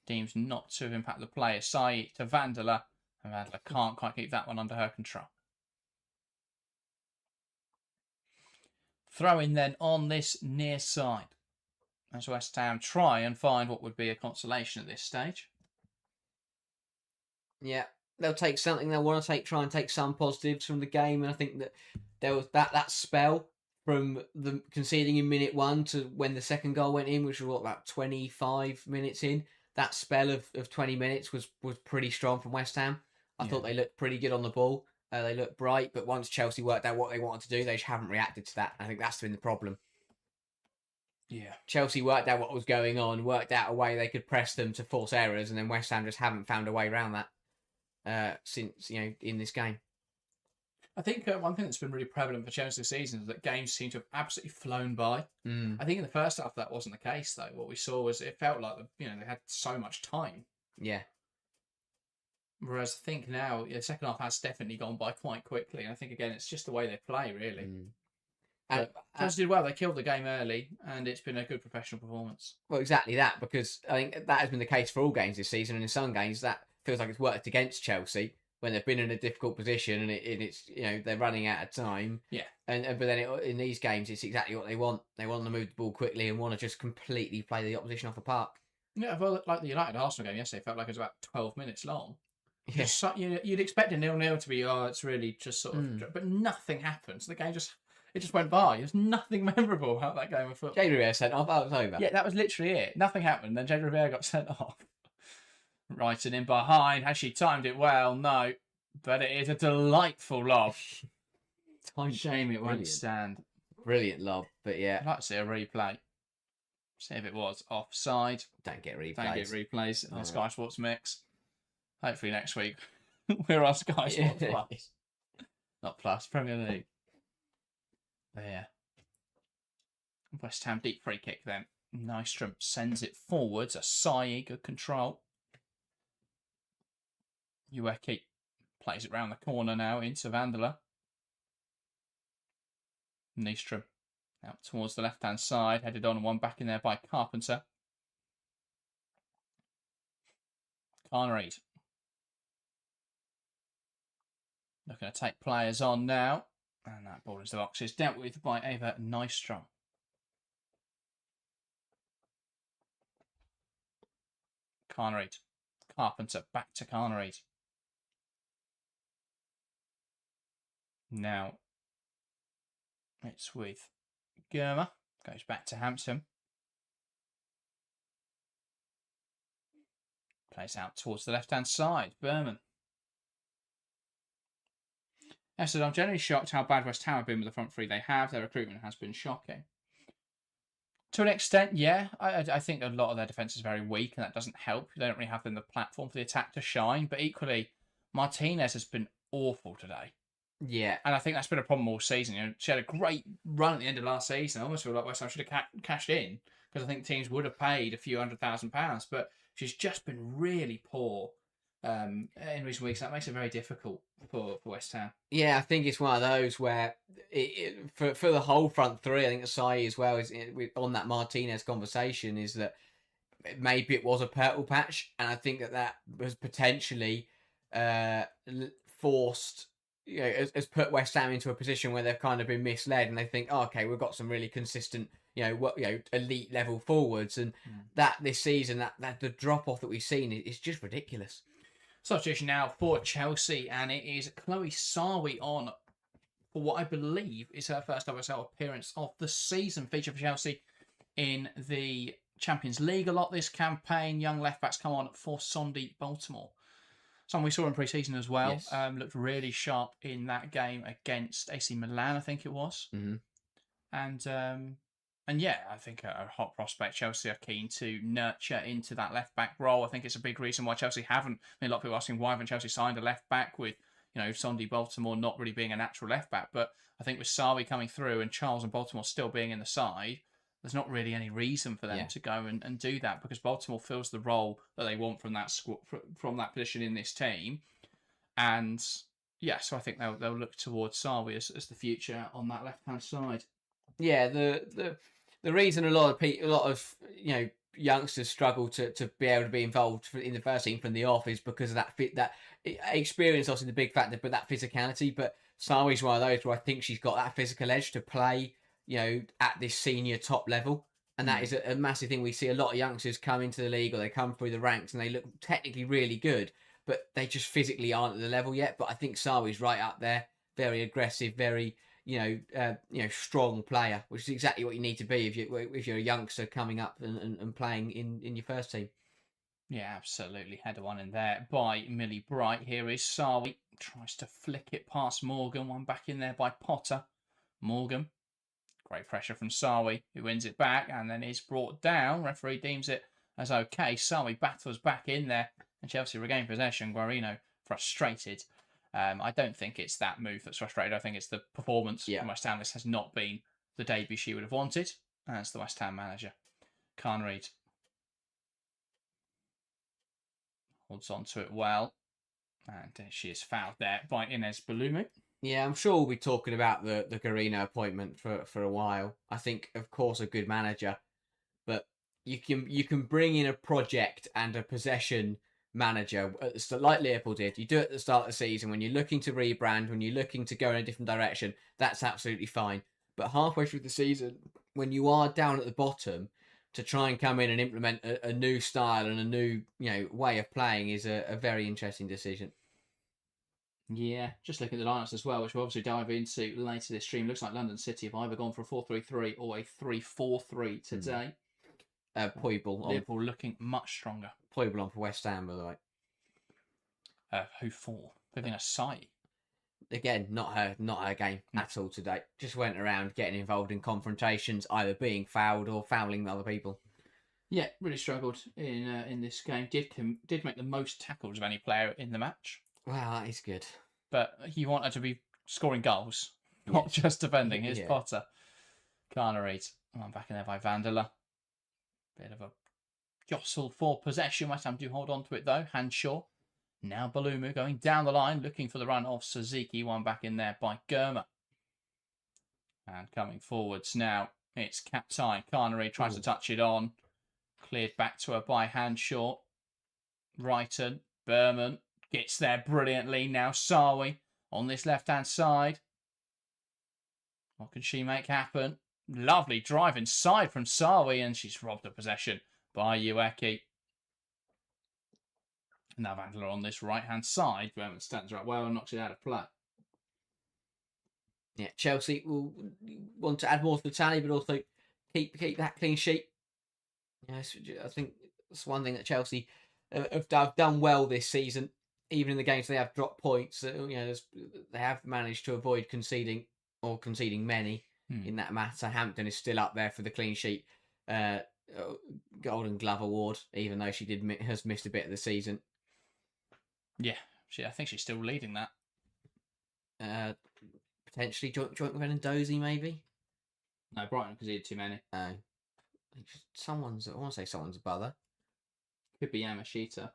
deems not to have impacted the play. Sai to Vandela, and Vandela can't quite keep that one under her control. Throw in then on this near side, as West Ham try and find what would be a consolation at this stage. Yeah, they'll take something. They'll want to try and take some positives from the game, and I think that there was that spell from the conceding in minute 1 to when the second goal went in, which was about 25 minutes in. That spell of 20 minutes was pretty strong from West Ham. I thought they looked pretty good on the ball. They looked bright, but once Chelsea worked out what they wanted to do, they just haven't reacted to that. I think that's been the problem. Yeah. Chelsea worked out what was going on, worked out a way they could press them to force errors, and then West Ham just haven't found a way around that since, in this game. I think one thing that's been really prevalent for Chelsea this season is that games seem to have absolutely flown by. I think in the first half that wasn't the case, though. What we saw was it felt like they had so much time. Yeah. Whereas I think now the second half has definitely gone by quite quickly. And I think, again, it's just the way they play, really. Chelsea did well. They killed the game early, and it's been a good professional performance. Well, exactly that, because I think that has been the case for all games this season, and in some games that feels like it's worked against Chelsea when they've been in a difficult position and it's they're running out of time. Yeah. But then in these games, it's exactly what they want. They want to move the ball quickly and want to just completely play the opposition off the park. Yeah, well, like the United Arsenal game yesterday, it felt like it was about 12 minutes long. Yeah. You'd expect a 0-0 to be, it's really just sort of, but nothing happened. So the game just went by. There's nothing memorable about that game of football. Jay Rivera sent off. That was over. Yeah, that was literally it. Nothing happened. Then Jay Rivera got sent off. Writing in behind. Has she timed it well? No. But it is a delightful lob. Shame it won't stand. Brilliant lob, but yeah. I'd like to see a replay. See if it was offside. Don't get replays. Don't get replays on Sky Sports Mix. Hopefully next week we're on Sky Sports Plus. Not Plus, Premier League. But yeah. West Ham deep free kick then. Nystrom sends it forwards. Asai, good control. Ueki plays it round the corner now into Vandela. Nystrom out towards the left-hand side. Headed on and one back in there by Carpenter. Carnareed. Looking to take players on now. And that ball into the box is dealt with by Ava Nystrom. Carnreid. Carpenter back to Carnreid. Now it's with Germer. Goes back to Hampton. Plays out towards the left-hand side. Berman. Yeah, so I'm generally shocked how bad West Ham have been with the front three they have. Their recruitment has been shocking. To an extent, yeah. I think a lot of their defence is very weak, and that doesn't help. They don't really have them the platform for the attack to shine. But equally, Martinez has been awful today. Yeah. And I think that's been a problem all season. You know, she had a great run at the end of last season. I almost feel like West Ham should have cashed in, because I think teams would have paid a few £100,000. But she's just been really poor in recent weeks. That makes it very difficult for West Ham. Yeah, I think it's one of those where for the whole front three, I think Asai as well is on that Martinez conversation, is that maybe it was a purple patch, and I think that was potentially forced, you know, has put West Ham into a position where they've kind of been misled, and they think, oh, okay, we've got some really consistent, elite level forwards, and that this season, that the drop off that we've seen is just ridiculous. Substitution now for Chelsea, and it is Chloe Sarwi on for what I believe is her first WSL appearance of the season. Feature for Chelsea in the Champions League a lot this campaign. Young left backs come on for Sondi Baltimore. Someone we saw in pre-season as well. Yes. Looked really sharp in that game against AC Milan, I think it was. Mm-hmm. And yeah, I think a hot prospect. Chelsea are keen to nurture into that left back role. I think it's a big reason why Chelsea haven't. A lot of people are asking why haven't Chelsea signed a left back with, Sondi Baltimore not really being a natural left back. But I think with Sarwi coming through and Charles and Baltimore still being in the side, there's not really any reason for them to go and do that, because Baltimore fills the role that they want from that position in this team. And yeah, so I think they'll look towards Sarwi as the future on that left hand side. Yeah, the reason a lot of youngsters struggle to be able to be involved in the first team from the off is because of that experience, obviously the big factor, but that physicality. But Sarwi's one of those where I think she's got that physical edge to play, at this senior top level, and that is a massive thing. We see a lot of youngsters come into the league or they come through the ranks and they look technically really good, but they just physically aren't at the level yet. But I think Sarwi's right up there, very aggressive, very strong player, which is exactly what you need to be if you're a youngster coming up and playing in your first team. Yeah, absolutely. Header one in there by Millie Bright. Here is Sarwi. Tries to flick it past Morgan. One back in there by Potter. Morgan. Great pressure from Sarwi, who wins it back and then is brought down. Referee deems it as okay. Sarwi battles back in there and Chelsea regain possession. Guarino frustrated. I don't think it's that move that's frustrated. I think it's the performance from West Ham. This has not been the debut she would have wanted as the West Ham manager. Carnreid holds on to it well. And she is fouled there by Ines Balumu. Yeah, I'm sure we'll be talking about the Guarino appointment for a while. I think, of course, a good manager, but you can bring in a project and a possession manager like Liverpool did. You do it at the start of the season when you're looking to rebrand, when you're looking to go in a different direction. That's absolutely fine. But halfway through the season, when you are down at the bottom, to try and come in and implement a new style and a new way of playing is a very interesting decision. Yeah, just looking at the lineups as well, which we'll obviously dive into later this stream. Looks like London City have either gone for a 4-3-3 or a 3-4-3 today. Liverpool looking much stronger. Poibel on for West Ham, by the way. Who for? Vivian Asai. Again, not her game at all today. Just went around getting involved in confrontations, either being fouled or fouling other people. Yeah, really struggled in this game. Did make the most tackles of any player in the match. Wow, that is good. But you want her to be scoring goals, not just defending. Here's Potter. Carnreid. I'm back in there by Vanderla. Bit of a jostle for possession. West Ham do hold on to it though. Hanshaw. Now Balumu going down the line, looking for the run of Suzuki. One back in there by Germer. And coming forwards now, it's Captain. Carnreid tries to touch it on. Cleared back to her by Hanshaw. Wrighton. Berman gets there brilliantly. Now Sarwi on this left-hand side. What can she make happen? Lovely drive inside from Sarwi, and she's robbed of possession by Ueki. Now Vandler on this right-hand side. Bournemouth stands right well and knocks it out of play. Yeah, Chelsea will want to add more to the tally, but also keep that clean sheet. Yes, I think that's one thing that Chelsea have done well this season. Even in the games they have dropped points, they have managed to avoid conceding many in that matter. Hampton is still up there for the clean sheet Golden Glove award, even though she has missed a bit of the season. Yeah, I think she's still leading that. Potentially joint with Dozy, maybe. No, Brighton conceded too many. No, I want to say someone's brother. Could be Yamashita.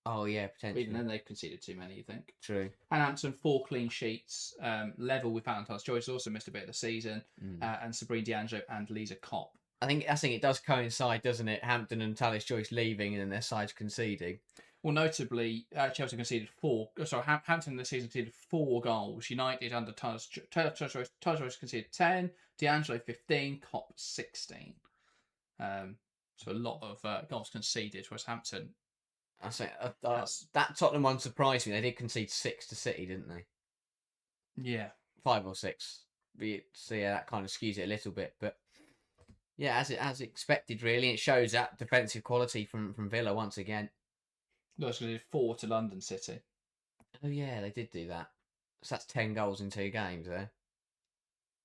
Oh yeah, potentially. Even then, they've conceded too many. You think? True. And Hampton 4 clean sheets, level with Valentine's Joyce. Also missed a bit of the season, and Sabrina D'Angelo and Lisa Kopp. I think it does coincide, doesn't it? Hampton and Talis Joyce leaving, and then their sides conceding. Well, notably, Chelsea conceded 4. Sorry, Hampton this season conceded 4 goals. United under Talis Joyce conceded 10. D'Angelo 15. Kopp 16. So a lot of goals conceded. Whereas Hampton. I say that Tottenham one surprised me. They did concede 6 to City, didn't they? Yeah, 5 or 6. So yeah, that kind of skews it a little bit, but yeah, as expected, really. It shows that defensive quality from Villa once again. They did 4 to London City. Oh yeah, they did do that. So that's 10 goals in 2 games there.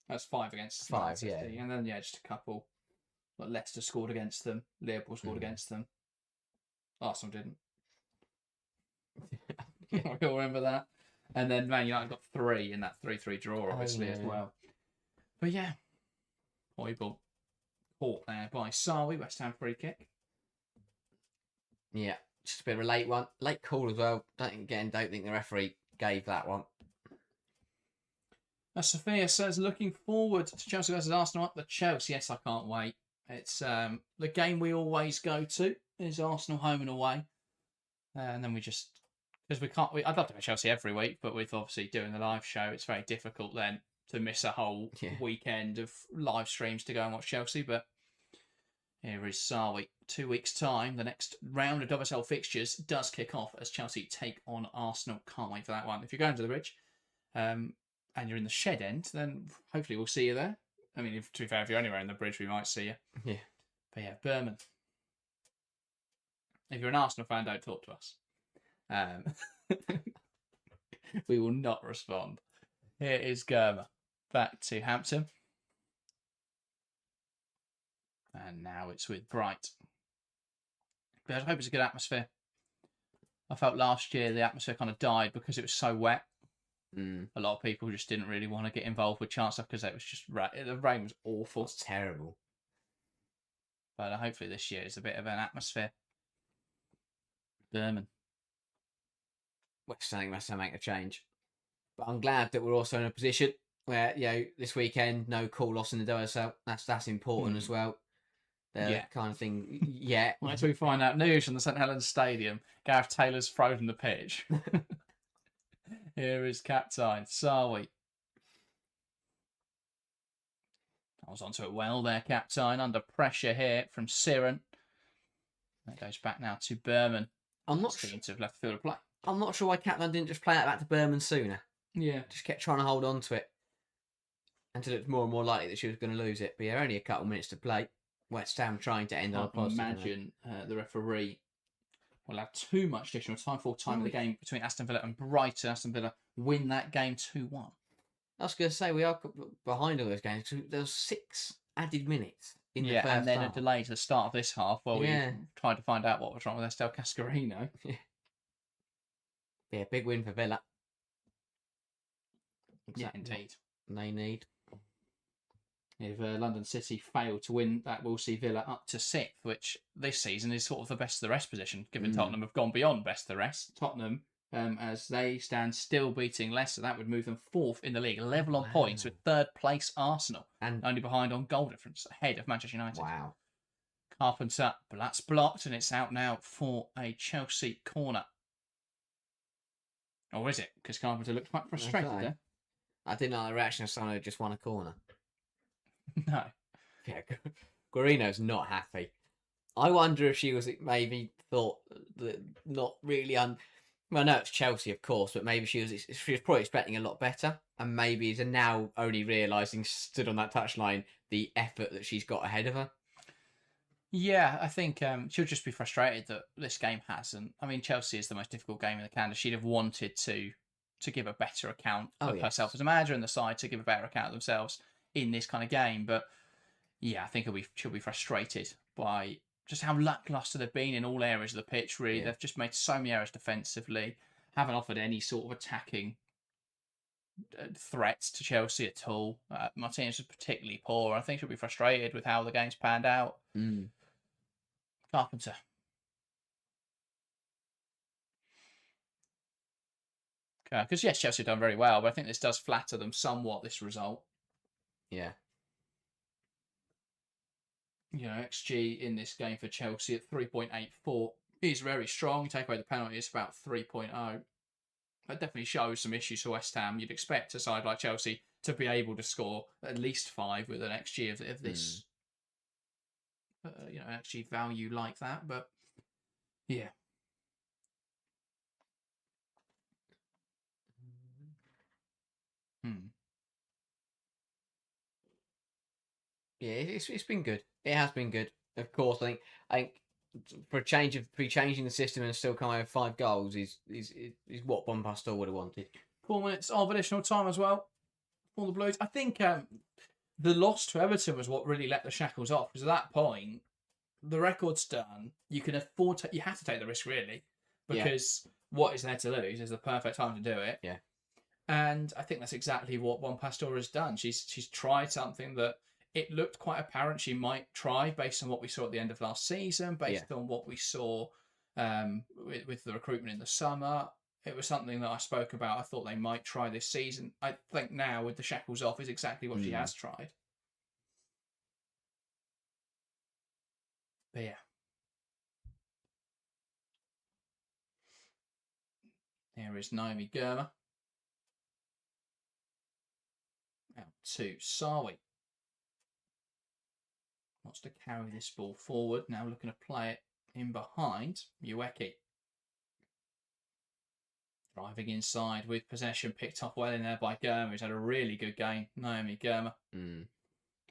That's 5 against 5, City. yeah. And then just a couple. Like Leicester scored against them. Liverpool scored against them. Arsenal didn't. I all remember that. And then Man United got 3 in that 3-3 draw, obviously, as well. But yeah, Hoiberg caught there by Sarwi, West Ham free kick. Yeah, just a bit of a late one. Late call as well. Don't think the referee gave that one. Sophia says, looking forward to Chelsea versus Arsenal at the Chelsea. Yes, I can't wait. It's the game we always go to is Arsenal home and away. And then we just, because I'd love to have Chelsea every week, but with obviously doing the live show, it's very difficult then to miss a whole weekend of live streams to go and watch Chelsea. But here is Sarwi. 2 weeks' time, the next round of WSL fixtures does kick off as Chelsea take on Arsenal. Can't wait for that one. If you're going to the bridge and you're in the shed end, then hopefully we'll see you there. I mean, to be fair, if you're anywhere in the bridge, we might see you. Yeah. But yeah, Berman. If you're an Arsenal fan, don't talk to us. We will not respond. Here is Germa. Back to Hampton. And now it's with Bright. But I hope it's a good atmosphere. I felt last year the atmosphere kind of died because it was so wet. A lot of people just didn't really want to get involved with chant stuff because it was just the rain was awful. It's terrible. But hopefully this year is a bit of an atmosphere. Berman. West Ham must make a change. But I'm glad that we're also in a position where, this weekend, no call loss in the WSL. That's important as well. Kind of thing. Yeah. Wait till we find out news from the St Helens Stadium. Gareth Taylor's frozen the pitch. Here is captain Sarwi. I was onto it well there, captain. Under pressure here from Siren. That goes back now to Berman. I'm not sure to have left the field of play. I'm not sure why Captain didn't just play it back to Berman sooner. Yeah. Just kept trying to hold on to it until it was more and more likely that she was going to lose it. But only a couple minutes to play. West Ham trying to end on a positive. Imagine the referee will have too much additional time for time of the game between Aston Villa and Brighton. Aston Villa win that game 2-1. I was going to say, we are behind all those games. There was 6 added minutes in the first and then half. a delay to the start of this half while we tried to find out what was wrong with Estelle Cascarino. Yeah, big win for Villa. Yeah, indeed. They need. If London City fail to win, that will see Villa up to 6th, which this season is sort of the best of the rest position, given Tottenham have gone beyond best of the rest. Tottenham, as they stand still beating Leicester, that would move them 4th in the league, level on points with 3rd place Arsenal, and only behind on goal difference, ahead of Manchester United. Wow. Carpenter, but that's blocked, and it's out now for a Chelsea corner. Or is it? Because Carpenter looked quite frustrated there. I didn't like the reaction of someone who just won a corner. No. Yeah, Guarino's not happy. I wonder if she was maybe thought not really well, no, it's Chelsea, of course, but maybe she was probably expecting a lot better, and maybe is now only realising, stood on that touchline, the effort that she's got ahead of her. Yeah, I think she'll just be frustrated that this game hasn't. I mean, Chelsea is the most difficult game in the calendar. She'd have wanted to give a better account of herself as a manager, and the side to give a better account of themselves in this kind of game. But yeah, I think she'll be frustrated by just how lackluster they've been in all areas of the pitch. Really, they've just made so many errors defensively, haven't offered any sort of attacking threats to Chelsea at all. Martinez was particularly poor. I think she'll be frustrated with how the game's panned out. Carpenter. Because yes, Chelsea have done very well, but I think this does flatter them somewhat, this result. Yeah. You know, XG in this game for Chelsea at 3.84 is very strong. Take away the penalty, it's about 3.0. That definitely shows some issues for West Ham. You'd expect a side like Chelsea to be able to score at least 5 with an XG of this, XG value like that. But yeah. Yeah, it's been good. It has been good. Of course, I think for a change of changing the system and still coming with 5 goals is what Bompastor would have wanted. 4 minutes of additional time as well for the Blues. I think the loss to Everton was what really let the shackles off, because at that point the record's done. You can afford to. You have to take the risk, really, because what is there to lose is the perfect time to do it. Yeah. And I think that's exactly what Bompastor has done. She's tried something that it looked quite apparent she might try, based on what we saw at the end of last season, based on what we saw with the recruitment in the summer. It was something that I spoke about. I thought they might try this season. I think now, with the shackles off, is exactly what she has tried. But yeah. Here is Naomi Girma. Out to Sawi. Wants to carry this ball forward. Now looking to play it in behind Ueki. Driving inside with possession, picked up well in there by Girma, who's had a really good game. Naomi Girma. Going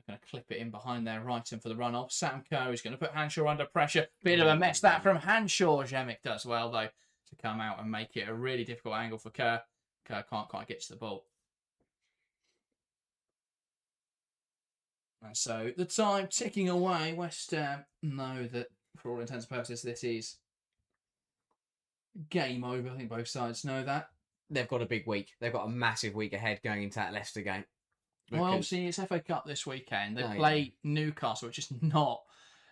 to clip it in behind there, Wrighton for the run-off. Sam Kerr is going to put Hanshaw under pressure. Bit of a mess that from Hanshaw. Zemic does well, though, to come out and make it a really difficult angle for Kerr. Kerr can't quite get to the ball. And so the time ticking away. West Ham know that, for all intents and purposes, this is game over. I think both sides know that. They've got a big week. They've got a massive week ahead going into that Leicester game. Well, obviously, it's FA Cup this weekend. They play Newcastle, which is not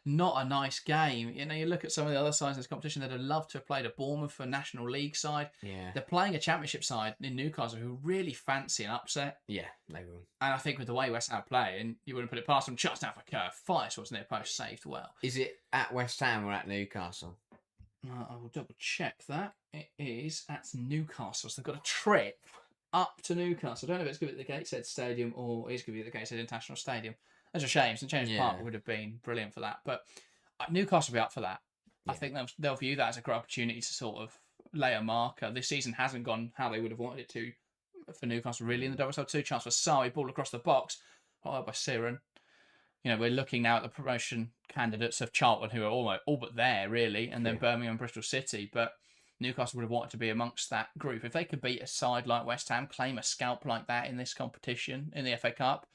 a nice game. You know, you look at some of the other sides in this competition that would love to have played at Bournemouth for National League side. Yeah. They're playing a Championship side in Newcastle who really fancy an upset. Yeah, they will. And I think with the way West Ham play, and you wouldn't put it past them, just now for Kerr. Fights wasn't their post saved well. Is it at West Ham or at Newcastle? I will double check that. It is at Newcastle. So they've got a trip up to Newcastle. I don't know if it's going to be at the Gateshead Stadium or it's going to be at the Gateshead International Stadium. That's a shame. St James Park would have been brilliant for that. But Newcastle will be up for that. Yeah. I think they'll view that as a great opportunity to sort of lay a marker. This season hasn't gone how they would have wanted it to for Newcastle, really, in the WSL2. Chance for Sawi, ball across the box, followed by Siren. You know, we're looking now at the promotion candidates of Charlton, who are all but there, really, and then Birmingham and Bristol City. But Newcastle would have wanted to be amongst that group. If they could beat a side like West Ham, claim a scalp like that in this competition, in the FA Cup,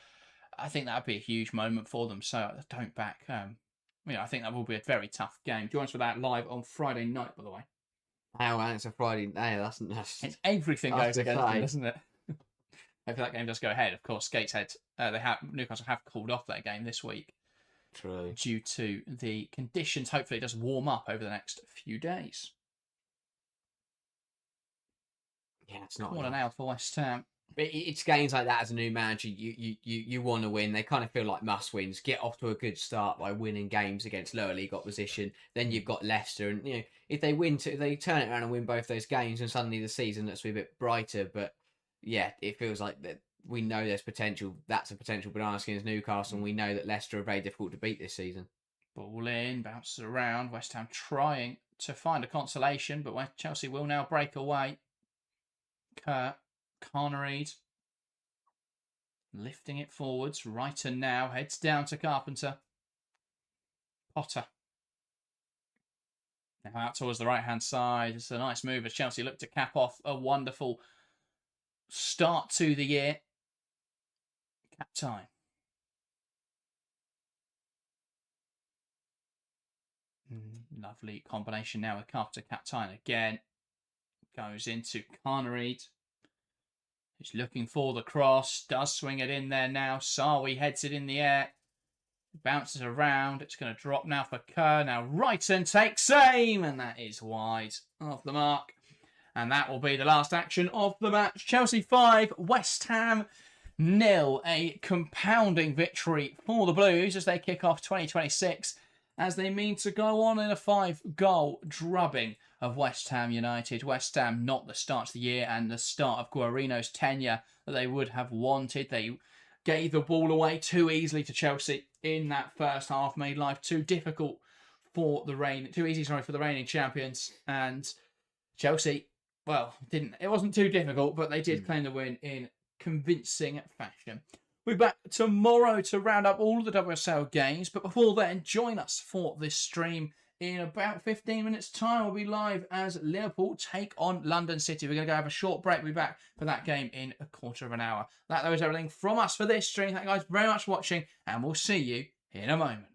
I think that would be a huge moment for them. So don't back. I think that will be a very tough game. Join us for that live on Friday night, by the way. Oh, and it's a Friday night. That's it's everything goes against them, doesn't it? If that game does go ahead, of course, Gateshead, Newcastle have called off their game this week. True. Due to the conditions. Hopefully it does warm up over the next few days. Yeah, it's not. What an out for West Ham. It's games like that as a new manager. You want to win. They kind of feel like must wins. Get off to a good start by winning games against lower league opposition. Then you've got Leicester, and if they if they turn it around and win both those games, and suddenly the season looks to be a bit brighter. But yeah, it feels like that we know there's potential. That's a potential banana skin as Newcastle, and we know that Leicester are very difficult to beat this season. Ball in, bounces around. West Ham trying to find a consolation, but where Chelsea will now break away. Kerr, Carnereed, lifting it forwards. Rita now heads down to Carpenter. Potter. Now out towards the right-hand side. It's a nice move as Chelsea look to cap off a wonderful start to the year. Cap time. Lovely combination now with Carpenter. Cap time again. Goes into Carnereed. He's looking for the cross. Does swing it in there now. Sawi heads it in the air. Bounces around. It's going to drop now for Kerr. Now Wrighton takes aim. And that is wide of the mark. And that will be the last action of the match. Chelsea 5, West Ham 0. A compounding victory for the Blues as they kick off 2026. As they mean to go on in a 5-goal drubbing of West Ham United. West Ham not the start of the year and the start of Guarino's tenure that they would have wanted. They gave the ball away too easily to Chelsea in that first half, made life too difficult for the reigning champions. And Chelsea, well, it wasn't too difficult, but they did claim the win in convincing fashion. We're back tomorrow to round up all of the WSL games, but before then, join us for this stream. In about 15 minutes' time, we'll be live as Liverpool take on London City. We're going to go have a short break. We'll be back for that game in a quarter of an hour. That is everything from us for this stream. Thank you guys very much for watching, and we'll see you in a moment.